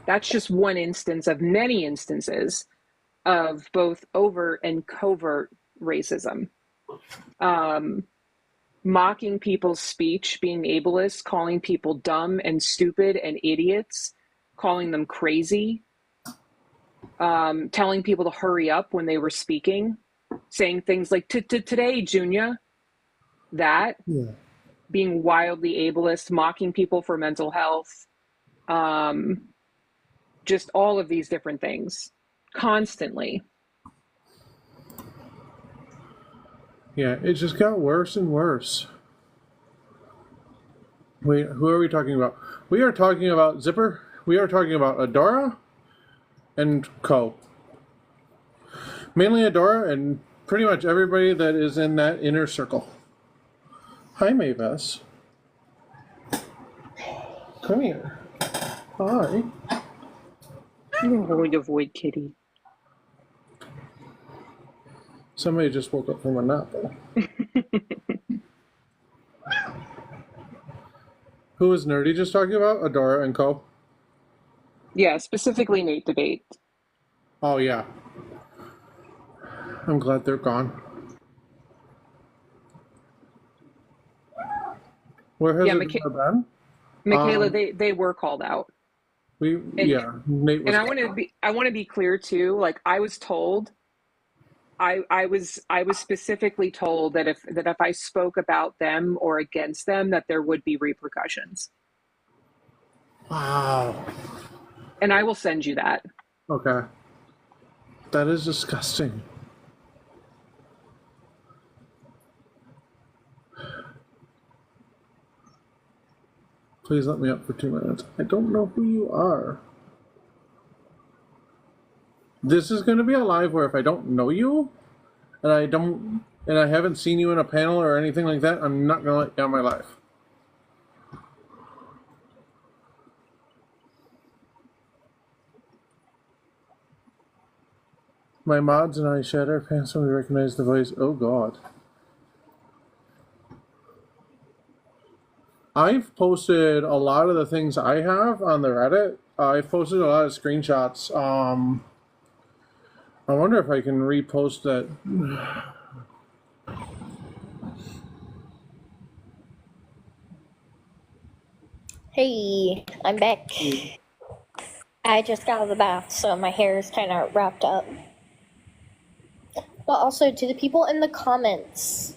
That's just one instance of many instances of both overt and covert racism. Mocking people's speech, being ableist, calling people dumb and stupid and idiots, calling them crazy, telling people to hurry up when they were speaking, saying things like, today, Junior, that. Yeah. Being wildly ableist, mocking people for mental health, just all of these different things, constantly. Yeah, it just got worse and worse. Wait, who are we talking about? We are talking about Zipper. We are talking about Adora. and Co. Mainly Adora and pretty much everybody that is in that inner circle. Hi, Mavis. Come here. Hi. Avoid kitty. Somebody just woke up from a nap. Who was Nerdy just talking about? Adora and Co. Yeah, specifically Nate Debate. Oh, yeah. I'm glad they're gone. Where has it been? Michaela, they were called out. Nate was. And I want to be clear too. Like I was told, I was specifically told that if I spoke about them or against them, that there would be repercussions. Wow. And I will send you that. Okay. That is disgusting. Please let me up for 2 minutes. I don't know who you are. This is going to be a live where if I don't know you, and I haven't seen you in a panel or anything like that, I'm not going to let you on my live. My mods and I shat our pants when we recognized the voice. Oh, God. I've posted a lot of the things I have on the Reddit. I've posted a lot of screenshots. I wonder if I can repost that. Hey, I'm back. I just got out of the bath, so my hair is kind of wrapped up. But also, to the people in the comments,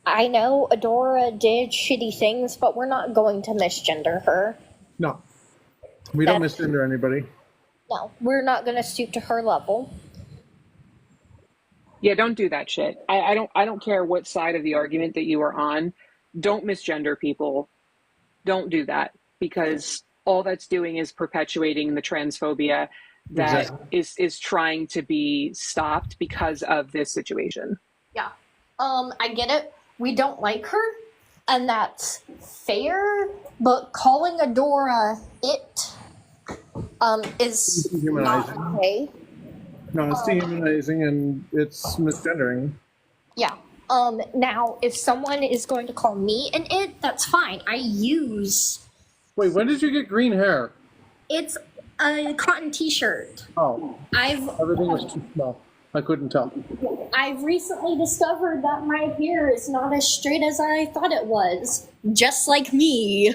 I know Adora did shitty things, but we're not going to misgender her. No. We don't misgender anybody. No, we're not going to stoop to her level. Yeah, don't do that shit. I don't care what side of the argument that you are on. Don't misgender people. Don't do that, because all that's doing is perpetuating the transphobia that is trying to be stopped because of this situation. Yeah. I get it. We don't like her, and that's fair, but calling Adora is not okay. No, it's dehumanizing and it's misgendering. Yeah. Now, if someone is going to call me an it, that's fine. I use... Wait, when did you get green hair? It's a cotton t-shirt. Oh. Everything was too small. I couldn't tell. I've recently discovered that my hair is not as straight as I thought it was. Just like me.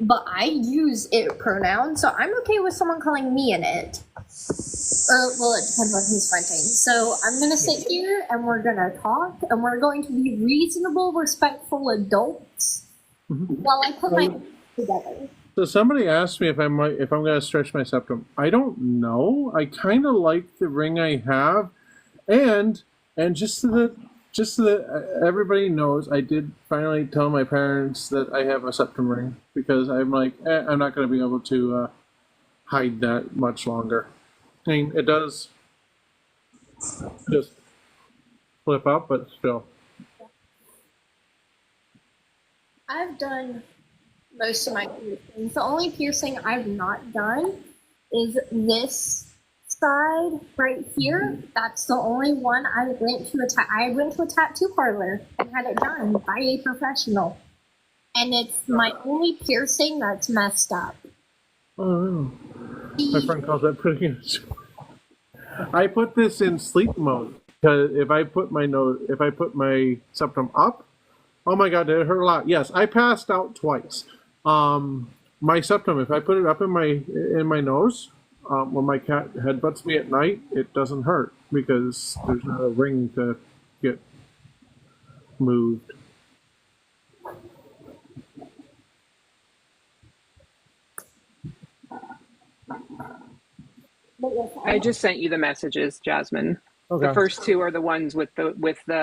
But I use it pronouns, so I'm okay with someone calling me an it. Well, it depends on who's fronting. So I'm gonna sit here and we're gonna talk, and we're going to be reasonable, respectful adults while I put my together. So somebody asked me if I'm gonna stretch my septum. I don't know. I kind of like the ring I have, and just so that everybody knows, I did finally tell my parents that I have a septum ring, because I'm like, I'm not going to be able to hide that much longer. I mean, it does just flip up, but still. I've done most of my piercings. The only piercing I've not done is this side right here. That's the only one I went to a tattoo parlor and had it done by a professional, and it's my only piercing that's messed up. Oh, my friend calls that putting it. I put this in sleep mode, because if I put my septum up, oh my god, did it hurt a lot? Yes, I passed out twice. My septum, if I put it up in my nose, when my cat headbutts me at night, it doesn't hurt, because there's not a ring to get moved. I just sent you the messages, Jasmine. Okay. The first two are the ones with the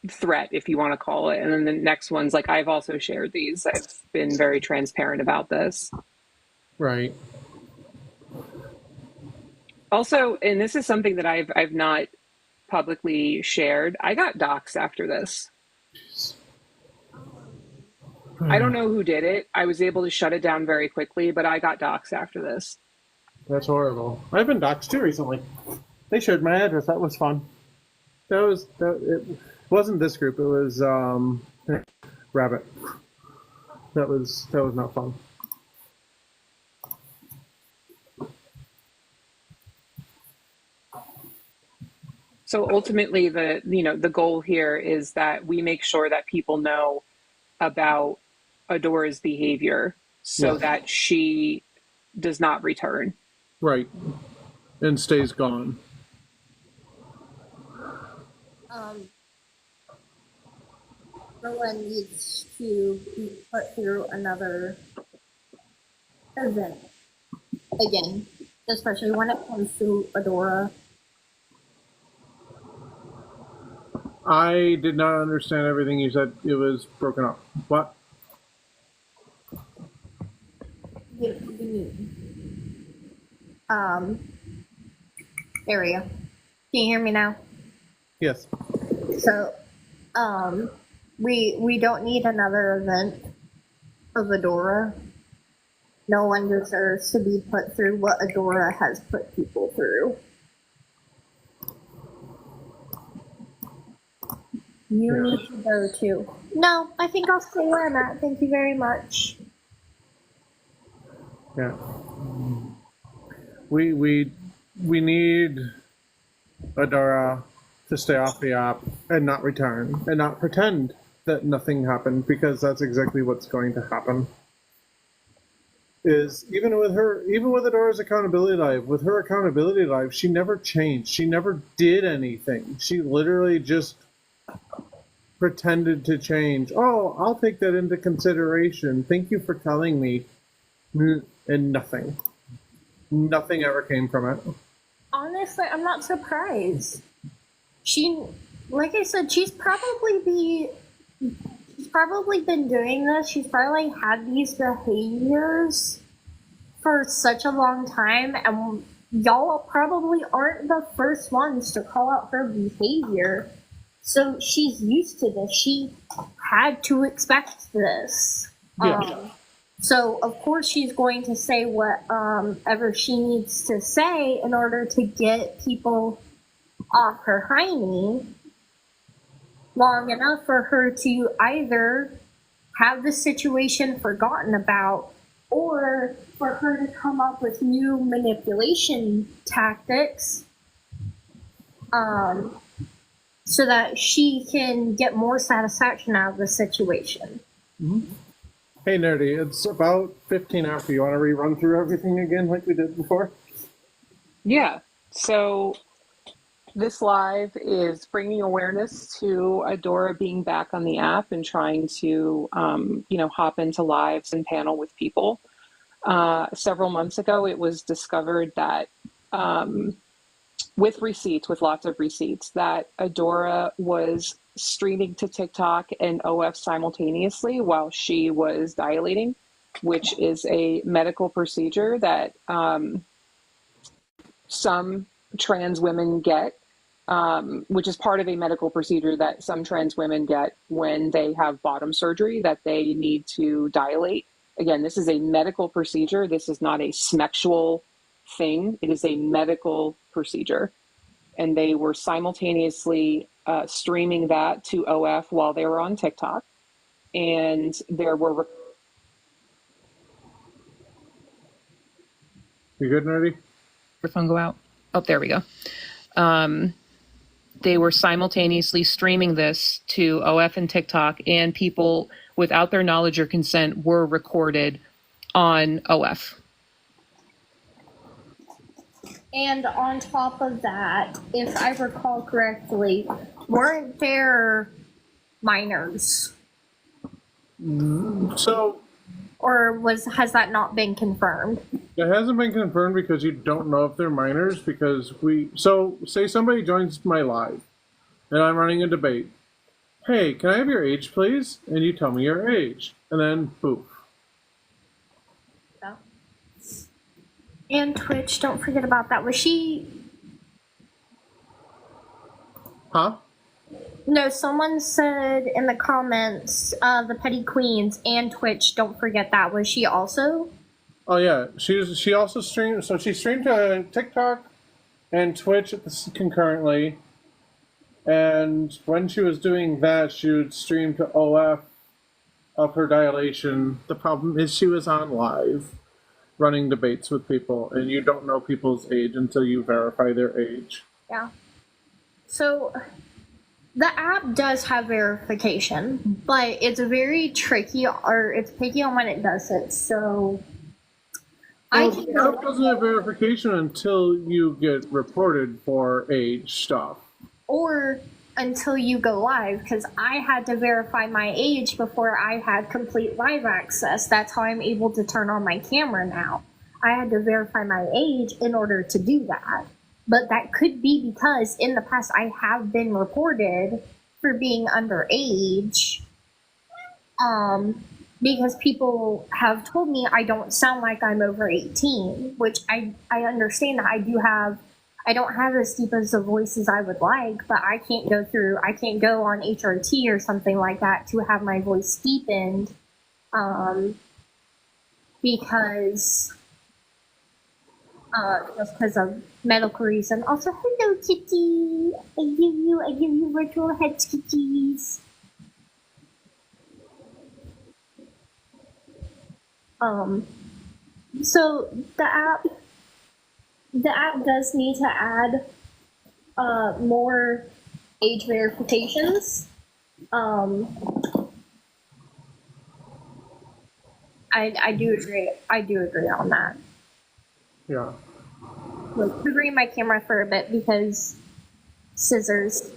threat, if you want to call it. And then the next one's like, I've also shared these. I've been very transparent about this. Right. Also, and this is something that I've not publicly shared, I got doxxed after this. I don't know who did it. I was able to shut it down very quickly, but I got doxxed after this. That's horrible. I've been doxxed too recently. They shared my address. That was fun. It wasn't this group. It was Rabbit. That was not fun. So ultimately, the goal here is that we make sure that people know about Adora's behavior so that she does not return. Right. And stays gone. No one needs to be put through another event again, especially when it comes to Adora. I did not understand everything you said. It was broken up. What? Area. Can you hear me now? Yes. So, we don't need another event of Adora. No one deserves to be put through what Adora has put people through. You need to go too. No, I think I'll stay where I'm at. Thank you very much. Yeah. We need Adora to stay off the app and not return and not pretend that nothing happened, because that's exactly what's going to happen. Is even with Adora's accountability live, with her accountability live, she never changed. She never did anything. She literally just pretended to change. Oh, I'll take that into consideration. Thank you for telling me. And nothing ever came from it. Honestly, I'm not surprised. She, like I said, she's probably been doing this. She's probably had these behaviors for such a long time, and y'all probably aren't the first ones to call out her behavior. So she's used to this. She had to expect this. Yeah. So of course she's going to say what ever she needs to say in order to get people off her hiney long enough for her to either have the situation forgotten about, or for her to come up with new manipulation tactics so that she can get more satisfaction out of the situation. Mm-hmm. Hey, Nerdy, it's about 15 after. You want to rerun through everything again like we did before? Yeah. So this live is bringing awareness to Adora being back on the app and trying to, hop into lives and panel with people. Several months ago, it was discovered that with lots of receipts, that Adora was streaming to TikTok and OF simultaneously while she was dilating, which is a medical procedure that some trans women get, which is part of a medical procedure that some trans women get when they have bottom surgery, that they need to dilate. Again, this is a medical procedure. This is not a smexual thing. It is a medical procedure. And they were simultaneously streaming that to OF while they were on TikTok. And there were... You good, Nerdy? Phone go out? Oh, there we go. They were simultaneously streaming this to OF and TikTok, and people without their knowledge or consent were recorded on OF. And on top of that, if I recall correctly, weren't there minors? So... Or has that not been confirmed? It hasn't been confirmed because you don't know if they're minors, because say somebody joins my live and I'm running a debate hey, can I have your age, please? And you tell me your age. And then, poof. And Twitch, don't forget about that. Was she... Huh? No, someone said in the comments, the Petty Queens and Twitch, don't forget that. Was she also? Oh, yeah. She also streamed, so she streamed to TikTok and Twitch concurrently. And when she was doing that, she would stream to OF of her dilation. The problem is she was on live running debates with people, and you don't know people's age until you verify their age. Yeah. So the app does have verification, but it's very tricky, or it's picky on when it does it. So Well, the app doesn't have verification until you get reported for age stuff. Or until you go live, because I had to verify my age before I had complete live access. That's how I'm able to turn on my camera now. I had to verify my age in order to do that. But that could be because in the past I have been reported for being underage. Because people have told me I don't sound like I'm over 18, which I understand that I don't have as deep as a voice as I would like, but I can't go on HRT or something like that to have my voice deepened, because just because of medical reason. Also, hello Kitty, I give you virtual heads, kitties. So the app does need to add more age verifications. I do agree. I do agree on that. Yeah. Like, covering my camera for a bit because scissors.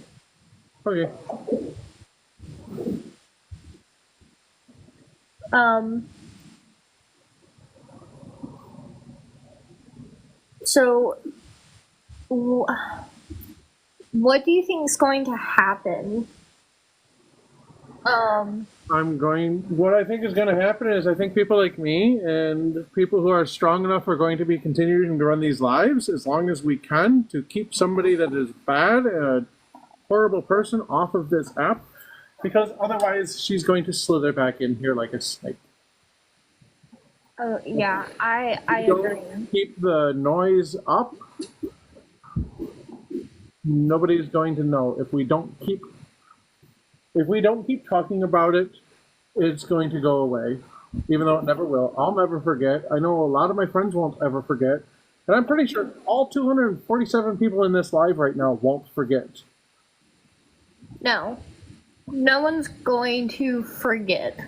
Okay. So, what do you think is going to happen? What I think is going to happen is I think people like me and people who are strong enough are going to be continuing to run these lives as long as we can to keep somebody that is bad and a horrible person off of this app, because otherwise she's going to slither back in here like a snake. Yeah, I agree. Keep the noise up. Nobody's going to know. If we don't keep talking about it, it's going to go away, even though it never will. I'll never forget. I know a lot of my friends won't ever forget. And I'm pretty sure all 247 people in this live right now won't forget. No. No one's going to forget.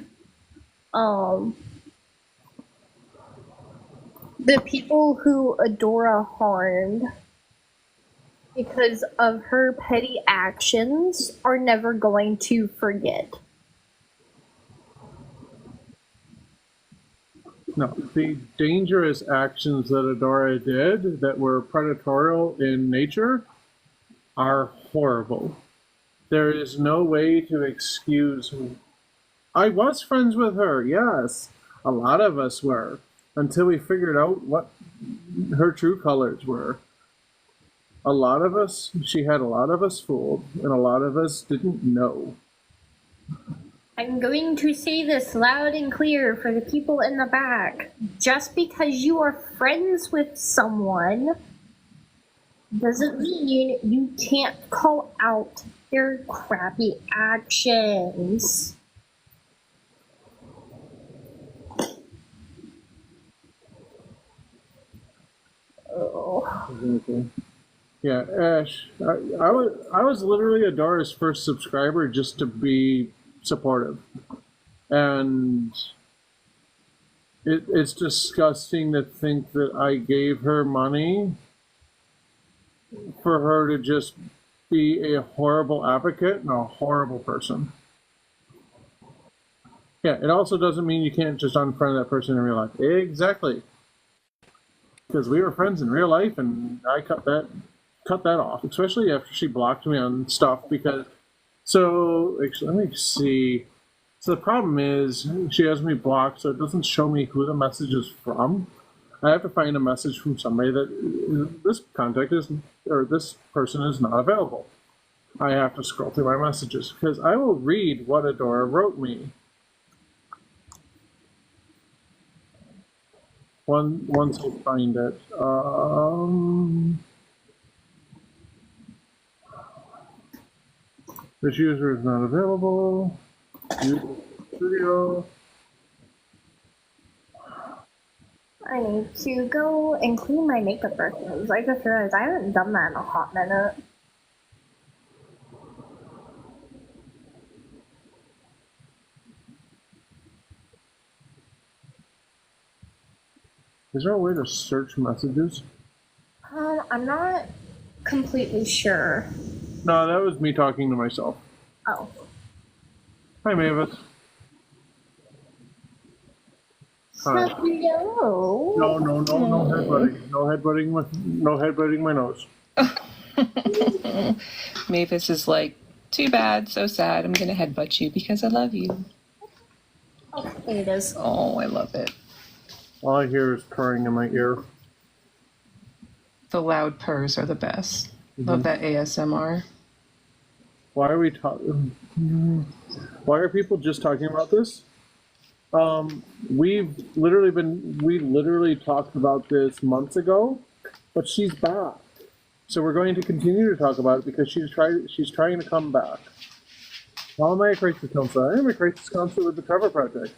The people who Adora harmed because of her petty actions are never going to forget. No, the dangerous actions that Adora did that were predatorial in nature are horrible. There is no way to excuse me. I was friends with her, yes. A lot of us were, until we figured out what her true colors were. She had a lot of us fooled, and a lot of us didn't know. I'm going to say this loud and clear for the people in the back. Just because you are friends with someone doesn't mean you can't call out their crappy actions. Exactly. Yeah, Ash, I was literally Adora's first subscriber just to be supportive. And it's disgusting to think that I gave her money for her to just be a horrible advocate and a horrible person. Yeah, it also doesn't mean you can't just unfriend that person in real life. Exactly. Because we were friends in real life, and I cut that off, especially after she blocked me on stuff, because So, actually, let me see. So the problem is she has me blocked, so it doesn't show me who the message is from. I have to find a message from somebody that this contact is, or this person is not available. I have to scroll through my messages because I will read what Adora wrote me. Once I find it. This user is not available. Use studio. I need to go and clean my makeup brushes. I just realized I haven't done that in a hot minute. Is there a way to search messages? I'm not completely sure. No, that was me talking to myself. Oh. Hi, Mavis. Hi. Hello. No headbutting. No headbutting my nose. Mavis is like, too bad, so sad. I'm gonna headbutt you because I love you. Oh, there it is. Oh, I love it. All I hear is purring in my ear. The loud purrs are the best. Love that ASMR. Why are we talking? Why are people just talking about this? We literally talked about this months ago, but she's back. So we're going to continue to talk about it because she's trying to come back. How am I a crisis counselor? I am a crisis counselor with the Cover Project.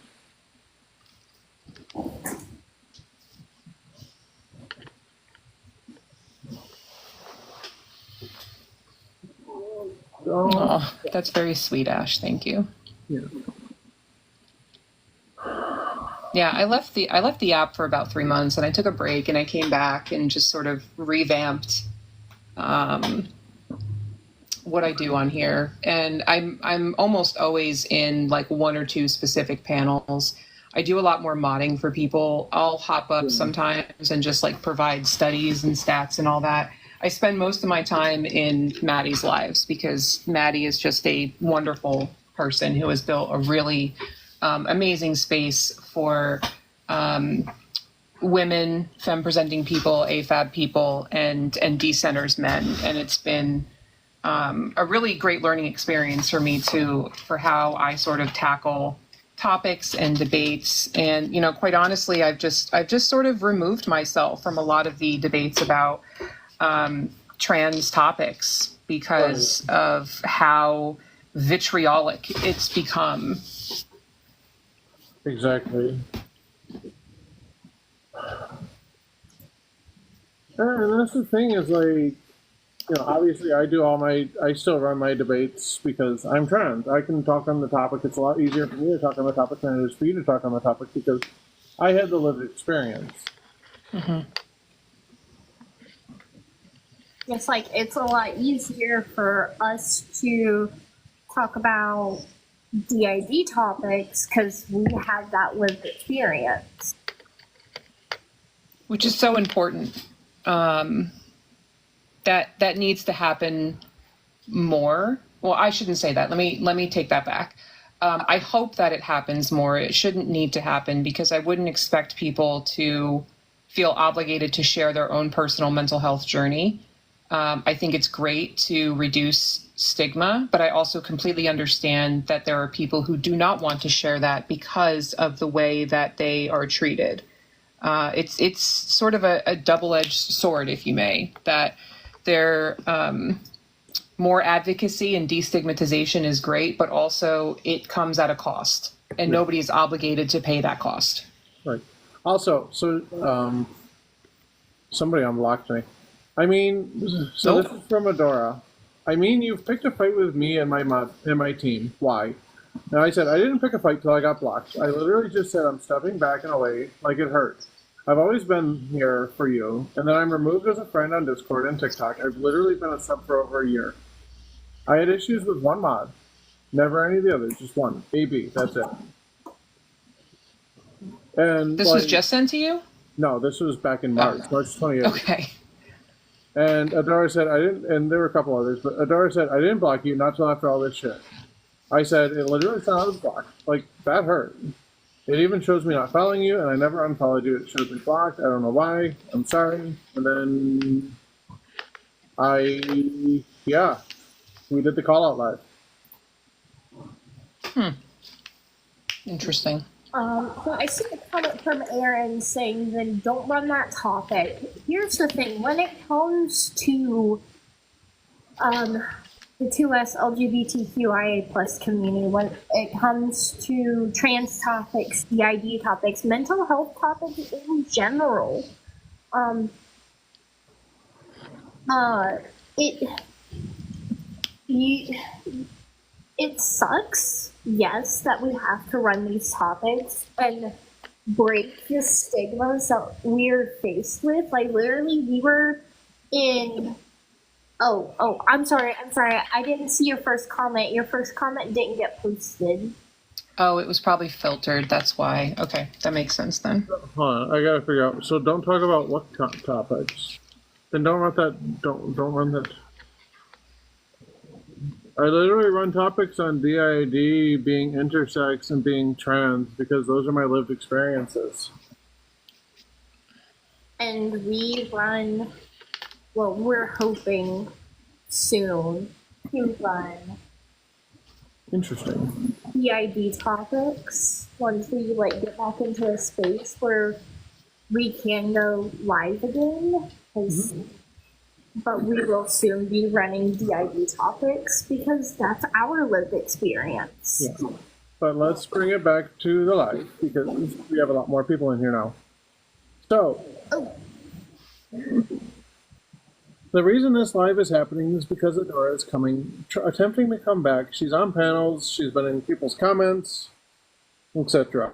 Oh, that's very sweet, Ash. Thank you. Yeah. Yeah, I left the app for about 3 months, and I took a break, and I came back and just sort of revamped what I do on here. And I'm almost always in like one or two specific panels. I do a lot more modding for people. I'll hop up sometimes and just like provide studies and stats and all that. I spend most of my time in Maddie's lives because Maddie is just a wonderful person who has built a really amazing space for women, femme-presenting people, AFAB people, and decenters men. And it's been a really great learning experience for me for how I sort of tackle topics and debates. And, you know, quite honestly, I've just sort of removed myself from a lot of the debates about trans topics because of how vitriolic it's become. Exactly. And that's the thing is like, you know, obviously I still run my debates because I'm trans. I can talk on the topic. It's a lot easier for me to talk on the topic than it is for you to talk on the topic because I had the lived experience. Mm-hmm. It's like it's a lot easier for us to talk about DID topics because we have that lived experience. Which is so important. That needs to happen more. Well, I shouldn't say that. Let me take that back. I hope that it happens more. It shouldn't need to happen because I wouldn't expect people to feel obligated to share their own personal mental health journey. I think it's great to reduce stigma, but I also completely understand that there are people who do not want to share that because of the way that they are treated. It's sort of a double-edged sword, if you may, that there more advocacy and destigmatization is great, but also it comes at a cost, and nobody is obligated to pay that cost. Right. Also, so somebody unblocked me. I mean, so This is from Adora. I mean, you've picked a fight with me and my team. Why? And I said, I didn't pick a fight till I got blocked. I literally just said I'm stepping back and away like it hurts. I've always been here for you, and then I'm removed as a friend on Discord and TikTok. I've literally been a sub for over a year. I had issues with one mod, never any of the others, just one. AB, that's it. And this was just sent to you? No, this was back in March, March 28th. Okay. And Adora said, I didn't, and there were a couple others, but Adora said, I didn't block you, not till after all this shit. I said, it literally said I was blocked. Like, that hurt. It even shows me not following you, and I never unfollowed you. It shows me blocked. I don't know why. I'm sorry. And then yeah, we did the call out live. Interesting. So I see a comment from Aaron saying, then don't run that topic. Here's the thing, when it comes to the 2S LGBTQIA plus community, when it comes to trans topics, DID topics, mental health topics in general, it sucks, yes, that we have to run these topics and break the stigmas that we're faced with. Like, literally, we were in. Oh, I'm sorry. I didn't see your first comment. Your first comment didn't get posted. Oh, it was probably filtered. That's why. Okay, that makes sense then. Hold on, I gotta figure out. So don't talk about what topics. Then don't run that. Don't run that. I literally run topics on DID, being intersex, and being trans because those are my lived experiences. And we run. Well, we're hoping soon to run Interesting. DID topics once we get back into a space where we can go live again. But we will soon be running DID topics because that's our lived experience. Yeah. But let's bring it back to the live because we have a lot more people in here now. So, the reason this live is happening is because Adora is attempting to come back. She's on panels, she's been in people's comments, etc.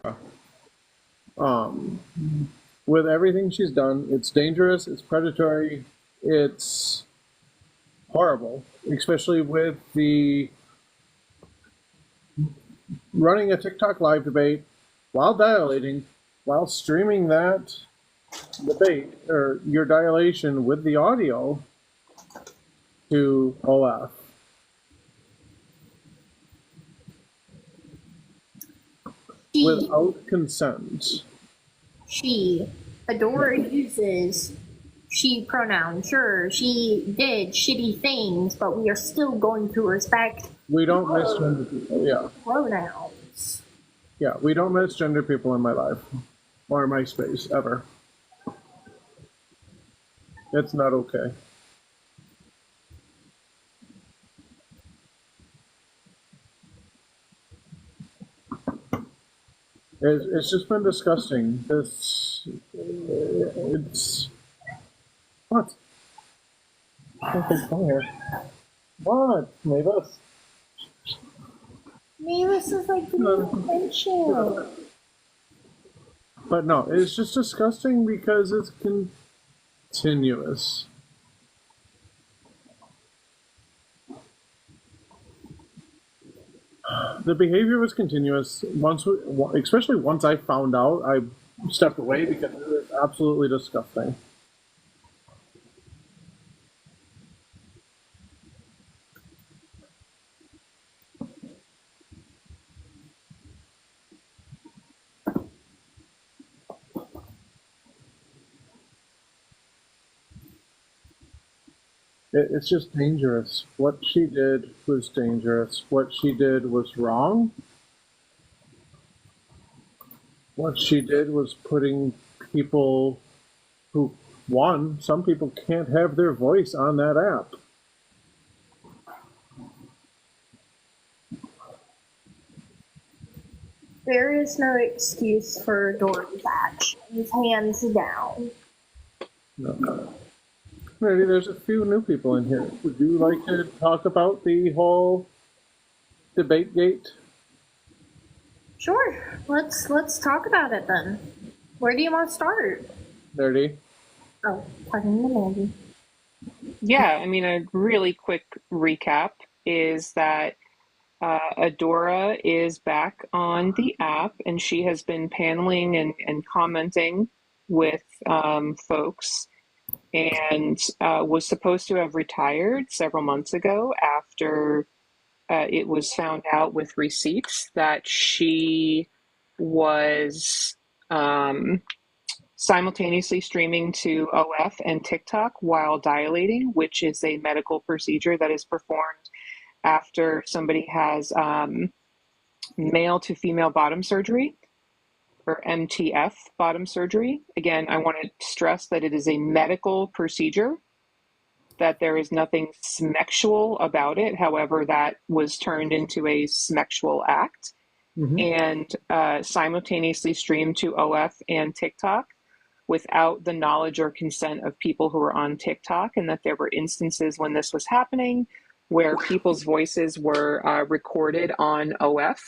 With everything she's done, it's dangerous, it's predatory, it's horrible, especially with the running a TikTok live debate while dilating, while streaming that debate or your dilation with the audio to OF. Without consent. Adora uses she pronoun. Sure, she did shitty things, but we are still going to respect. We don't misgender people, yeah. Pronouns. Yeah, we don't misgender people in my life or my space ever. It's not okay. It's just been disgusting. It's what? What, Mavis? Mavis is like the But no, it's just disgusting because it's continuous. The behavior was continuous. Especially once I found out, I stepped away because it was absolutely disgusting. It's just dangerous. What she did was dangerous. What she did was wrong. What she did was putting people who, some people can't have their voice on that app. There is no excuse for Dory's actions, hands down. No. Maybe there's a few new people in here. Would you like to talk about the whole debate gate? Sure. Let's talk about it then. Where do you want to start? Nerdy. Oh, talking to Mandy. Yeah, I mean, a really quick recap is that Adora is back on the app and she has been paneling and commenting with folks. and was supposed to have retired several months ago after it was found out with receipts that she was simultaneously streaming to OF and TikTok while dilating, which is a medical procedure that is performed after somebody has male to female bottom surgery, or MTF bottom surgery. Again, I want to stress that it is a medical procedure, that there is nothing smexual about it. However, that was turned into a smexual act and simultaneously streamed to OF and TikTok without the knowledge or consent of people who were on TikTok, and that there were instances when this was happening where people's voices were recorded on OF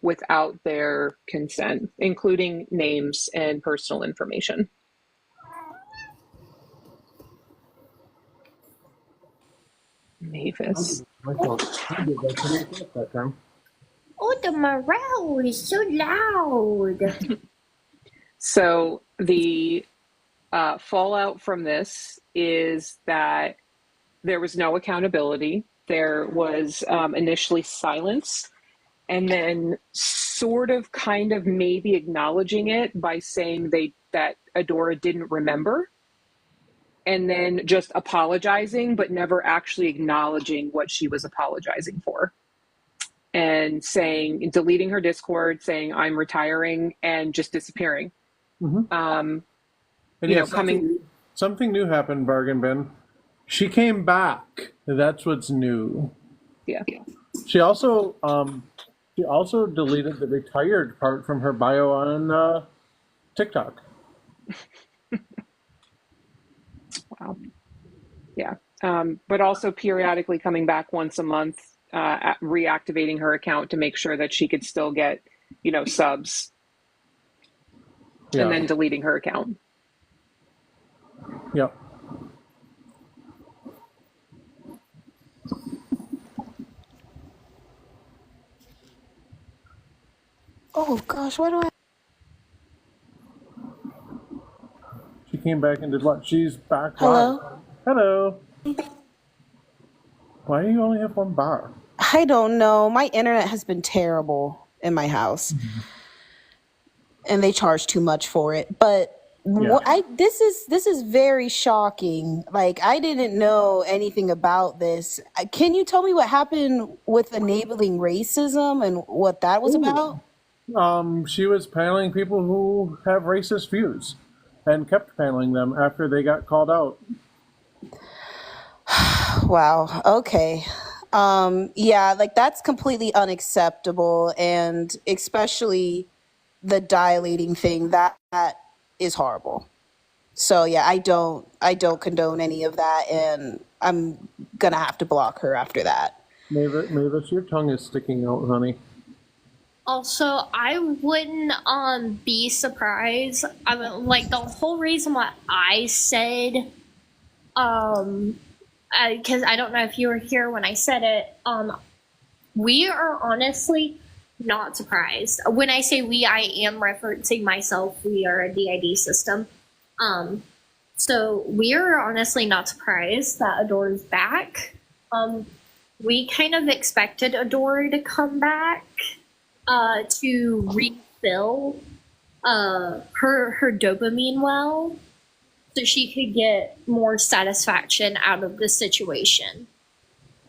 without their consent, including names and personal information. Mavis. Oh, the morale is so loud. So the fallout from this is that there was no accountability. There was initially silence, and then sort of kind of maybe acknowledging it by saying that Adora didn't remember, and then just apologizing, but never actually acknowledging what she was apologizing for. And deleting her Discord, saying, I'm retiring, and just disappearing. And something new happened, Bargain Bin. She came back. That's what's new. Yeah. She also deleted the retired part from her bio on TikTok. Wow. Yeah. But also periodically coming back once a month, reactivating her account to make sure that she could still get, subs. Yeah. And then deleting her account. Yep. Oh gosh, what do I? She came back and did what? She's back. Hello? Live. Hello. Why do you only have one bar? I don't know. My internet has been terrible in my house. And they charge too much for it. But this is very shocking. Like, I didn't know anything about this. Can you tell me what happened with enabling racism and what that was about? She was paneling people who have racist views and kept paneling them after they got called out. Wow. Okay. Yeah, like that's completely unacceptable, and especially the dilating thing, that is horrible. So yeah, I don't condone any of that, and I'm gonna have to block her after that. Mavis, your tongue is sticking out, honey. Also, I wouldn't be surprised. I mean, like, the whole reason why I said, because I don't know if you were here when I said it, we are honestly not surprised. When I say we, I am referencing myself. We are a DID system. So we are honestly not surprised that Adora's back. We kind of expected Adora to come back to refill her dopamine well, so she could get more satisfaction out of the situation.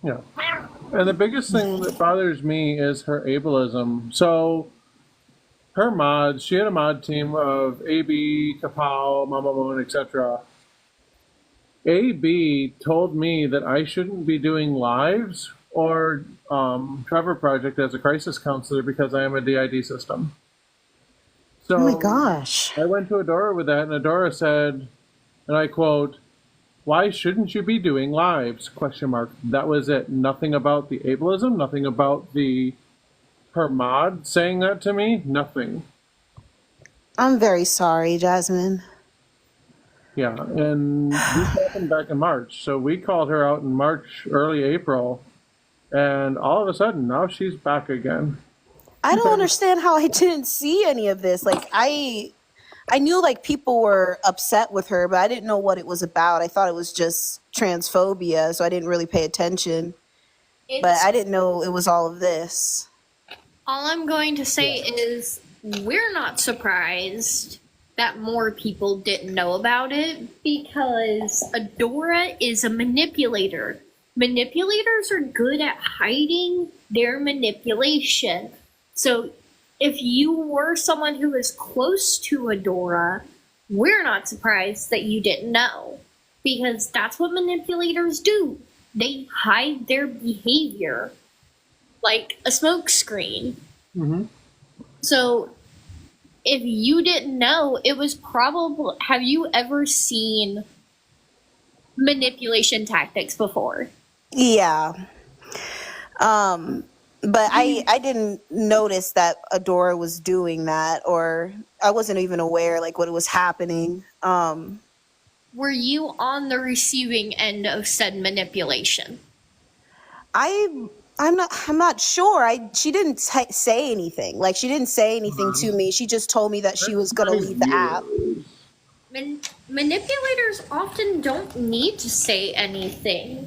Yeah. And the biggest thing that bothers me is her ableism. So her mods, she had a mod team of AB, Kapow, Mama Moon, etc. AB told me that I shouldn't be doing lives or Trevor Project as a crisis counselor because I am a DID system. So oh my gosh. I went to Adora with that, and Adora said, and I quote, "Why shouldn't you be doing lives?" ? That was it. Nothing about the ableism, nothing about her mod saying that to me, nothing. I'm very sorry, Jasmine. Yeah, and this happened back in March. So we called her out in March, early April, and all of a sudden, now she's back again. I don't understand how I didn't see any of this. Like, I I knew like people were upset with her, but I didn't know what it was about. I thought it was just transphobia, so I didn't really pay attention. But I didn't know it was all of this. All I'm going to say is we're not surprised that more people didn't know about it because Adora is a manipulator. Manipulators are good at hiding their manipulation. So if you were someone who was close to Adora, we're not surprised that you didn't know because that's what manipulators do. They hide their behavior like a smokescreen. Mm-hmm. So if you didn't know, it was probably. Have you ever seen manipulation tactics before? Yeah. But I didn't notice that Adora was doing that, or I wasn't even aware like what was happening. Were you on the receiving end of said manipulation? I'm not sure. She didn't say anything. Like she didn't say anything to me. She just told me that she was gonna leave the app. Manipulators often don't need to say anything.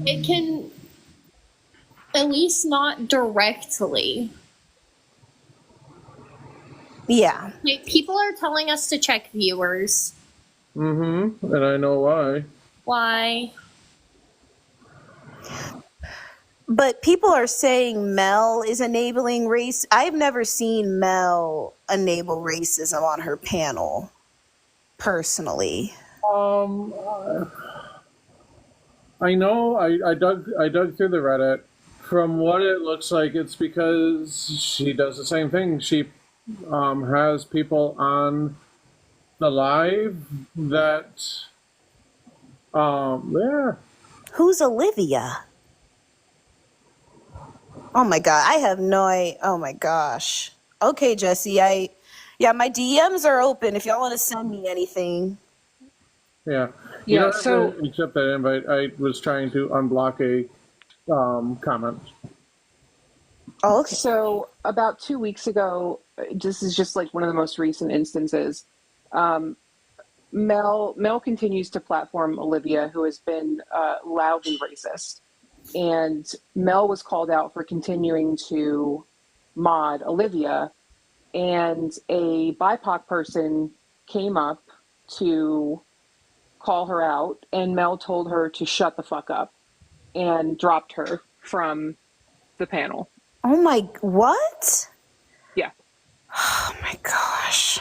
It can, at least not directly. Yeah. Like, people are telling us to check viewers. Mm-hmm. And I know why. Why? But people are saying Mel is enabling race. I've never seen Mel enable racism on her panel, personally. I know. I dug through the Reddit. From what it looks like, it's because she does the same thing. She has people on the live that yeah. Who's Olivia? Oh my god, I have no idea. Oh my gosh. Okay, Jesse, my DMs are open if y'all want to send me anything. Yeah. Yeah, You don't have so- to accept that invite. I was trying to unblock a comment. Oh, okay. So about 2 weeks ago, this is just like one of the most recent instances. Mel continues to platform Olivia, who has been loudly racist, and Mel was called out for continuing to mod Olivia, and a BIPOC person came up to call her out, and Mel told her to shut the fuck up and dropped her from the panel. Oh my, what? Yeah. Oh my gosh.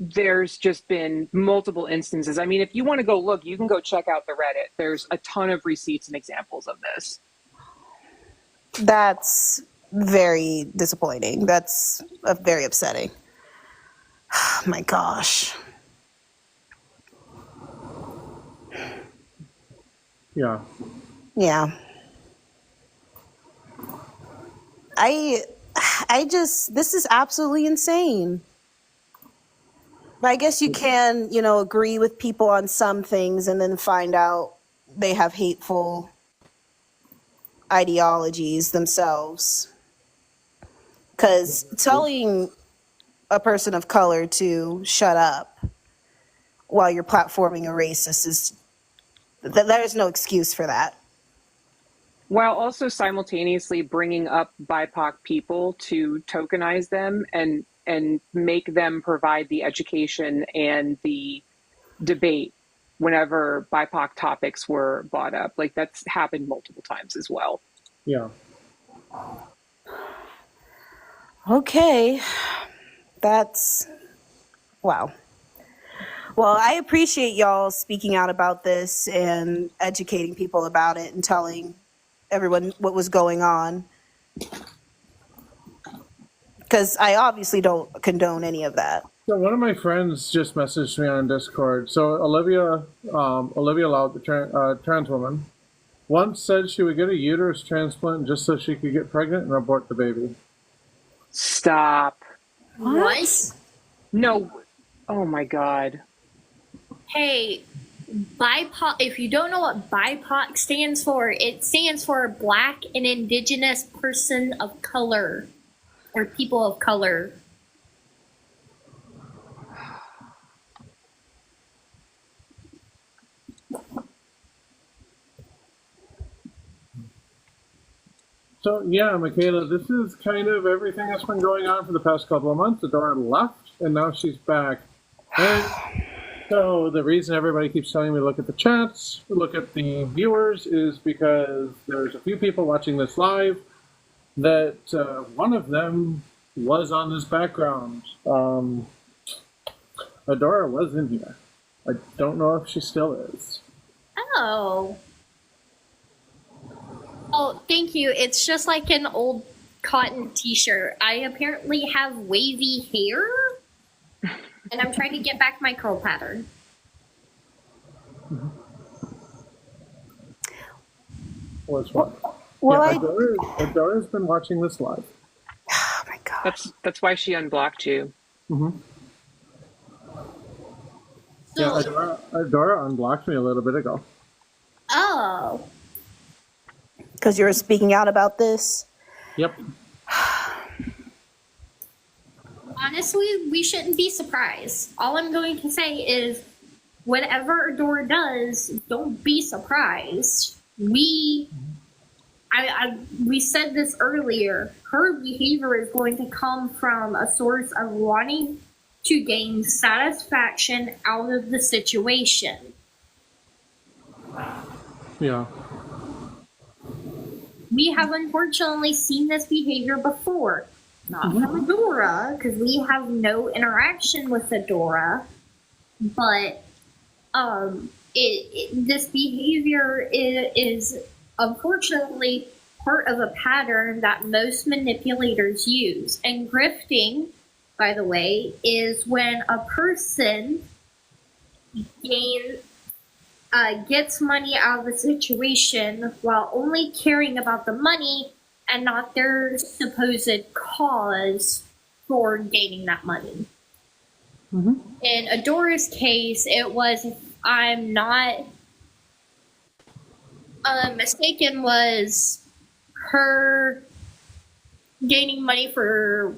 There's just been multiple instances. I mean, if you want to go look, you can go check out the Reddit. There's a ton of receipts and examples of this. That's very disappointing. That's very upsetting. Oh my gosh. Yeah. Yeah. This is absolutely insane. But I guess you can, agree with people on some things and then find out they have hateful ideologies themselves. Because telling a person of color to shut up while you're platforming a racist there is no excuse for that. While also simultaneously bringing up BIPOC people to tokenize them and make them provide the education and the debate whenever BIPOC topics were brought up. Like, that's happened multiple times as well. Yeah. Okay. That's wow. Well, I appreciate y'all speaking out about this and educating people about it and telling everyone what was going on. Because I obviously don't condone any of that. So one of my friends just messaged me on Discord. So Olivia Loud, the trans woman, once said she would get a uterus transplant just so she could get pregnant and abort the baby. Stop. What? No. Oh my God. Hey, BIPOC, if you don't know what BIPOC stands for, it stands for Black and Indigenous Person of Color. or people of color. So yeah, Michaela, this is kind of everything that's been going on for the past couple of months. Adora left, and now she's back. And so the reason everybody keeps telling me to look at the chats, look at the viewers, is because there's a few people watching this live that one of them was on this background. Adora was in here. I don't know if she still is. Oh. Oh, thank you. It's just like an old cotton t-shirt. I apparently have wavy hair, and I'm trying to get back my curl pattern. Was what? Well, yeah, Adora's been watching this live. Oh my god. That's why she unblocked you. Mm-hmm. So, Yeah, Adora unblocked me a little bit ago. oh. Because you're speaking out about this? Yep. Honestly, we shouldn't be surprised. All I'm going to say is, whatever Adora does, don't be surprised. We said this earlier. Her behavior is going to come from a source of wanting to gain satisfaction out of the situation. Yeah. We have unfortunately seen this behavior before. Not from Adora, because we have no interaction with Adora, but this behavior is unfortunately part of a pattern that most manipulators use. And grifting, by the way, is when a person gets money out of a situation while only caring about the money and not their supposed cause for gaining that money. Mm-hmm. In Adora's case, it was, if I'm not mistaken, was her gaining money for,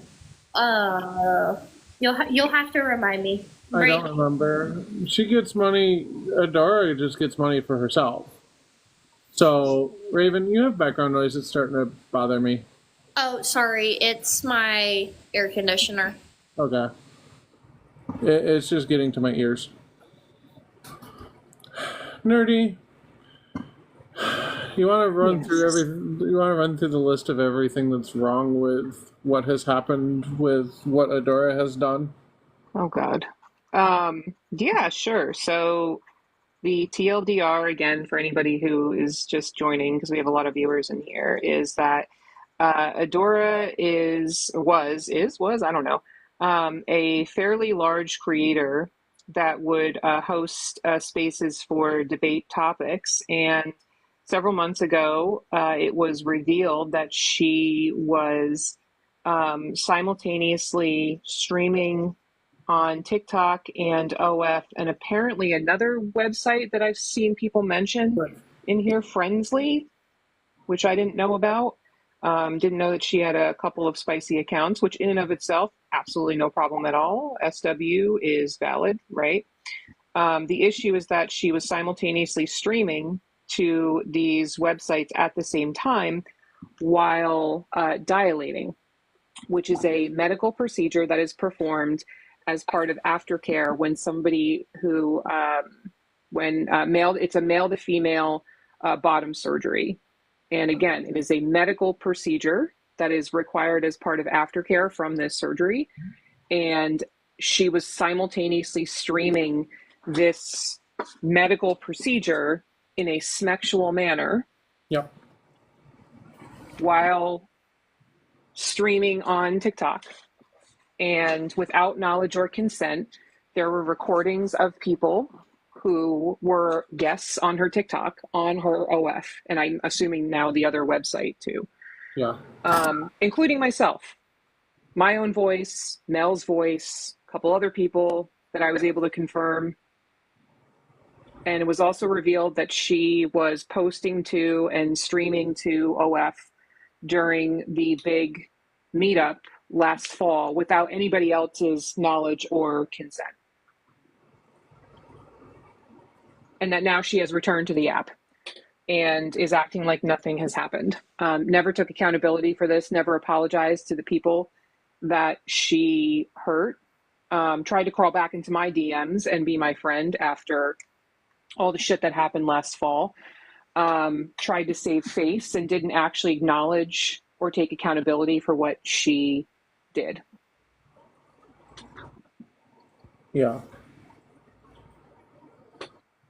you'll have to remind me. I don't remember. She gets money. Adora just gets money for herself. So, Raven, you have background noise that's starting to bother me. Oh, sorry. It's my air conditioner. Okay. It's just getting to my ears. Nerdy, you want to run through everything? You want to run through the list of everything that's wrong with what has happened with what Adora has done? Oh God. Yeah, sure. So the TLDR, again, for anybody who is just joining, because we have a lot of viewers in here, is that Adora was, I don't know, a fairly large creator that would host spaces for debate topics. And several months ago, it was revealed that she was simultaneously streaming on TikTok and OF, and apparently another website that I've seen people mention in here, Friendsly, which I didn't know about. Didn't know that she had a couple of spicy accounts, which in and of itself, absolutely no problem at all. SW is valid, right? The issue is that she was simultaneously streaming to these websites at the same time while dilating, which is a medical procedure that is performed as part of aftercare when somebody who, it's a male to female bottom surgery. And again, it is a medical procedure that is required as part of aftercare from this surgery. And she was simultaneously streaming this medical procedure in a smexual manner. Yep. While streaming on TikTok. And without knowledge or consent, there were recordings of people who were guests on her TikTok, on her OF, and I'm assuming now the other website too. Yeah. Including myself. My own voice, Mel's voice, a couple other people that I was able to confirm. And it was also revealed that she was posting to and streaming to OF during the big meetup last fall without anybody else's knowledge or consent. And that now she has returned to the app and is acting like nothing has happened. Never took accountability for this, never apologized to the people that she hurt. Tried to crawl back into my DMs and be my friend after all the shit that happened last fall. Tried to save face and didn't actually acknowledge or take accountability for what she did. Yeah.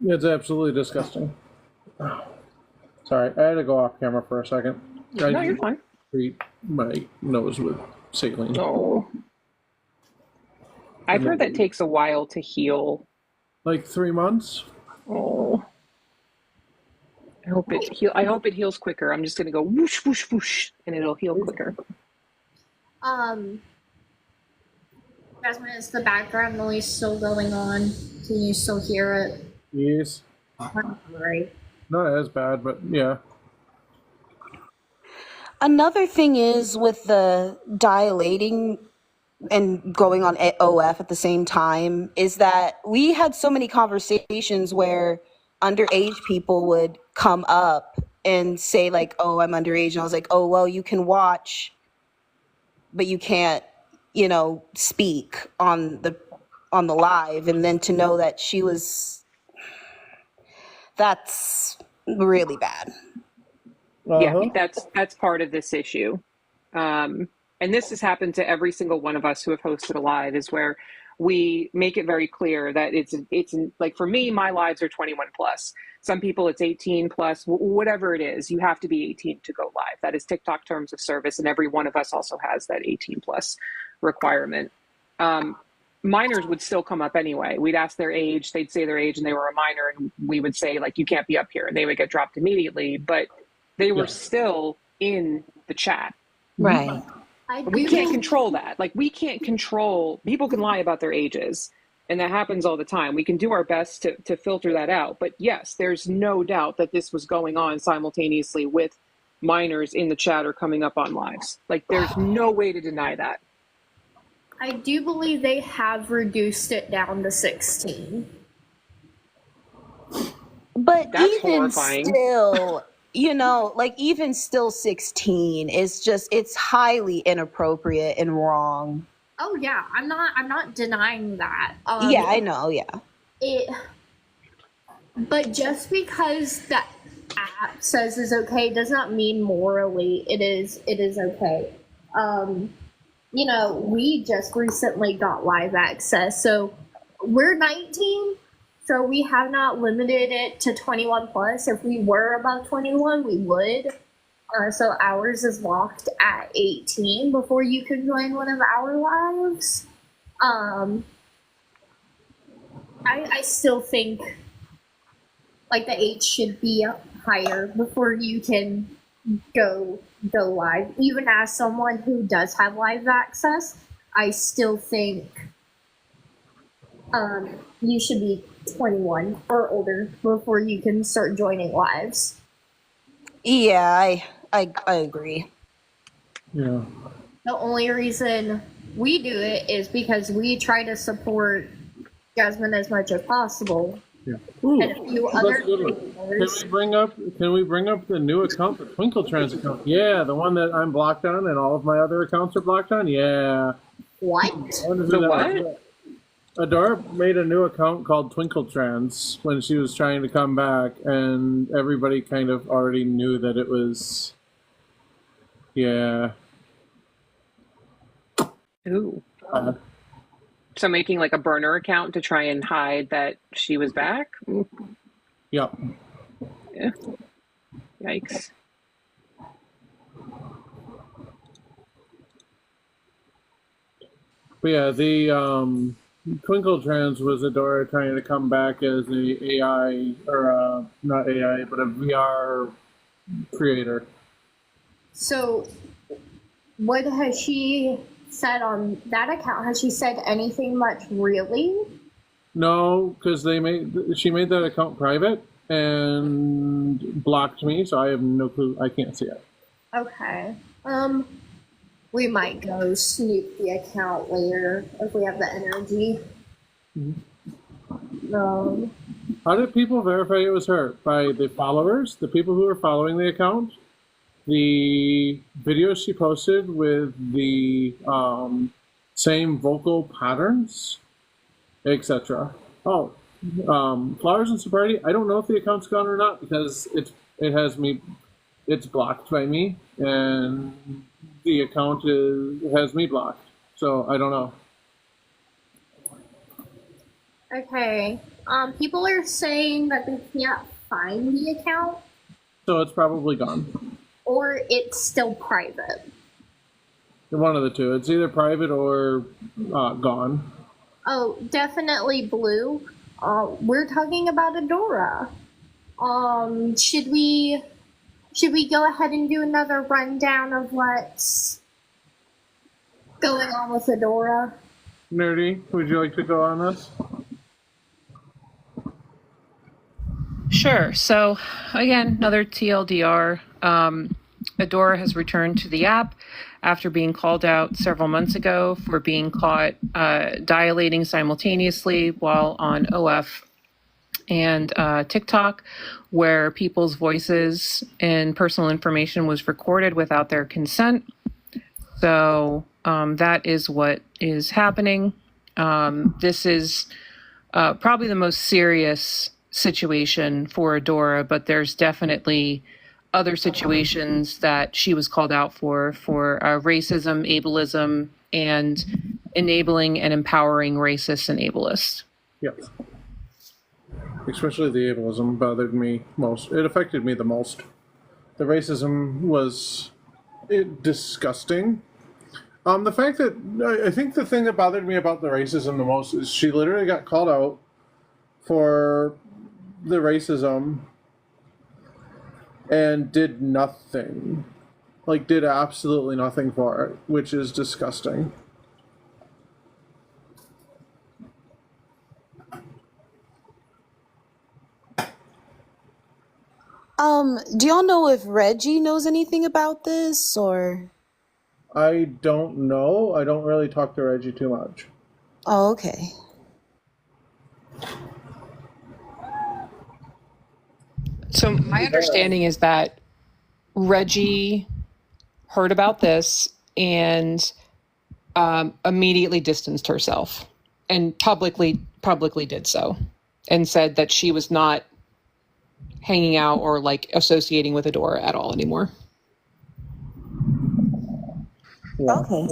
It's absolutely disgusting. Sorry, I had to go off camera for a second. No, you're fine. Treat my nose with saline. Oh. I've heard that takes a while to heal. Like 3 months? Oh. I hope it heals quicker. I'm just gonna go whoosh whoosh whoosh and it'll heal quicker. Jasmine, is the background noise still going on? Can you still hear it? Yes. Right. Not as bad, but yeah. Another thing is with the dilating and going on OF at the same time is that we had so many conversations where underage people would come up and say like, oh, I'm underage. And I was like, oh, well, you can watch, but you can't, speak on the live. And then to know that that's really bad. Yeah, that's part of this issue. And this has happened to every single one of us who have hosted a live, is where we make it very clear that it's like, for me, my lives are 21 plus. Some people it's 18 plus, whatever it is, you have to be 18 to go live. That is TikTok terms of service. And every one of us also has that 18 plus requirement. Minors would still come up anyway. We'd ask their age, they'd say their age and they were a minor. And we would say like, you can't be up here, and they would get dropped immediately, but they were still in the chat. Right. We can't control that. Like, we can't control, people can lie about their ages, and that happens all the time. We can do our best to filter that out. But yes, there's no doubt that this was going on simultaneously with minors in the chat or coming up on lives. Like, there's no way to deny that. I do believe they have reduced it down to 16. But That's even horrifying. still, even still 16 is it's highly inappropriate and wrong. Oh yeah, I'm not denying that. Yeah, I know, yeah. But just because the app says is okay does not mean morally it is okay. We just recently got live access, so we're 19. So we have not limited it to 21 plus. If we were above 21, we would. So ours is locked at 18 before you can join one of our lives. I still think like the age should be higher before you can go live. Even as someone who does have live access, I still think you should be 21 or older before you can start joining lives. Yeah, I agree. Yeah. The only reason we do it is because we try to support Jasmine as much as possible. Yeah. Ooh, and a few other creators. Can we bring up the new account, the Twinkle Trans account? Yeah, the one that I'm blocked on and all of my other accounts are blocked on. Yeah. What? The what? Adora made a new account called Twinkle Trans when she was trying to come back, and everybody kind of already knew that it was. Yeah. Ooh. So making like a burner account to try and hide that she was back? Ooh. Yep. Yeah. Yikes. But yeah, the Twinkle Trans was Adora trying to come back as a AI, or not AI, but a VR creator. So, what has she said on that account? Has she said anything much really? No, because she made that account private and blocked me, so I have no clue. I can't see it. Okay. we might go snoop the account later if we have the energy. How did people verify it was her? By the followers, the people who were following the account, the videos she posted with the same vocal patterns, etc. Oh, Flowers and Sobriety. I don't know if the account's gone or not because it's blocked by me, and the account has me blocked. So I don't know. Okay. People are saying that they can't find the account. So it's probably gone. Or it's still private. One of the two. It's either private or gone. Oh, definitely blue. We're talking about Adora. Should we go ahead and do another rundown of what's going on with Adora? Nerdy, would you like to go on this? Sure. So, again, another TLDR. Adora has returned to the app after being called out several months ago for being caught dilating simultaneously while on OF and TikTok, where people's voices and personal information was recorded without their consent. So that is what is happening. This is probably the most serious situation for Adora, but there's definitely other situations that she was called out for racism, ableism, and enabling and empowering racists and ableists. Yes. Especially the ableism bothered me most. It affected me the most. The racism was disgusting. The fact that I think the thing that bothered me about the racism the most is she literally got called out for the racism and did nothing. Like, did absolutely nothing for it, which is disgusting. Do y'all know if Reggie knows anything about this, or? I don't know. I don't really talk to Reggie too much. Oh, okay. So my understanding is that Reggie heard about this and immediately distanced herself and publicly did so and said that she was not hanging out or like associating with Adora at all anymore. Okay.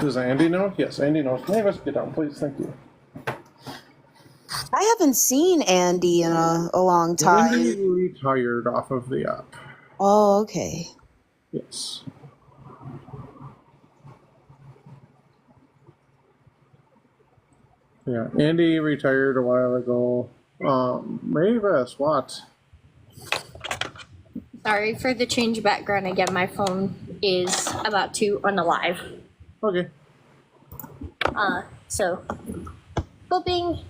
Does Andy know? Yes, Andy knows. Hey, let's get down, please. Thank you. I haven't seen Andy in a long time. Andy retired off of the app. Oh, okay. Yes. Yeah, Andy retired a while ago. Mavis, what? Sorry for the change background again. My phone is about to unalive. Okay. So, hoping.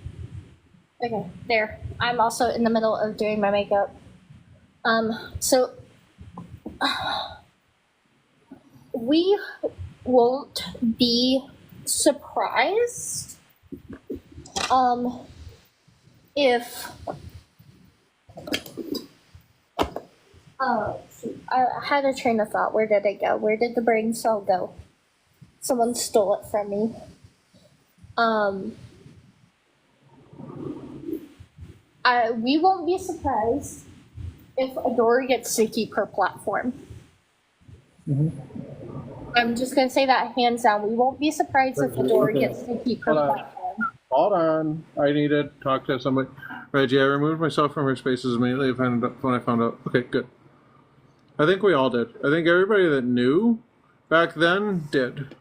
Okay, there. I'm also in the middle of doing my makeup. So we won't be surprised if I had a train of thought. Where did it go? Where did the brain cell go? Someone stole it from me. We won't be surprised if Adora gets to keep her platform. I'm just gonna say that hands down. We won't be surprised if Adora gets to keep her platform. Hold on. I need to talk to somebody. Reggie, I removed myself from her spaces immediately when I found out. Okay, good. I think we all did. I think everybody that knew back then did.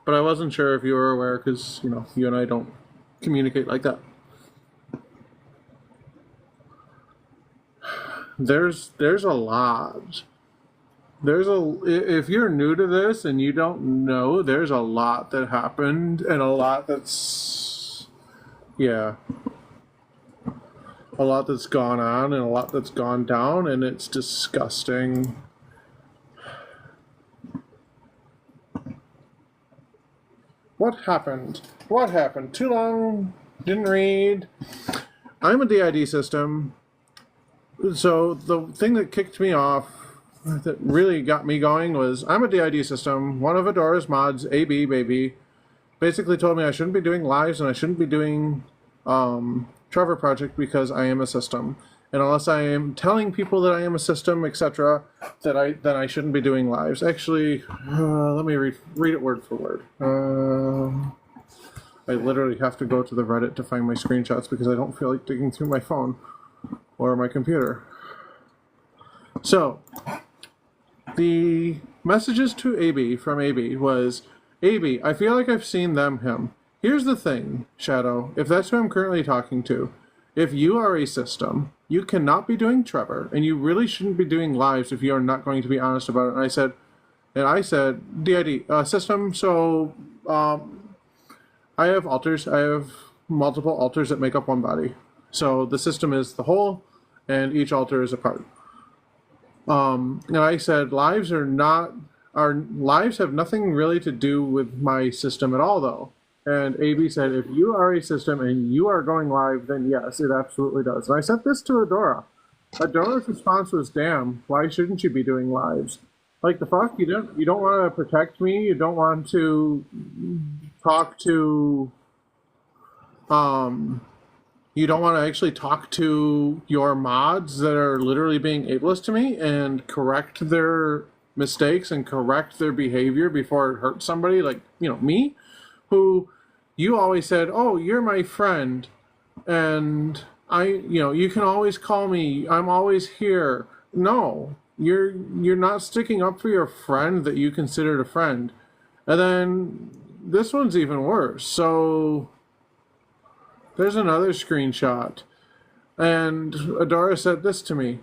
But I wasn't sure if you were aware because, you know, you and I don't communicate like that. There's a lot. If you're new to this and you don't know, there's a lot that happened and a lot that's, yeah. A lot that's gone on and a lot that's gone down, and it's disgusting. What happened? What happened? Too long? Didn't read. I'm a DID system. So the thing that kicked me off, that really got me going, was I'm a DID system. One of Adora's mods, AB Baby, basically told me I shouldn't be doing lives and I shouldn't be doing Trevor Project because I am a system. And unless I am telling people that I am a system, etc., then I shouldn't be doing lives. Actually, let me read it word for word. I literally have to go to the Reddit to find my screenshots because I don't feel like digging through my phone or my computer. So, the messages to AB from AB was, AB, I feel like I've seen them, him. Here's the thing, Shadow, if that's who I'm currently talking to, if you are a system, you cannot be doing Trevor, and you really shouldn't be doing lives if you are not going to be honest about it. And I said, DID, system, so, I have alters. I have multiple alters that make up one body. So the system is the whole, and each alter is a part. And I said, lives have nothing really to do with my system at all, though. And AB said, if you are a system and you are going live, then yes, it absolutely does. And I said this to Adora. Adora's response was, damn, why shouldn't you be doing lives? Like, the fuck? You don't want to protect me? You don't want to talk to... you don't want to actually talk to your mods that are literally being ableist to me and correct their mistakes and correct their behavior before it hurts somebody like, me, who you always said, oh, you're my friend, and you can always call me, I'm always here. No, you're not sticking up for your friend that you considered a friend. And then this one's even worse. So there's another screenshot. And Adora said this to me.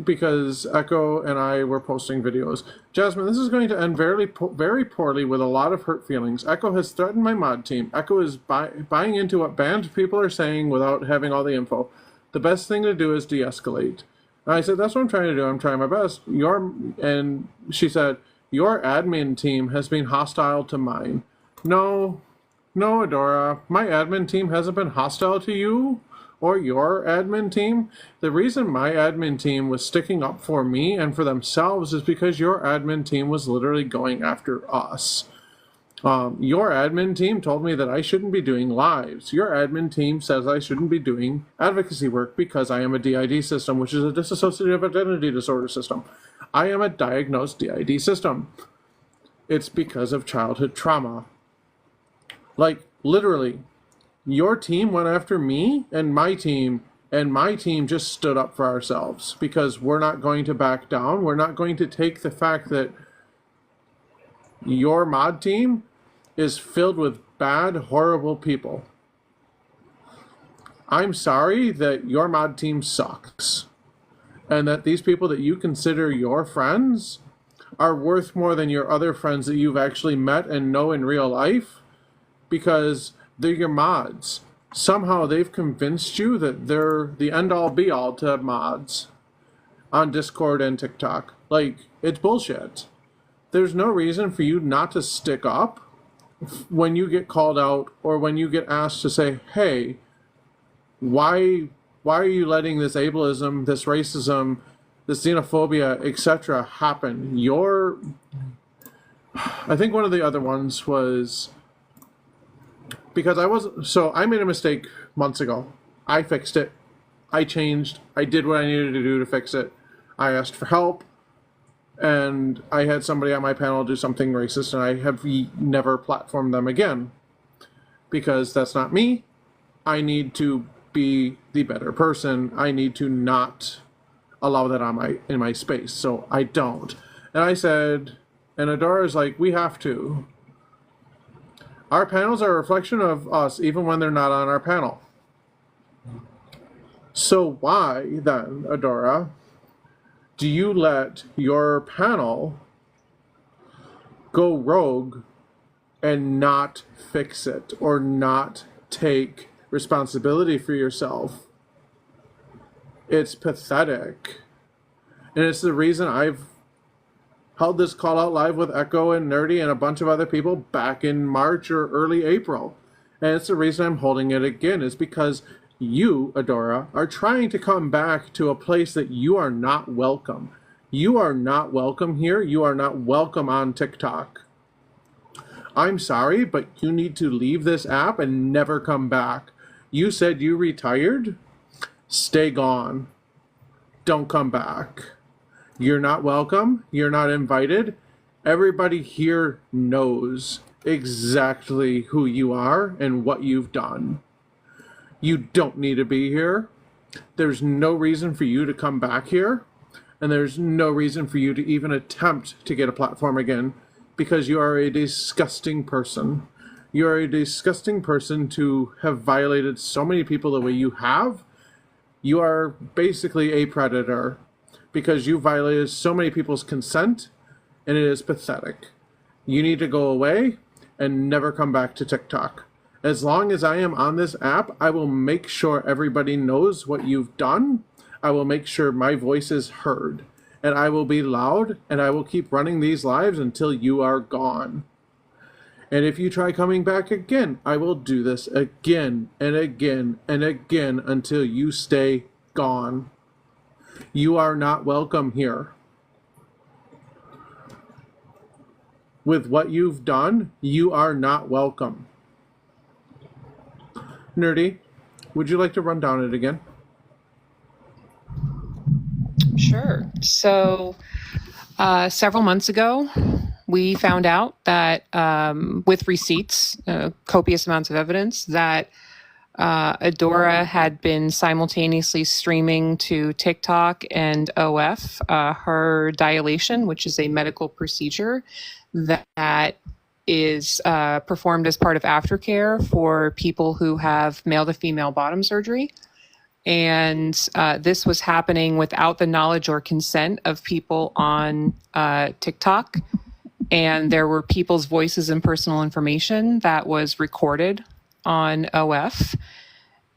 Because Echo and I were posting videos. Jasmine, this is going to end very, very poorly with a lot of hurt feelings. Echo has threatened my mod team. Echo is buying into what banned people are saying without having all the info. The best thing to do is de-escalate. And I said, that's what I'm trying to do. I'm trying my best. And she said, your admin team has been hostile to mine. No, Adora. My admin team hasn't been hostile to you or your admin team. The reason my admin team was sticking up for me and for themselves is because your admin team was literally going after us. Your admin team told me that I shouldn't be doing lives. Your admin team says I shouldn't be doing advocacy work because I am a DID system, which is a dissociative identity disorder system. I am a diagnosed DID system. It's because of childhood trauma. Like, literally, your team went after me and my team just stood up for ourselves because we're not going to back down. We're not going to take the fact that your mod team is filled with bad, horrible people. I'm sorry that your mod team sucks and that these people that you consider your friends are worth more than your other friends that you've actually met and know in real life because they're your mods. Somehow they've convinced you that they're the end-all be-all to mods on Discord and TikTok. Like, it's bullshit. There's no reason for you not to stick up when you get called out or when you get asked to say, hey, why are you letting this ableism, this racism, this xenophobia, etc. happen? I think one of the other ones was because I made a mistake months ago. I fixed it. I changed. I did what I needed to do to fix it. I asked for help. And I had somebody on my panel do something racist, and I have never platformed them again. Because that's not me. I need to be the better person. I need to not allow that in my space. So I don't. And I said, and Adora's like, we have to. Our panels are a reflection of us, even when they're not on our panel. So why, then, Adora, do you let your panel go rogue and not fix it or not take responsibility for yourself? It's pathetic. And it's the reason I've held this call out live with Echo and Nerdy and a bunch of other people back in March or early April. And it's the reason I'm holding it again is because you, Adora, are trying to come back to a place that you are not welcome. You are not welcome here. You are not welcome on TikTok. I'm sorry, but you need to leave this app and never come back. You said you retired? Stay gone. Don't come back. You're not welcome. You're not invited. Everybody here knows exactly who you are and what you've done. You don't need to be here. There's no reason for you to come back here. And there's no reason for you to even attempt to get a platform again because you are a disgusting person. You are a disgusting person to have violated so many people the way you have. You are basically a predator because you violated so many people's consent, and it is pathetic. You need to go away and never come back to TikTok. As long as I am on this app, I will make sure everybody knows what you've done. I will make sure my voice is heard, and I will be loud, and I will keep running these lives until you are gone. And if you try coming back again, I will do this again and again and again until you stay gone. You are not welcome here. With what you've done, you are not welcome. Nerdy, would you like to run down it again? Sure. So several months ago, we found out that with receipts, copious amounts of evidence, that Adora had been simultaneously streaming to TikTok and OF her dilation, which is a medical procedure that is performed as part of aftercare for people who have male to female bottom surgery. And this was happening without the knowledge or consent of people on TikTok. And there were people's voices and personal information that was recorded on OF.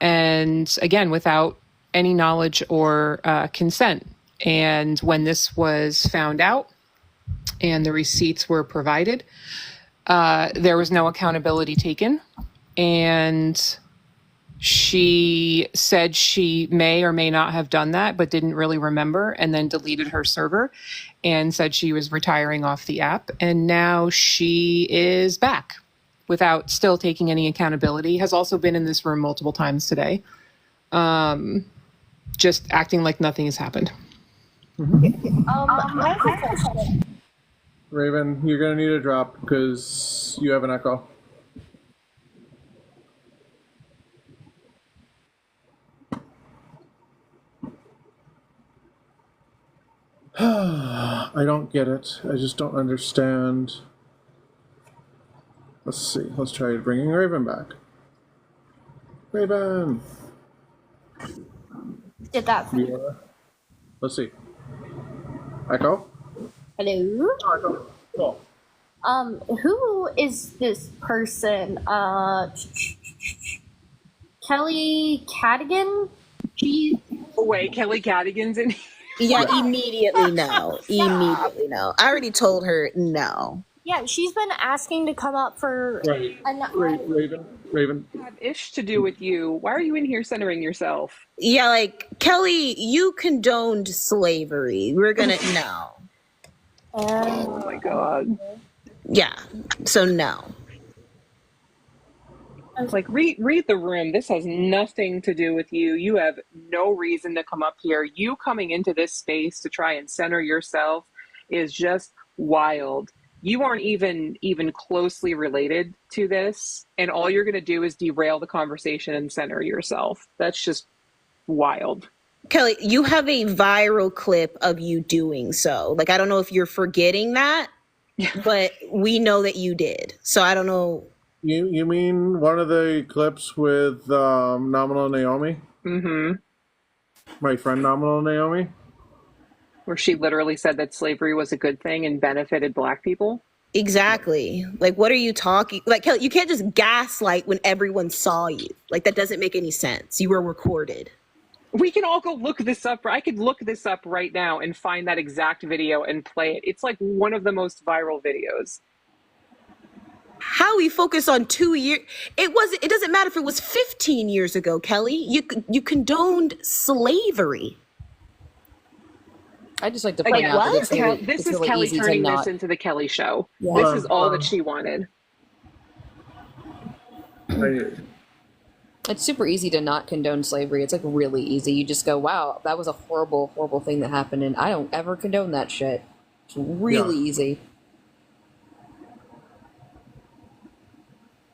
And again, without any knowledge or consent. And when this was found out and the receipts were provided, there was no accountability taken. And she said she may or may not have done that, but didn't really remember, and then deleted her server and said she was retiring off the app. And now she is back without still taking any accountability, has also been in this room multiple times today, just acting like nothing has happened. Raven, you're going to need a drop because you have an echo. I don't get it. I just don't understand. Let's see. Let's try bringing Raven back. Raven! Did that for you. Let's see. Echo? Hello? Oh, Echo. Cool. Who is this person? Kelly Cadigan? Wait, Kelly Cadigan's in here? Yeah, immediately no. Immediately no. I already told her no. Yeah, she's been asking to come up for Right. Raven. Had ish to do with you. Why are you in here centering yourself? Yeah, like, Kelly, you condoned slavery. We're gonna, no. Oh my god. Yeah, so no. I was like, read the room. This has nothing to do with you. You have no reason to come up here. You coming into this space to try and center yourself is just wild. You aren't even closely related to this, and all you're going to do is derail the conversation and center yourself. That's just wild. Kelly, you have a viral clip of you doing so. Like, I don't know if you're forgetting that, but we know that you did. So I don't know. You mean one of the clips with Nominal Naomi? Mm-hmm. My friend Nominal Naomi? Where she literally said that slavery was a good thing and benefited Black people? Exactly. Like, what are you talking? Like, Kelly, you can't just gaslight when everyone saw you. Like, that doesn't make any sense. You were recorded. We can all go look this up. I could look this up right now and find that exact video and play it. It's like one of the most viral videos. How we focus on 2 years? It doesn't matter if it was 15 years ago, Kelly. You condoned slavery. I just like to point Again, out that it's really, this it's is really Kelly easy to turning not. this into the Kelly show. Yeah. This is all that she wanted. It's super easy to not condone slavery. It's like really easy. You just go, wow, that was a horrible, horrible thing that happened, and I don't ever condone that shit. It's really easy.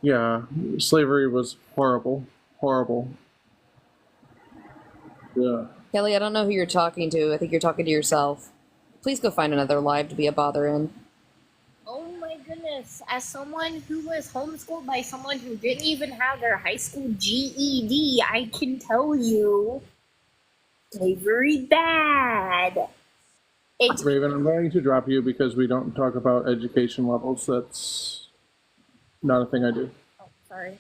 Yeah, slavery was horrible. Horrible. Yeah. Kelly, I don't know who you're talking to. I think you're talking to yourself. Please go find another live to be a bother in. Oh my goodness. As someone who was homeschooled by someone who didn't even have their high school GED, I can tell you slavery bad. It's Raven, I'm going to drop you because we don't talk about education levels. That's not a thing I do. oh, sorry.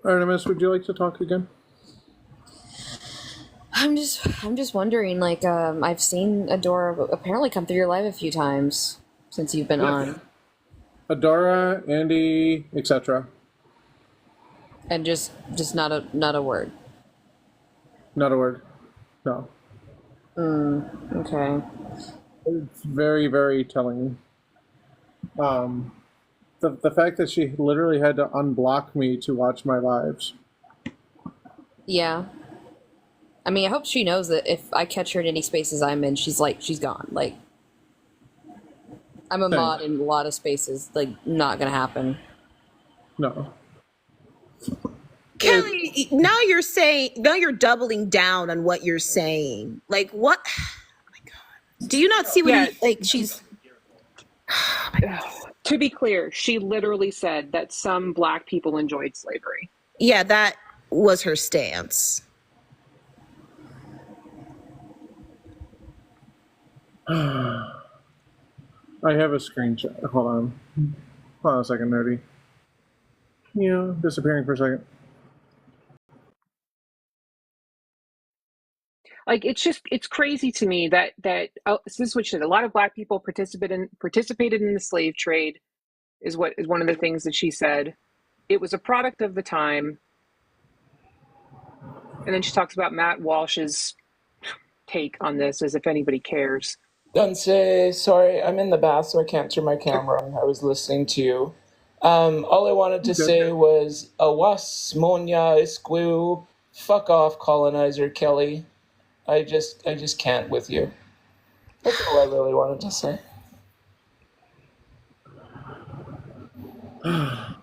Artemis, would you like to talk again? I'm just wondering, like, I've seen Adora apparently come through your live a few times since you've been on. Adora, Andy, etc. And just not a word. Not a word. No. Okay. It's very, very telling. The fact that she literally had to unblock me to watch my lives. Yeah. I mean, I hope she knows that if I catch her in any spaces I'm in, she's gone. Like, I'm a mod in a lot of spaces. Like, not gonna happen. No. Kelly, now you're doubling down on what you're saying. Like what? Oh my God. Do you not see what she's? To be clear, she literally said that some Black people enjoyed slavery. Yeah, that was her stance. I have a screenshot. Hold on a second, Nerdy. Yeah, disappearing for a second. Like it's crazy to me that this is what she said. A lot of Black people participated in the slave trade, is one of the things that she said. It was a product of the time. And then she talks about Matt Walsh's take on this, as if anybody cares. Sorry, I'm in the bath, so I can't turn my camera on. I was listening to you. All I wanted to say was, Awas Monya Isquu, fuck off, colonizer Kelly. I just can't with you. That's all I really wanted to say. I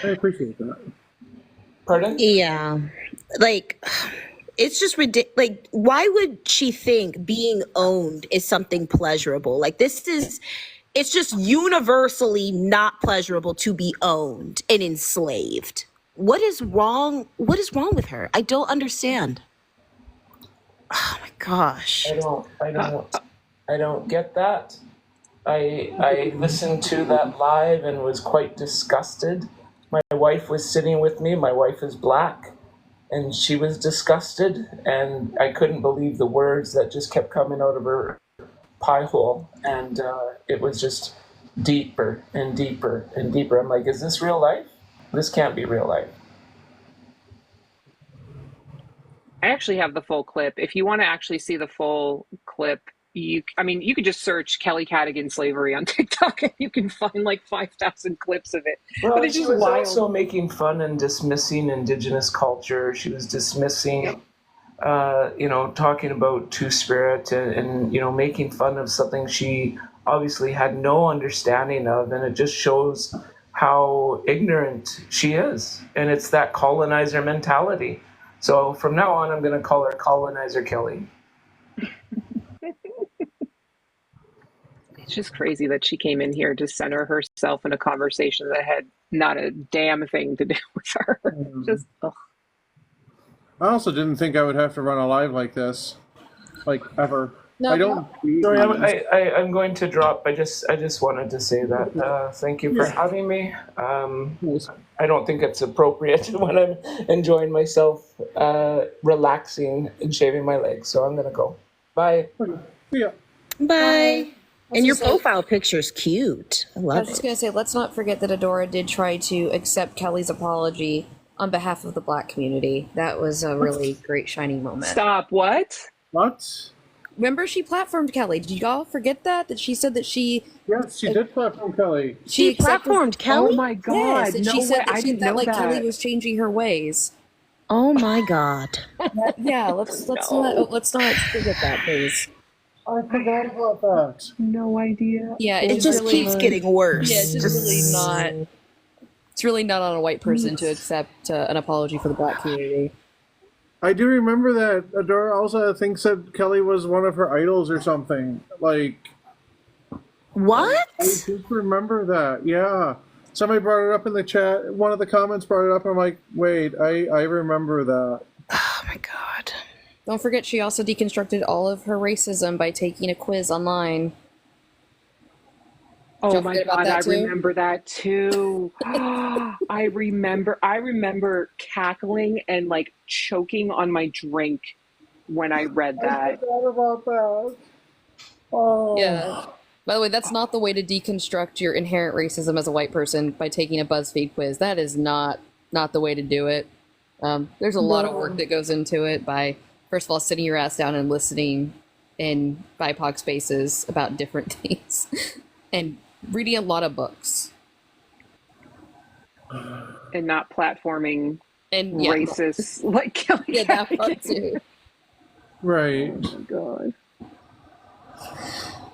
appreciate that. Pardon? Yeah. Like, it's just ridiculous. Like, why would she think being owned is something pleasurable? Like, it's just universally not pleasurable to be owned and enslaved. What is wrong? What is wrong with her? I don't understand. Oh my gosh. I don't get that. I listened to that live and was quite disgusted. My wife was sitting with me. My wife is Black, and she was disgusted, and I couldn't believe the words that just kept coming out of her pie hole, and it was just deeper and deeper and deeper. I'm like, is this real life? This can't be real life. I actually have the full clip. If you want to actually see the full clip, you could just search Kelly Cadigan slavery on TikTok and you can find like 5,000 clips of it. Well, but it's she just was wild. also making fun and dismissing Indigenous culture. She was dismissing, talking about Two-Spirit and making fun of something she obviously had no understanding of. And it just shows how ignorant she is. And it's that colonizer mentality. So from now on, I'm going to call her Colonizer Kelly. It's just crazy that she came in here to center herself in a conversation that had not a damn thing to do with her. Just, ugh. I also didn't think I would have to run a live like this, like ever. No, I don't. Sorry, I'm going to drop. I just wanted to say that. Thank you for having me. I don't think it's appropriate when I'm enjoying myself, relaxing and shaving my legs. So I'm gonna go. Bye. Yeah. Bye. And your just say- profile picture's cute. I I love was just it. gonna say, let's not forget that Adora did try to accept Kelly's apology on behalf of the Black community. That was a really great shining moment. Stop. What? What? Remember, she platformed Kelly. Did y'all forget that? That she said that she Yes, she did platform Kelly. She accepted- platformed Kelly? Oh my God. Yes, and no she way. said that I she didn't felt know like that. Kelly was changing her ways. Oh my god. Yeah, let's not forget that, please. I forgot about that. No idea. Yeah, It it's just really, keeps getting worse. Yeah, it's just really not. It's really not on a white person to accept an apology for the Black community. I do remember that Adora also, I think, said Kelly was one of her idols or something. Like, What? I just remember that. Yeah, somebody brought it up in the chat. One of the comments brought it up, and I'm like, wait, I remember that. Oh my god. Don't forget, she also deconstructed all of her racism by taking a quiz online. Oh Don't my forget about God, that I too? remember that too. I remember cackling and like choking on my drink when I read I that. forgot about that. Oh. Yeah. By the way, that's not the way to deconstruct your inherent racism as a white person by taking a BuzzFeed quiz. That is not the way to do it. There's a lot of work that goes into it by, first of all, sitting your ass down and listening in BIPOC spaces about different things and reading a lot of books. And not platforming And yeah, racists like Kelly. yeah, that part too. Right. Oh my God.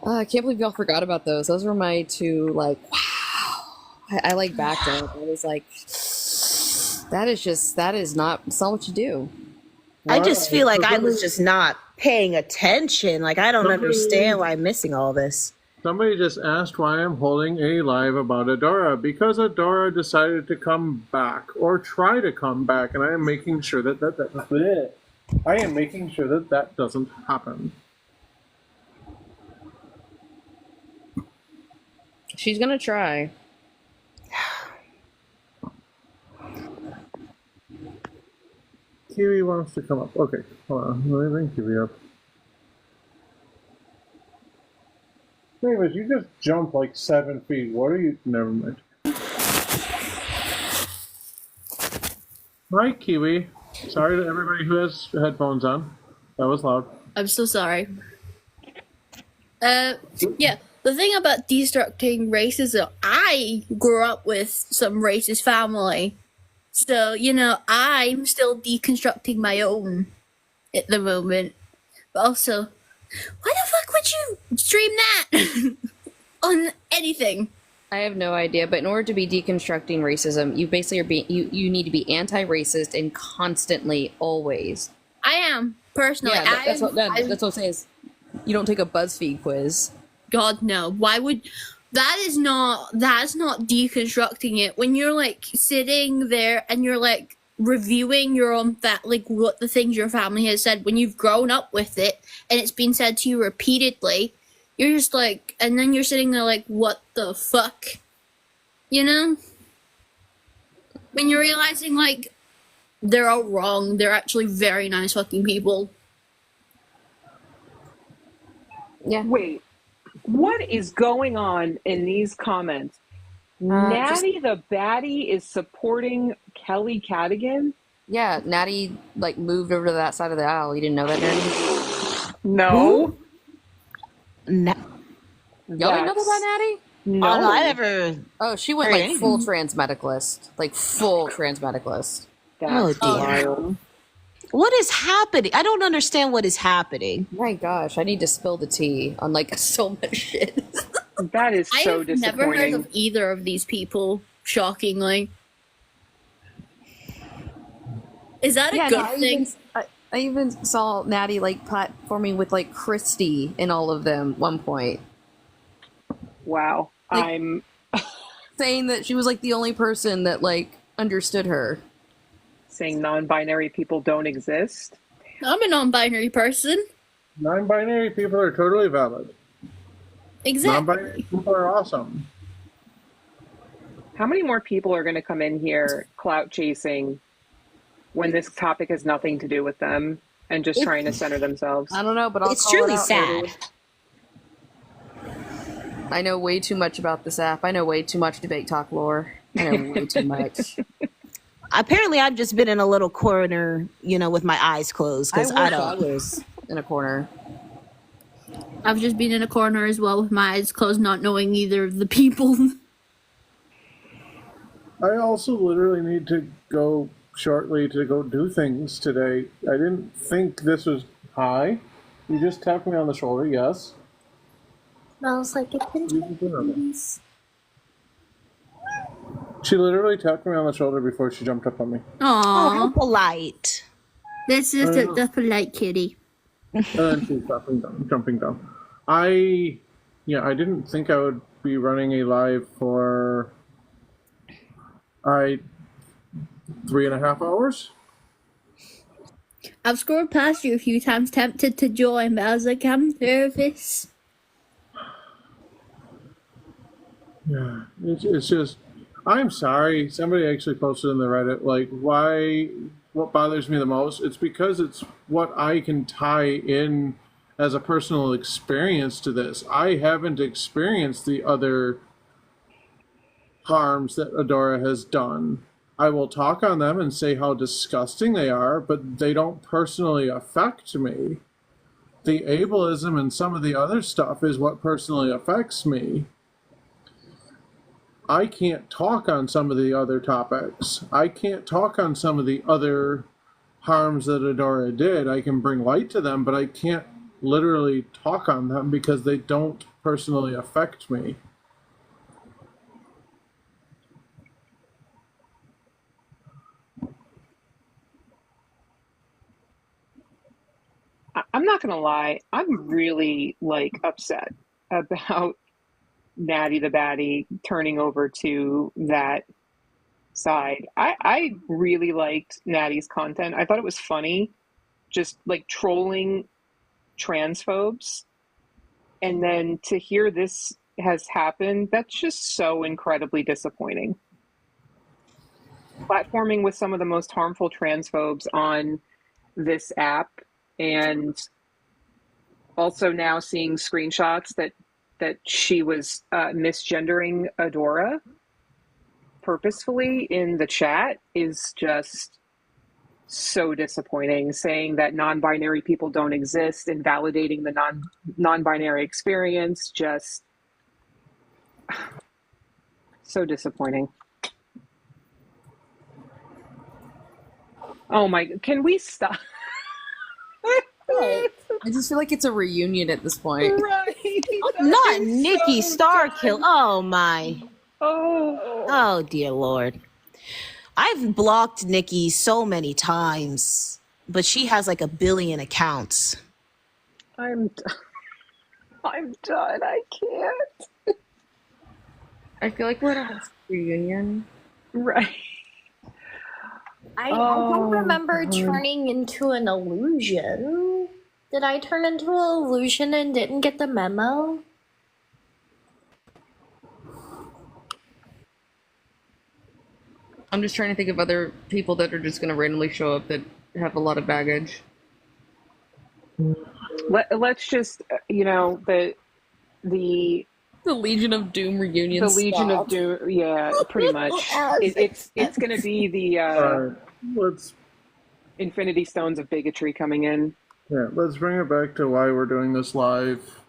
I can't believe y'all forgot about those. Those were my two, like, wow. I like backed up. I was like, it's not what you do. I just feel like I was just not paying attention. Like, I don't understand why I'm missing all this. Somebody just asked why I'm holding a live about Adora. Because Adora decided to come back or try to come back, and I am making sure that that doesn't happen. She's gonna try. Kiwi wants to come up. Okay, hold on. Let me bring Kiwi up. David, you just jumped like 7 feet. What are you? Never mind. Hi, Kiwi. Sorry to everybody who has headphones on. That was loud. I'm so sorry. Yeah, the thing about destructing racism, I grew up with some racist family. So, I'm still deconstructing my own at the moment. But also, why the fuck would you stream that on anything? I have no idea, but in order to be deconstructing racism, you basically are you need to be anti-racist and constantly, always. I am, personally. Yeah, that's what I'm saying is, you don't take a BuzzFeed quiz. God, no. Why would... that's not deconstructing it. When you're, like, sitting there and you're, like, reviewing your own what the things your family has said, when you've grown up with it and it's been said to you repeatedly, you're just like, and then you're sitting there like, what the fuck? When you're realizing, like, they're all wrong. They're actually very nice fucking people. Yeah. Wait, what is going on in these comments? Natty the baddie is supporting Kelly Cadigan? Yeah, Natty, like, moved over to that side of the aisle. You didn't know that, Natty? No. Y'all didn't know that about Natty? No. Oh, no, I never. Oh, she went, heard like, anything. full trans medicalist. Like, full trans medicalist. Oh, That's dear. wild. What is happening? I don't understand what is happening. My gosh, I need to spill the tea on, like, so much shit. That is so I've disappointing. never heard of either of these people, shockingly. Is that a good thing? I even saw Natty, like, platforming with, like, Christy in all of them one point. Wow. Like- I'm Saying that she was, like, the only person that, like, understood her. saying non-binary people don't exist. I'm a non-binary person. Non-binary people are totally valid. Exactly. Non-binary people are awesome. How many more people are going to come in here clout chasing when this topic has nothing to do with them and just trying to center themselves? I don't know, but I'll It's call truly it out, sad. lady. I know way too much about this app. I know way too much debate talk lore. I know way too much. Apparently, I've just been in a little corner, with my eyes closed because I don't. was in a corner. I've just been in a corner as well with my eyes closed, not knowing either of the people. I also literally need to go shortly to go do things today. I didn't think this was hi. You just tapped me on the shoulder, yes. Smells like a pinch. She literally tapped me on the shoulder before she jumped up on me. Oh, how Aww. polite. This is the polite kitty. And then she's jumping down. I didn't think I would be running a live for 3.5 hours. I've scrolled past you a few times, tempted to join, but I was like, I'm nervous. Yeah, it's just, I'm sorry. Somebody actually posted in the Reddit, what bothers me the most? It's because it's what I can tie in as a personal experience to this. I haven't experienced the other harms that Adora has done. I will talk on them and say how disgusting they are, but they don't personally affect me. The ableism and some of the other stuff is what personally affects me. I can't talk on some of the other topics. I can't talk on some of the other harms that Adora did. I can bring light to them, but I can't literally talk on them because they don't personally affect me. I'm not going to lie. I'm really upset about Natty the Baddie turning over to that side. I really liked Natty's content. I thought it was funny, just trolling transphobes. And then to hear this has happened, that's just so incredibly disappointing. Platforming with some of the most harmful transphobes on this app, and also now seeing screenshots that she was misgendering Adora purposefully in the chat is just so disappointing. Saying that non-binary people don't exist, invalidating the non-binary experience, just so disappointing. Oh my, can we stop? I just feel like it's a reunion at this point. Right. Not Nikki Starkill. Oh my. Oh. Oh dear Lord. I've blocked Nikki so many times, but she has like 1 billion accounts. I'm done. I can't. I feel like we're at a reunion. Right. I don't remember turning into an illusion. Did I turn into an illusion and didn't get the memo? I'm just trying to think of other people that are just going to randomly show up that have a lot of baggage. Let's just, the Legion of Doom reunion. The Legion of Doom, yeah, pretty much. It's going to be the Let's Infinity Stones of bigotry coming in. Yeah, let's bring it back to why we're doing this live.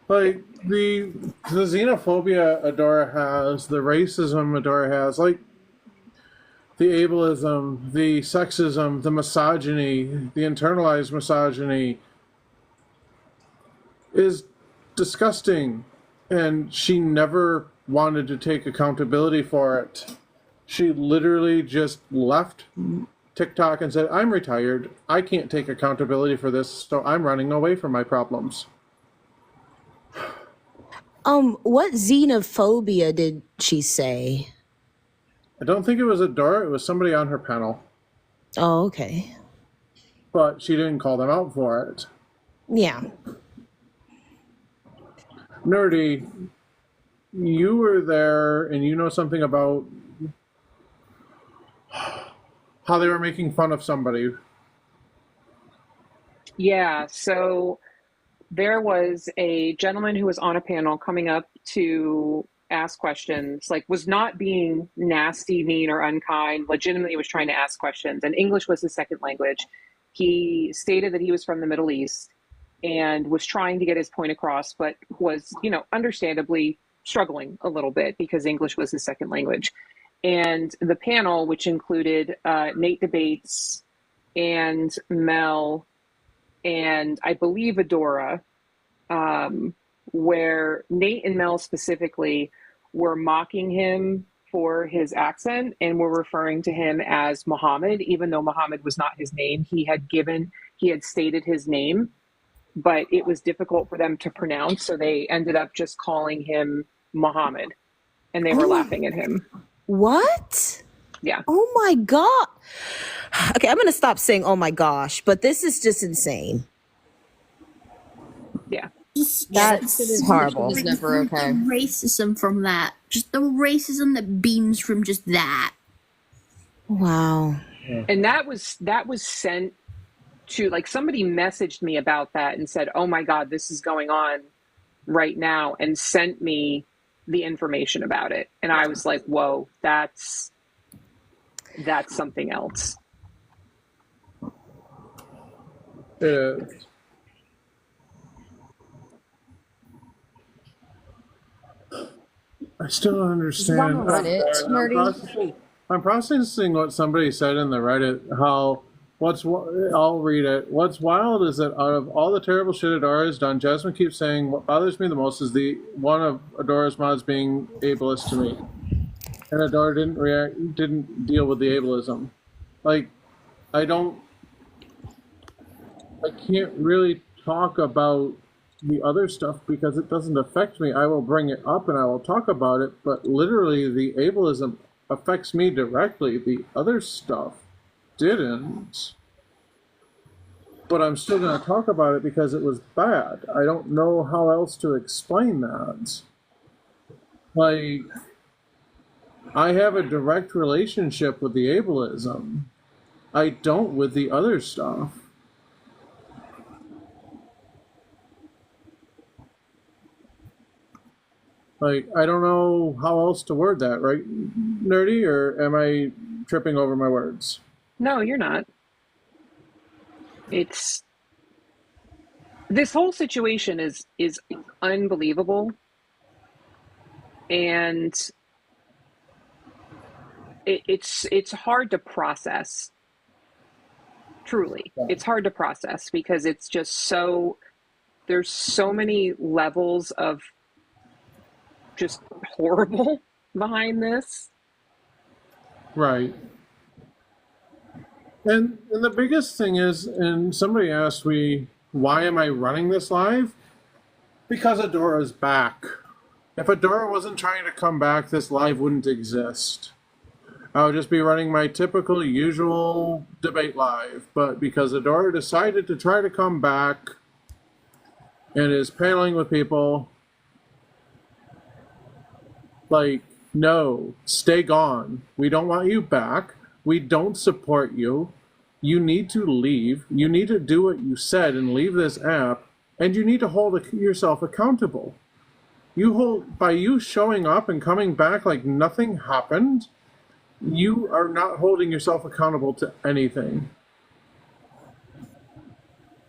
Like, the xenophobia Adora has, the racism Adora has, the ableism, the sexism, the misogyny, the internalized misogyny is disgusting. And she never wanted to take accountability for it. She literally just left TikTok and said, I'm retired. I can't take accountability for this, so I'm running away from my problems. What xenophobia did she say? I don't think it was Adora, it was somebody on her panel. Oh, okay. But she didn't call them out for it. Yeah. Nerdy, you were there and you know something about how they were making fun of somebody. Yeah, so there was a gentleman who was on a panel coming up to ask questions, like was not being nasty, mean, or unkind, legitimately was trying to ask questions, and English was his second language. He stated that he was from the Middle East and was trying to get his point across, but was, understandably struggling a little bit because English was his second language. And the panel, which included Nate Debates and Mel and I believe Adora, where Nate and Mel specifically were mocking him for his accent and were referring to him as Muhammad, even though Muhammad was not his name. He had stated his name, but it was difficult for them to pronounce, so they ended up just calling him Muhammad, and they were laughing at him. What? Yeah. Oh my God. Okay, I'm going to stop saying oh my gosh, but this is just insane. Yeah. That's horrible. It's never okay. The racism from that. Just the racism that beams from just that. Wow. And that was sent to, like, somebody messaged me about that and said, oh my God, this is going on right now, and sent me the information about it. And I was like, whoa, that's something else. It is. I still don't understand. On Reddit, nerdy. I'm processing what somebody said in the Reddit. I'll read it. What's wild is that out of all the terrible shit Adora has done, Jasmine keeps saying what bothers me the most is the one of Adora's mods being ableist to me, and Adora didn't deal with the ableism. Like, I can't really talk about the other stuff because it doesn't affect me. I will bring it up and I will talk about it, but literally the ableism affects me directly. The other stuff didn't. But I'm still going to talk about it because it was bad. I don't know how else to explain that. Like, I have a direct relationship with the ableism. I don't with the other stuff. Like, I don't know how else to word that, right, Nerdy? Or am I tripping over my words? No, you're not. This whole situation is unbelievable, and it's hard to process. Truly, it's hard to process because it's just there's so many levels of just horrible behind this. Right. And the biggest thing is, and somebody asked me, why am I running this live? Because Adora's back. If Adora wasn't trying to come back, this live wouldn't exist. I would just be running my typical, usual debate live. But because Adora decided to try to come back and is paneling with people, like, no, stay gone. We don't want you back. We don't support you. You need to leave. You need to do what you said and leave this app. And you need to hold yourself accountable. By you showing up and coming back like nothing happened, you are not holding yourself accountable to anything.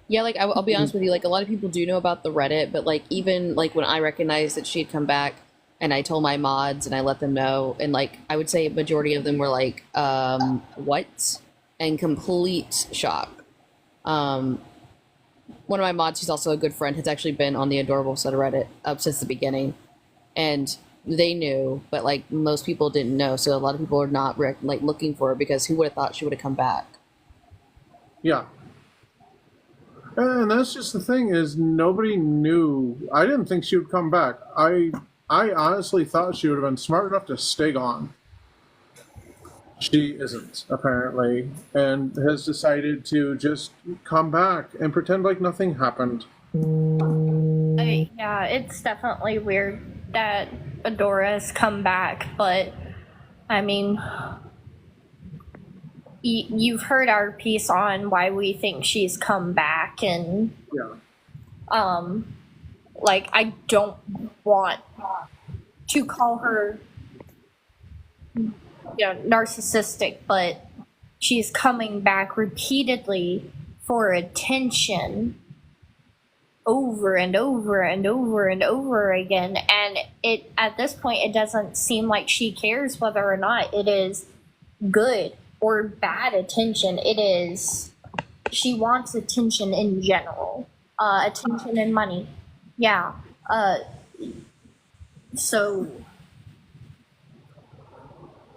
Yeah, like I'll be honest with you, like a lot of people do know about the Reddit, but like even like when I recognized that she had come back and I told my mods and I let them know, and like I would say a majority of them were like, what? And complete shock. One of my mods, who's also a good friend, has actually been on the Adorable subreddit up since the beginning, and they knew, but like most people didn't know, so a lot of people are not like looking for her because who would have thought she would have come back? Yeah. And that's just the thing, is nobody knew. I didn't think she would come back. I honestly thought she would have been smart enough to stay gone. She isn't, apparently, and has decided to just come back and pretend like nothing happened. Yeah, it's definitely weird that Adora's come back, but I mean, you've heard our piece on why we think she's come back, and like, I don't want to call her, narcissistic, but she's coming back repeatedly for attention over and over and over and over again, and it, at this point, it doesn't seem like she cares whether or not it is good or bad attention. It is, she wants attention in general, attention and money. So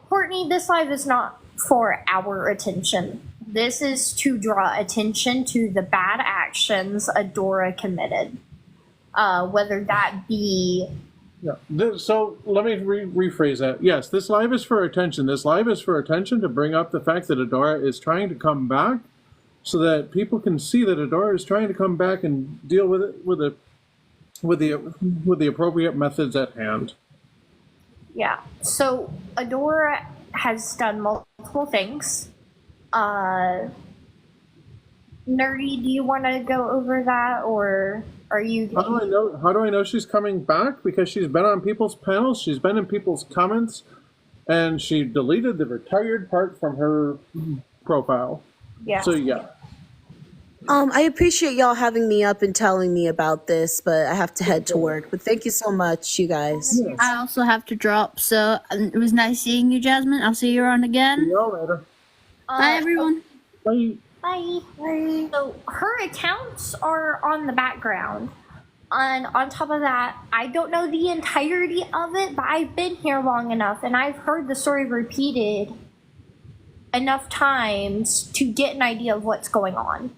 Courtney, this live is not for our attention. This is to draw attention to the bad actions Adora committed, whether that be... So let me rephrase that. Yes, this live is for attention. This live is for attention to bring up the fact that Adora is trying to come back, so that people can see that Adora is trying to come back and deal with it with the appropriate methods at hand. Yeah. So Adora has done multiple things. Nerdy, do you want to go over that, or are you? How do I know she's coming back? Because she's been on people's panels, she's been in people's comments, and she deleted the retired part from her profile. Yeah. So yeah. I appreciate y'all having me up and telling me about this, but I have to head to work. But thank you so much, you guys. I also have to drop, so it was nice seeing you, Jasmine. I'll see you around again. See y'all later. Bye, everyone. Bye. Bye. Bye. So her accounts are on the background. And on top of that, I don't know the entirety of it, but I've been here long enough, and I've heard the story repeated enough times to get an idea of what's going on.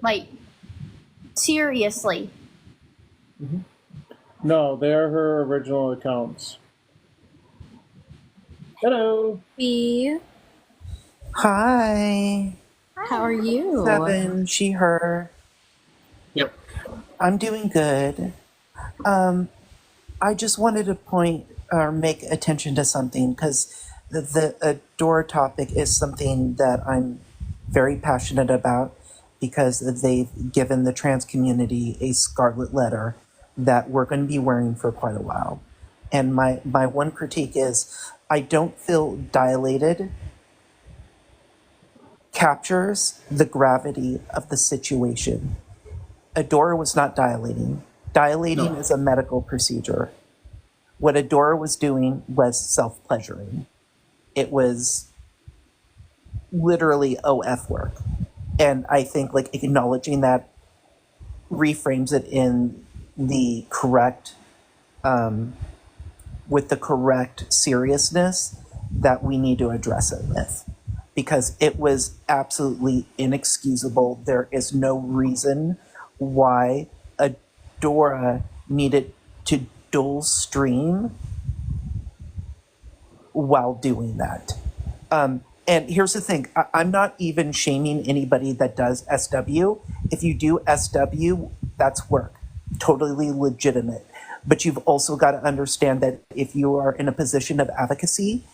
Like, seriously. Mm-hmm. No, they are her original accounts. Hello. B. Hi. How are you? Seven, she, her. Yep. I'm doing good. I just wanted to point or make attention to something, because the Adora topic is something that I'm very passionate about, because they've given the trans community a scarlet letter that we're going to be wearing for quite a while. And my one critique is, I don't feel dilated captures the gravity of the situation. Adora was not dilating. Dilating is a medical procedure. What Adora was doing was self-pleasuring. It was literally OF work. And I think like acknowledging that reframes it in the correct, with the correct seriousness that we need to address it with. Because it was absolutely inexcusable. There is no reason why Adora needed to dual stream while doing that. And here's the thing, I'm not even shaming anybody that does SW. If you do SW, that's work, totally legitimate. But you've also got to understand that if you are in a position of advocacy,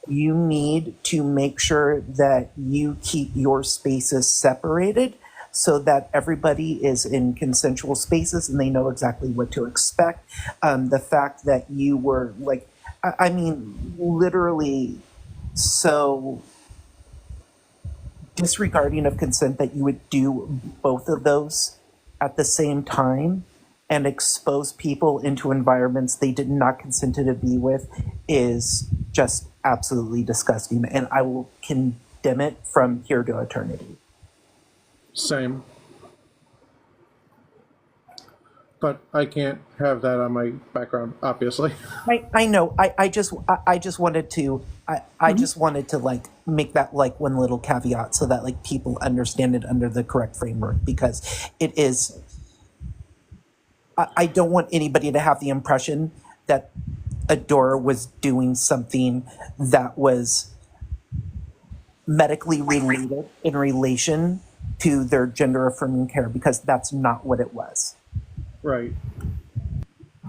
you need to make sure that you keep your spaces separated so that everybody is in consensual spaces and they know exactly what to expect. The fact that you were like, I mean, literally so disregarding of consent that you would do both of those at the same time and expose people into environments they did not consent to be with is just absolutely disgusting. And I will condemn it from here to eternity. Same. But I can't have that on my background, obviously. I know. I just wanted to I just wanted to like make that like one little caveat so that like people understand it under the correct framework, because it is I don't want anybody to have the impression that Adora was doing something that was medically related in relation to their gender affirming care, because that's not what it was. Right.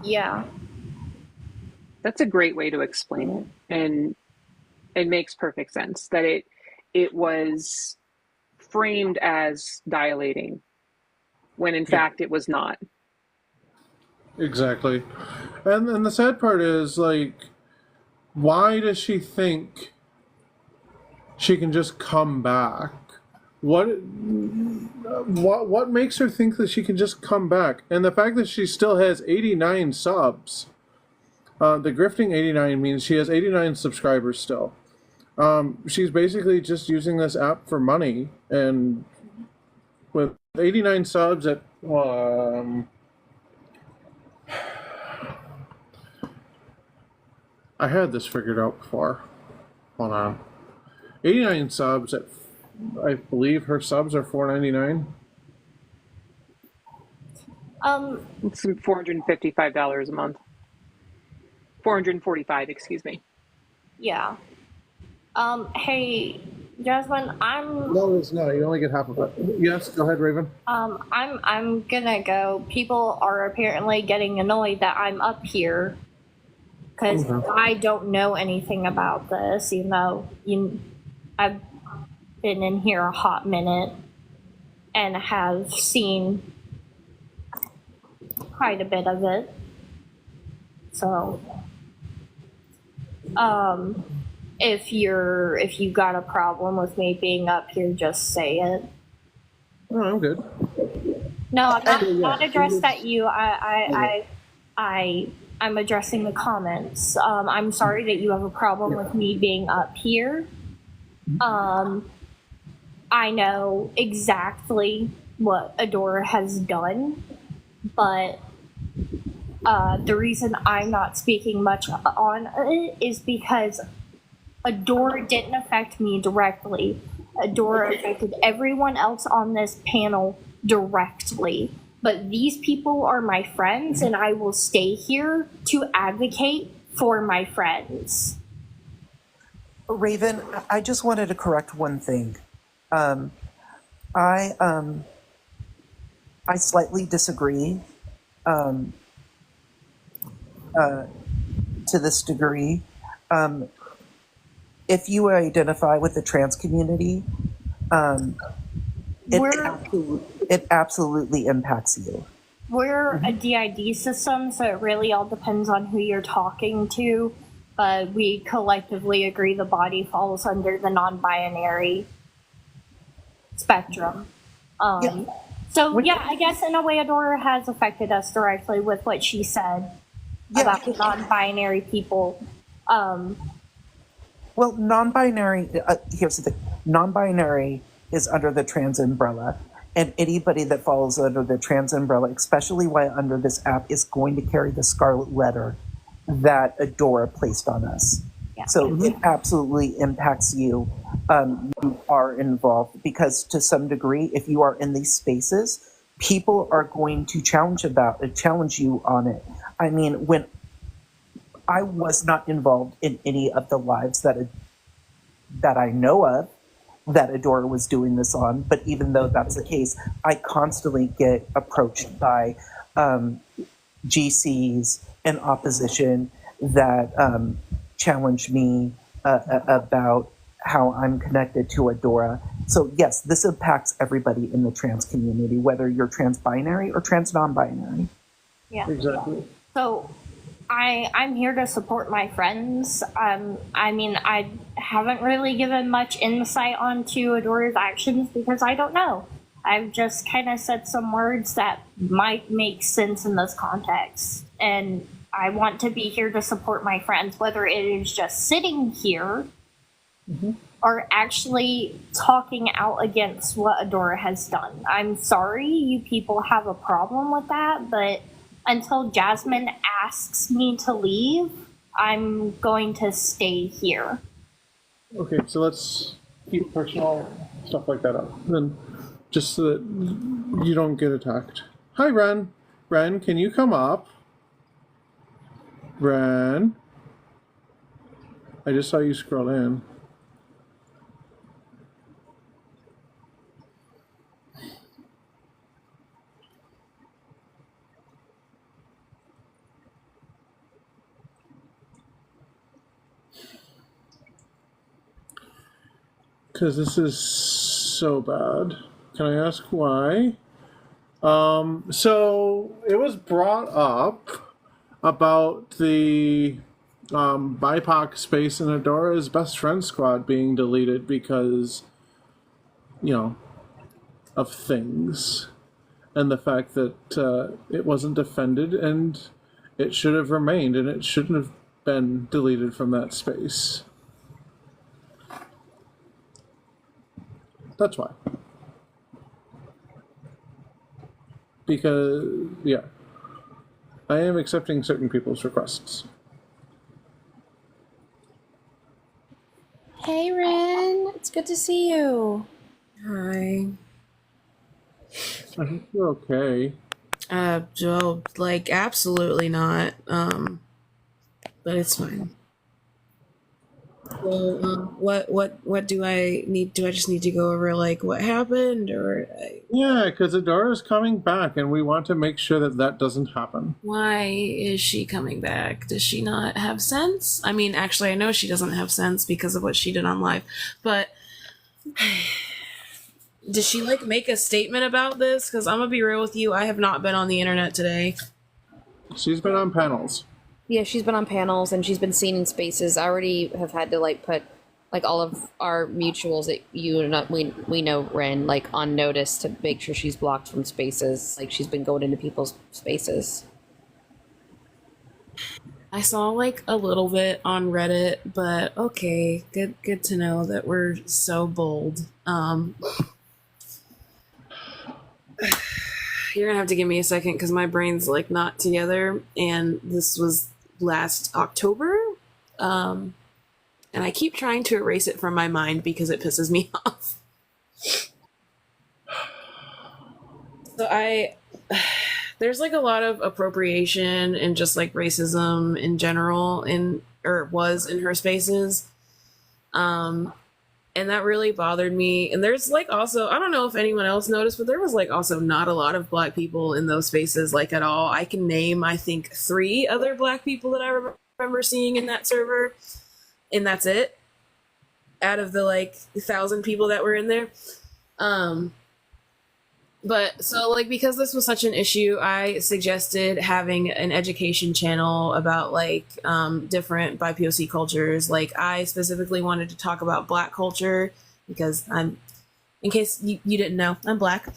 Yeah. That's a great way to explain it, and it makes perfect sense that it was framed as dilating when in fact it was not. Exactly. And the sad part is, like, why does she think she can just come back? What makes her think that she can just come back? And the fact that she still has 89 subs. The grifting 89 means she has 89 subscribers still. She's basically just using this app for money, and with 89 subs at I had this figured out before. Hold on. 89 subs at, I believe her subs are $4.99. It's $455 a month. 445, excuse me. Yeah. Hey, Jasmine, No, it's not. You only get half of it. Yes, go ahead, Raven. I'm gonna go. People are apparently getting annoyed that I'm up here because I don't know anything about this, even though I've been in here a hot minute and have seen quite a bit of it. So, if you got a problem with me being up here, just say it. Oh, I'm good. No, I'm not addressed at you. I'm addressing the comments. I'm sorry that you have a problem with me being up here. I know exactly what Adora has done, but the reason I'm not speaking much on it is because Adora didn't affect me directly. Adora affected everyone else on this panel directly. But these people are my friends, and I will stay here to advocate for my friends. Raven, I just wanted to correct one thing. I slightly disagree to this degree. If you identify with the trans community, it absolutely impacts you. We're a DID system, so it really all depends on who you're talking to. But we collectively agree the body falls under the non-binary spectrum. So yeah, I guess in a way Adora has affected us directly with what she said about the non-binary people. Well, non-binary, here's the thing. Non-binary is under the trans umbrella, and anybody that falls under the trans umbrella, especially while under this app, is going to carry the scarlet letter that Adora placed on us. Yeah. So it absolutely impacts you. You are involved because to some degree, if you are in these spaces, people are going to challenge you on it. I mean, when I was not involved in any of the lives that I know of that Adora was doing this on, but even though that's the case, I constantly get approached by GCs and opposition that challenge me about how I'm connected to Adora. So yes, this impacts everybody in the trans community, whether you're trans binary or trans non-binary. Yeah. Exactly. So I'm here to support my friends. I mean, I haven't really given much insight onto Adora's actions because I don't know. I've just kind of said some words that might make sense in this context. And I want to be here to support my friends, whether it is just sitting here or actually talking out against what Adora has done. I'm sorry you people have a problem with that, but until Jasmine asks me to leave, I'm going to stay here. Okay, so let's keep personal stuff like that up. Then, just so that you don't get attacked. Hi, Ren. Ren, can you come up? Ren, I just saw you scroll in. Because this is so bad. Can I ask why? So it was brought up about the BIPOC space in Adora's best friend squad being deleted because, you know, of things. And the fact that it wasn't defended and it should have remained and it shouldn't have been deleted from that space. That's why. Because, yeah, I am accepting certain people's requests. Hey, Ren. It's good to see you. Hi. I think you're okay. Joe, like absolutely not. But it's fine. So, what do I need? Do I just need to go over like what happened, or Yeah, because Adora's coming back, and we want to make sure that that doesn't happen. why is she coming back? Does she not have sense? I mean, actually, I know she doesn't have sense because of what she did on live, but did she like make a statement about this? Because I'm gonna be real with you, I have not been on the internet today. She's been on panels. Yeah, she's been on panels and she's been seen in spaces. I already have had to like put like all of our mutuals that you and we know Ren like on notice to make sure she's blocked from spaces. Like she's been going into people's spaces. I saw like a little bit on Reddit, but okay, good to know that we're so bold. You're gonna have to give me a second because my brain's like not together, and this was last October, and I keep trying to erase it from my mind because it pisses me off. So there's like a lot of appropriation and just like racism in general was in her spaces. And that really bothered me. And there's like also, I don't know if anyone else noticed, but there was like also not a lot of Black people in those spaces like at all. I can name, I think, 3 other Black people that I remember seeing in that server. And that's it. Out of the like 1,000 people that were in there. But so like because this was such an issue, I suggested having an education channel about like different BIPOC cultures. Like I specifically wanted to talk about Black culture because in case you didn't know, I'm Black.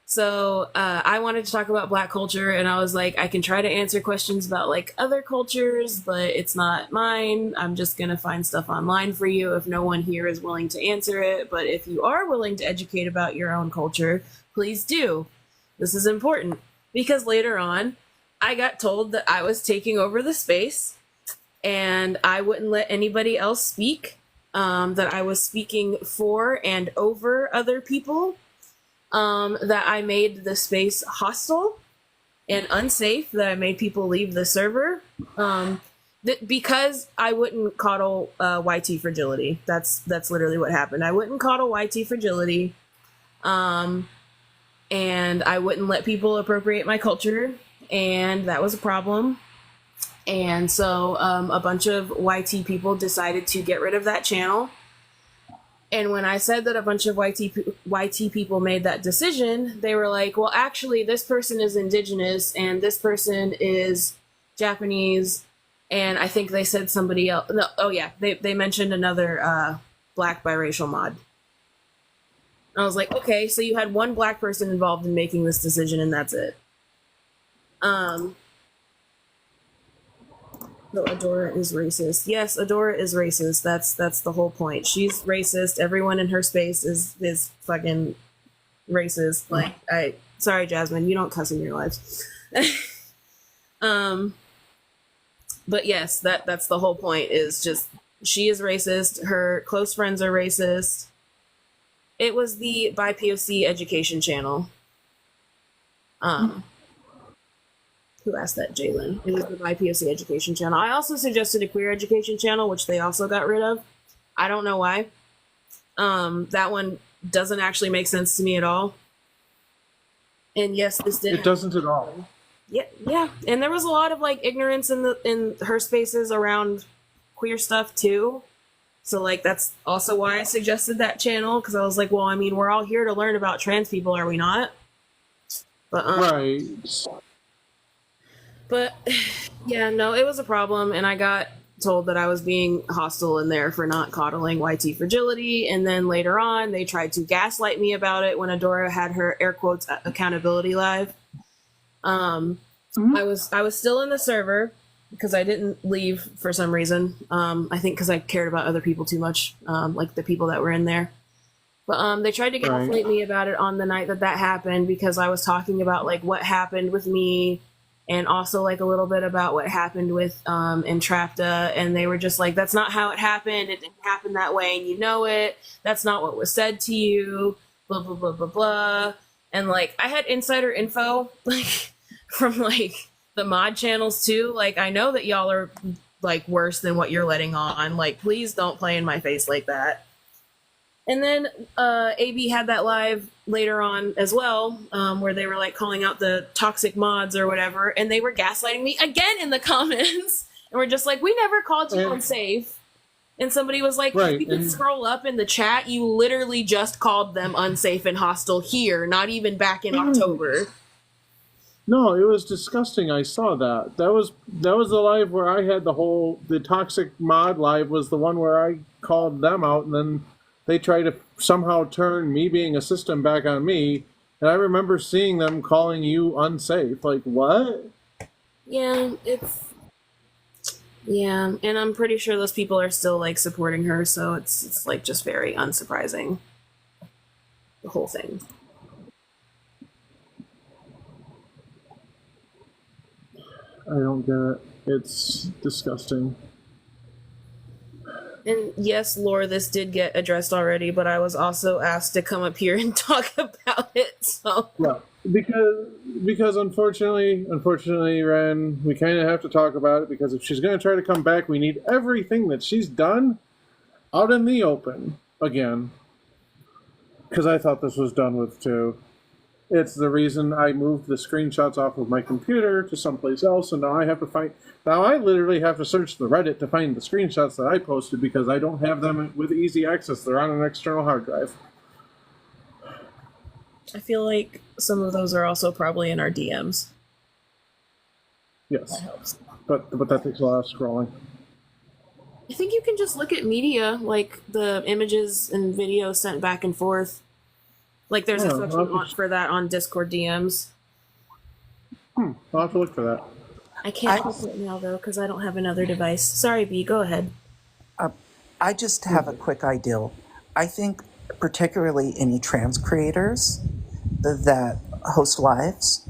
So I wanted to talk about Black culture, and I was like, I can try to answer questions about like other cultures, but it's not mine. I'm just gonna find stuff online for you if no one here is willing to answer it. But if you are willing to educate about your own culture, please do. This is important because later on, I got told that I was taking over the space, and I wouldn't let anybody else speak. That I was speaking for and over other people. That I made the space hostile and unsafe, that I made people leave the server, because I wouldn't coddle YT fragility. That's literally what happened. I wouldn't coddle YT fragility, and I wouldn't let people appropriate my culture, and that was a problem. And so a bunch of YT people decided to get rid of that channel. And when I said that a bunch of YT people made that decision, they were like, well, actually, this person is indigenous and this person is Japanese. And I think they said somebody else. No, oh, yeah. They mentioned another Black biracial mod. I was like, okay, so you had one Black person involved in making this decision and that's it. So Adora is racist. Yes, Adora is racist. That's the whole point. She's racist. Everyone in her space is fucking racist. Like sorry, Jasmine, you don't cuss in your lives. But yes, that's the whole point, is just she is racist, her close friends are racist. It was the BIPOC education channel. Who asked that, Jalen? It was the My POC Education channel. I also suggested a queer education channel, which they also got rid of. I don't know why. That one doesn't actually make sense to me at all. And yes, this did. It doesn't at all. Yeah. And there was a lot of like ignorance in her spaces around queer stuff too. So like that's also why I suggested that channel, because I was like, well, I mean, we're all here to learn about trans people, are we not? But right. But yeah, no, it was a problem, and I got told that I was being hostile in there for not coddling YT fragility, and then later on they tried to gaslight me about it when Adora had her air quotes accountability live. I was still in the server because I didn't leave for some reason. I think because I cared about other people too much, like the people that were in there. But they tried to gaslight me about it on the night that happened, because I was talking about like what happened with me, and also like a little bit about what happened with Entrapta, and they were just like, that's not how it happened. It didn't happen that way, and you know it. That's not what was said to you. Blah blah blah blah blah. And like I had insider info like from like the mod channels too. Like I know that y'all are like worse than what you're letting on. Like please don't play in my face like that. And then AB had that live later on as well, where they were like calling out the toxic mods or whatever, and they were gaslighting me again in the comments, and we're just like, we never called you unsafe. And somebody was like, if you can scroll up in the chat, you literally just called them unsafe and hostile here, not even back in October. No, it was disgusting. I saw that. That was the live where I had the toxic mod live was the one where I called them out, and then they try to somehow turn me being a system back on me. And I remember seeing them calling you unsafe. Like, what? Yeah, and I'm pretty sure those people are still like supporting her, so it's like just very unsurprising. The whole thing. I don't get it. It's disgusting. And yes, Laura, this did get addressed already, but I was also asked to come up here and talk about it. So yeah, because unfortunately, Ren, we kind of have to talk about it, because if she's going to try to come back, we need everything that she's done out in the open again. Because I thought this was done with too. It's the reason I moved the screenshots off of my computer to someplace else, and now I have to find. Now I literally have to search the Reddit to find the screenshots that I posted, because I don't have them with easy access. They're on an external hard drive. I feel like some of those are also probably in our DMs. Yes, that helps. But that takes a lot of scrolling. I think you can just look at media, like the images and videos sent back and forth. Like there's a section for that on Discord DMs. I'll have to look for that. I can't look it now though, because I don't have another device. Sorry, B, go ahead. I just have a quick ideal. I think particularly any trans creators that host lives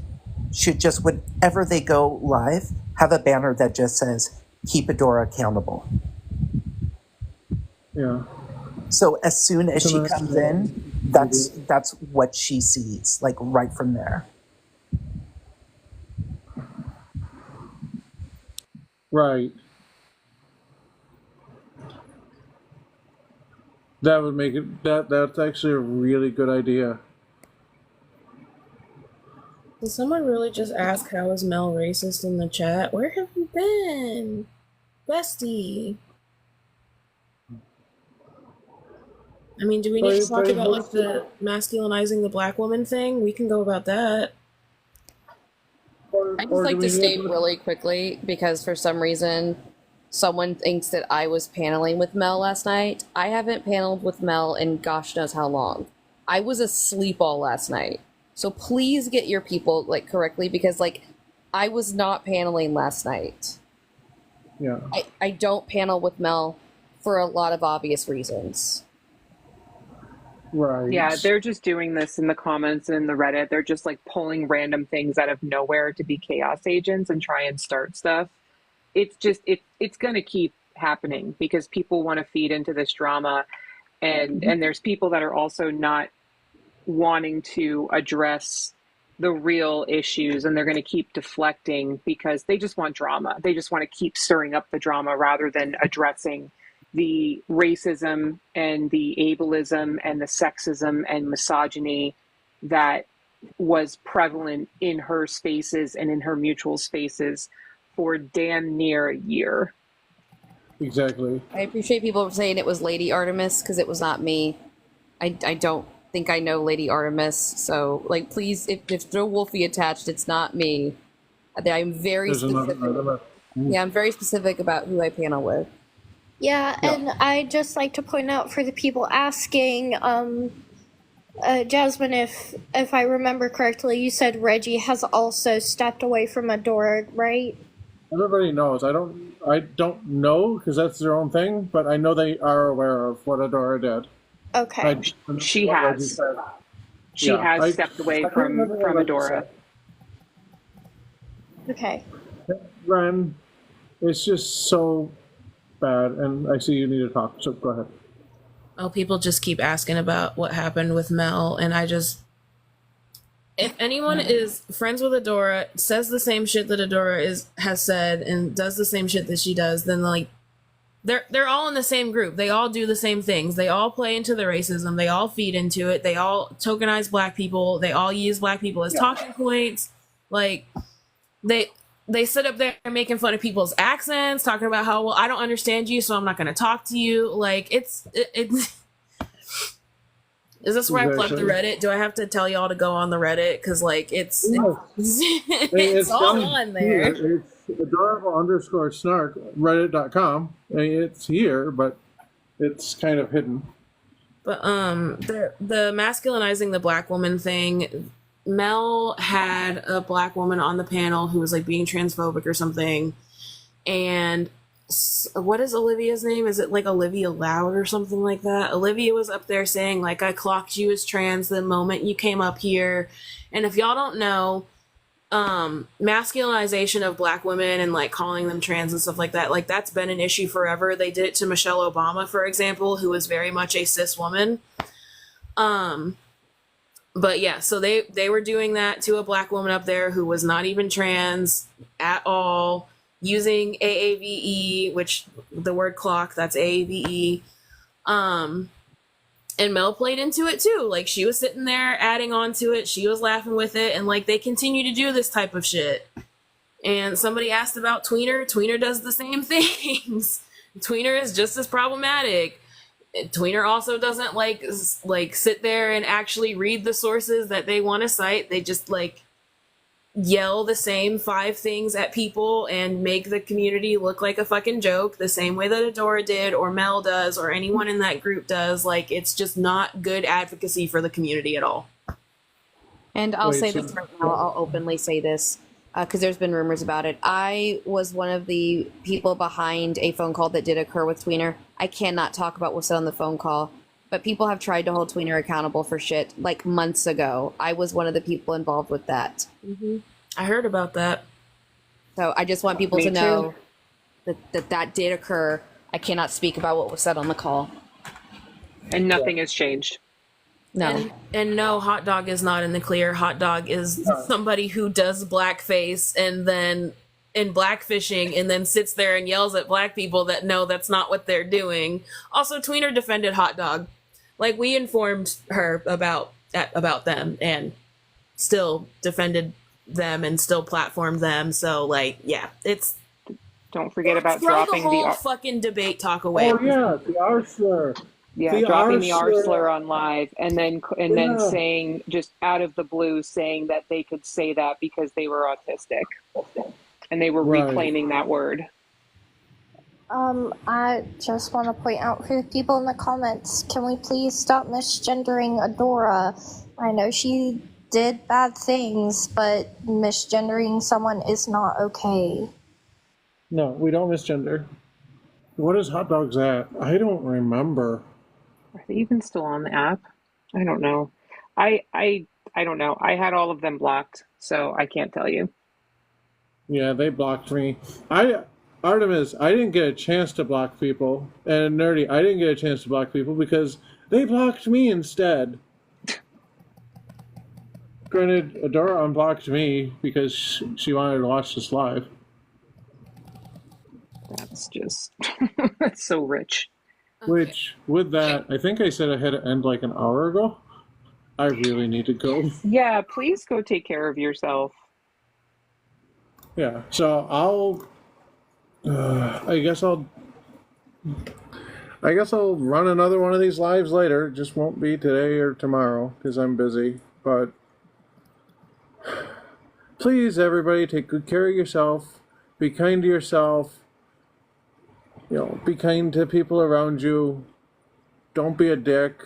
should just, whenever they go live, have a banner that just says, keep Adora accountable. Yeah. So as soon as she comes in, that's what she sees, like right from there. Right. That would make it, that's actually a really good idea. Did someone really just ask how is Mel racist in the chat? Where have you been? Bestie. I mean, do we need to talk about like the masculinizing the black woman thing? We can go about that. I'd just like to state really quickly, because for some reason someone thinks that I was paneling with Mel last night. I haven't paneled with Mel in gosh knows how long. I was asleep all last night. So please get your people like correctly, because like I was not paneling last night. Yeah. I don't panel with Mel for a lot of obvious reasons. Right. Yeah, they're just doing this in the comments and in the Reddit. They're just like pulling random things out of nowhere to be chaos agents and try and start stuff. It's just it's going to keep happening because people want to feed into this drama, and there's people that are also not wanting to address the real issues, and they're going to keep deflecting because they just want drama. They just want to keep stirring up the drama rather than addressing the racism and the ableism and the sexism and misogyny that was prevalent in her spaces and in her mutual spaces for damn near a year. Exactly. I appreciate people saying it was Lady Artemis because it was not me. I don't think I know Lady Artemis, so like please, if there's no Wolfie attached, it's not me. I'm very There's specific. another. Yeah, I'm very specific about who I panel with. Yeah, and I'd just like to point out for the people asking, Jasmine, if I remember correctly, you said Reggie has also stepped away from Adora, right? Everybody knows. I don't know because that's their own thing, but I know they are aware of what Adora did. Okay. She has. She has stepped away from Adora. Okay. Ren, it's just so bad, and I see you need to talk, so go ahead. Oh, people just keep asking about what happened with Mel, and if anyone is friends with Adora, says the same shit that Adora has said, and does the same shit that she does, then like they're all in the same group. They all do the same things. They all play into the racism. They all feed into it. They all tokenize black people. They all use black people as talking points. Like they sit up there making fun of people's accents, talking about how, well, I don't understand you, so I'm not going to talk to you. Like it's is this where I plug the Reddit? Do I have to tell y'all to go on the Reddit? Because like it's all on there. Here. It's adorable_snark reddit.com. I mean, it's here, but it's kind of hidden. But the masculinizing the black woman thing, Mel had a black woman on the panel who was like being transphobic or something, and what is Olivia's name? Is it like Olivia Loud or something like that? Olivia was up there saying like, I clocked you as trans the moment you came up here. And if y'all don't know, masculinization of black women and like calling them trans and stuff like that, like that's been an issue forever. They did it to Michelle Obama, for example, who was very much a cis woman. But yeah, so they were doing that to a black woman up there who was not even trans at all, using AAVE, which the word clock, that's AAVE. And Mel played into it too. Like she was sitting there adding on to it. She was laughing with it. And like they continue to do this type of shit. And somebody asked about Tweener. Tweener does the same things. Tweener is just as problematic. Tweener also doesn't like sit there and actually read the sources that they want to cite. They just like yell the same 5 things at people and make the community look like a fucking joke the same way that Adora did or Mel does or anyone in that group does. Like it's just not good advocacy for the community at all. And I'll say this right now, I'll openly say this because there's been rumors about it. I was one of the people behind a phone call that did occur with Tweener. I cannot talk about what was said on the phone call, but people have tried to hold Tweener accountable for shit like months ago. I was one of the people involved with that. Mm-hmm. I heard about that. So I just want people to know that did occur. I cannot speak about what was said on the call. And nothing has changed. No. And no, Hot Dog is not in the clear. Hot Dog is somebody who does blackface and then in blackfishing and then sits there and yells at black people that no, that's not what they're doing. Also, Tweener defended Hot Dog. Like we informed her about them and still defended them and still platformed them. So like, yeah, it's. Don't forget about throw dropping the whole fucking debate talk away. Oh yeah, the R slur. Yeah, dropping the R slur on live and then saying just out of the blue saying that they could say that because they were autistic and they were reclaiming that word. I just want to point out for the people in the comments, can we please stop misgendering Adora? I know she did bad things, but misgendering someone is not okay. No, we don't misgender. What is Hot Dogs at? I don't remember. Are they even still on the app? I don't know. I don't know. I had all of them blocked, so I can't tell you. Yeah, they blocked me. Artemis, I didn't get a chance to block people. And Nerdy, I didn't get a chance to block people because they blocked me instead. Granted, Adora unblocked me because she wanted to watch this live. That's just that's so rich. Which, with that, I think I said I had to end like an hour ago. I really need to go. Yeah, please go take care of yourself. Yeah, so I guess I'll run another one of these lives later. It just won't be today or tomorrow because I'm busy. But please, everybody, take good care of yourself. Be kind to yourself. Be kind to people around you. Don't be a dick.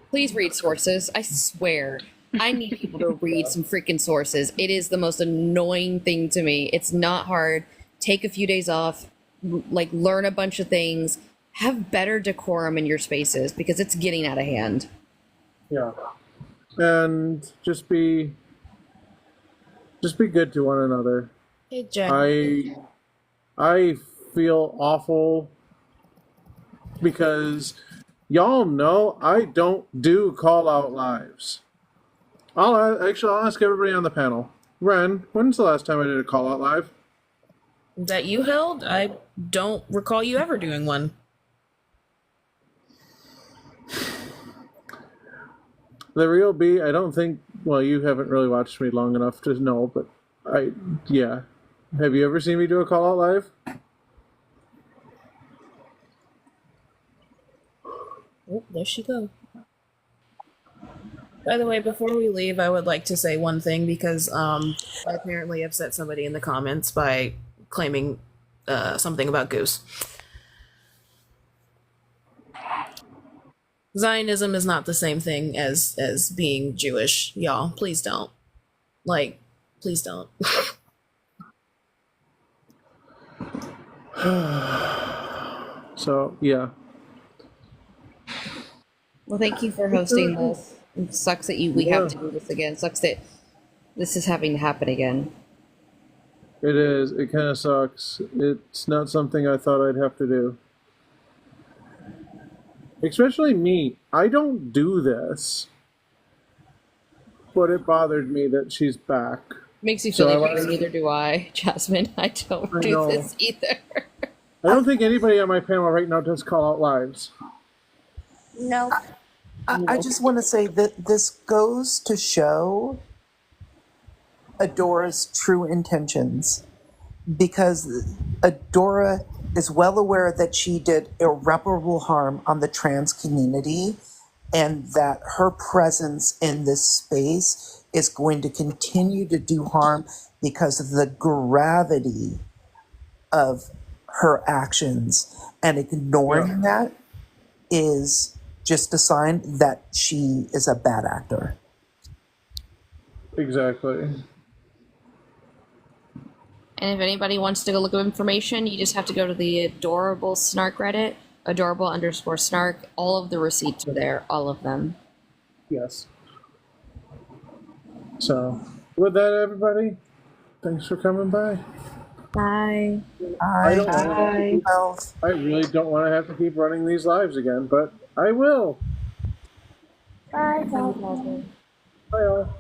Please read sources. I swear. I need people to read some freaking sources. It is the most annoying thing to me. It's not hard. Take a few days off, learn a bunch of things, have better decorum in your spaces because it's getting out of hand. Yeah. And just be good to one another. Hey, Jack. I feel awful because y'all know I don't do call out lives. I'll ask everybody on the panel. Ren, when's the last time I did a call out live? That you held? I don't recall you ever doing one. The real B, I don't think, well, you haven't really watched me long enough to know, but yeah. Have you ever seen me do a call out live? Oh, there she go. By the way, before we leave, I would like to say one thing because I apparently upset somebody in the comments by claiming something about Goose. Zionism is not the same thing as being Jewish, y'all. Please don't. Please don't. So, yeah. Well, thank you for hosting this. It sucks that we have to do this again. It sucks that this is having to happen again. It is. It kind of sucks. It's not something I thought I'd have to do. Especially me. I don't do this. But it bothered me that she's back. Makes you feel like neither do I, Jasmine. I don't do this either. I don't think anybody on my panel right now does call out lives. No. I just want to say that this goes to show Adora's true intentions, because Adora is well aware that she did irreparable harm on the trans community and that her presence in this space is going to continue to do harm because of the gravity of her actions, and ignoring that is just a sign that she is a bad actor. Exactly. And if anybody wants to go look up information, you just have to go to the Adorable Snark Reddit, adorable_snark. All of the receipts are there, all of them. Yes. So, with that, everybody, thanks for coming by. Bye. I really don't want to have to keep running these lives again, but I will. Bye. Bye, all.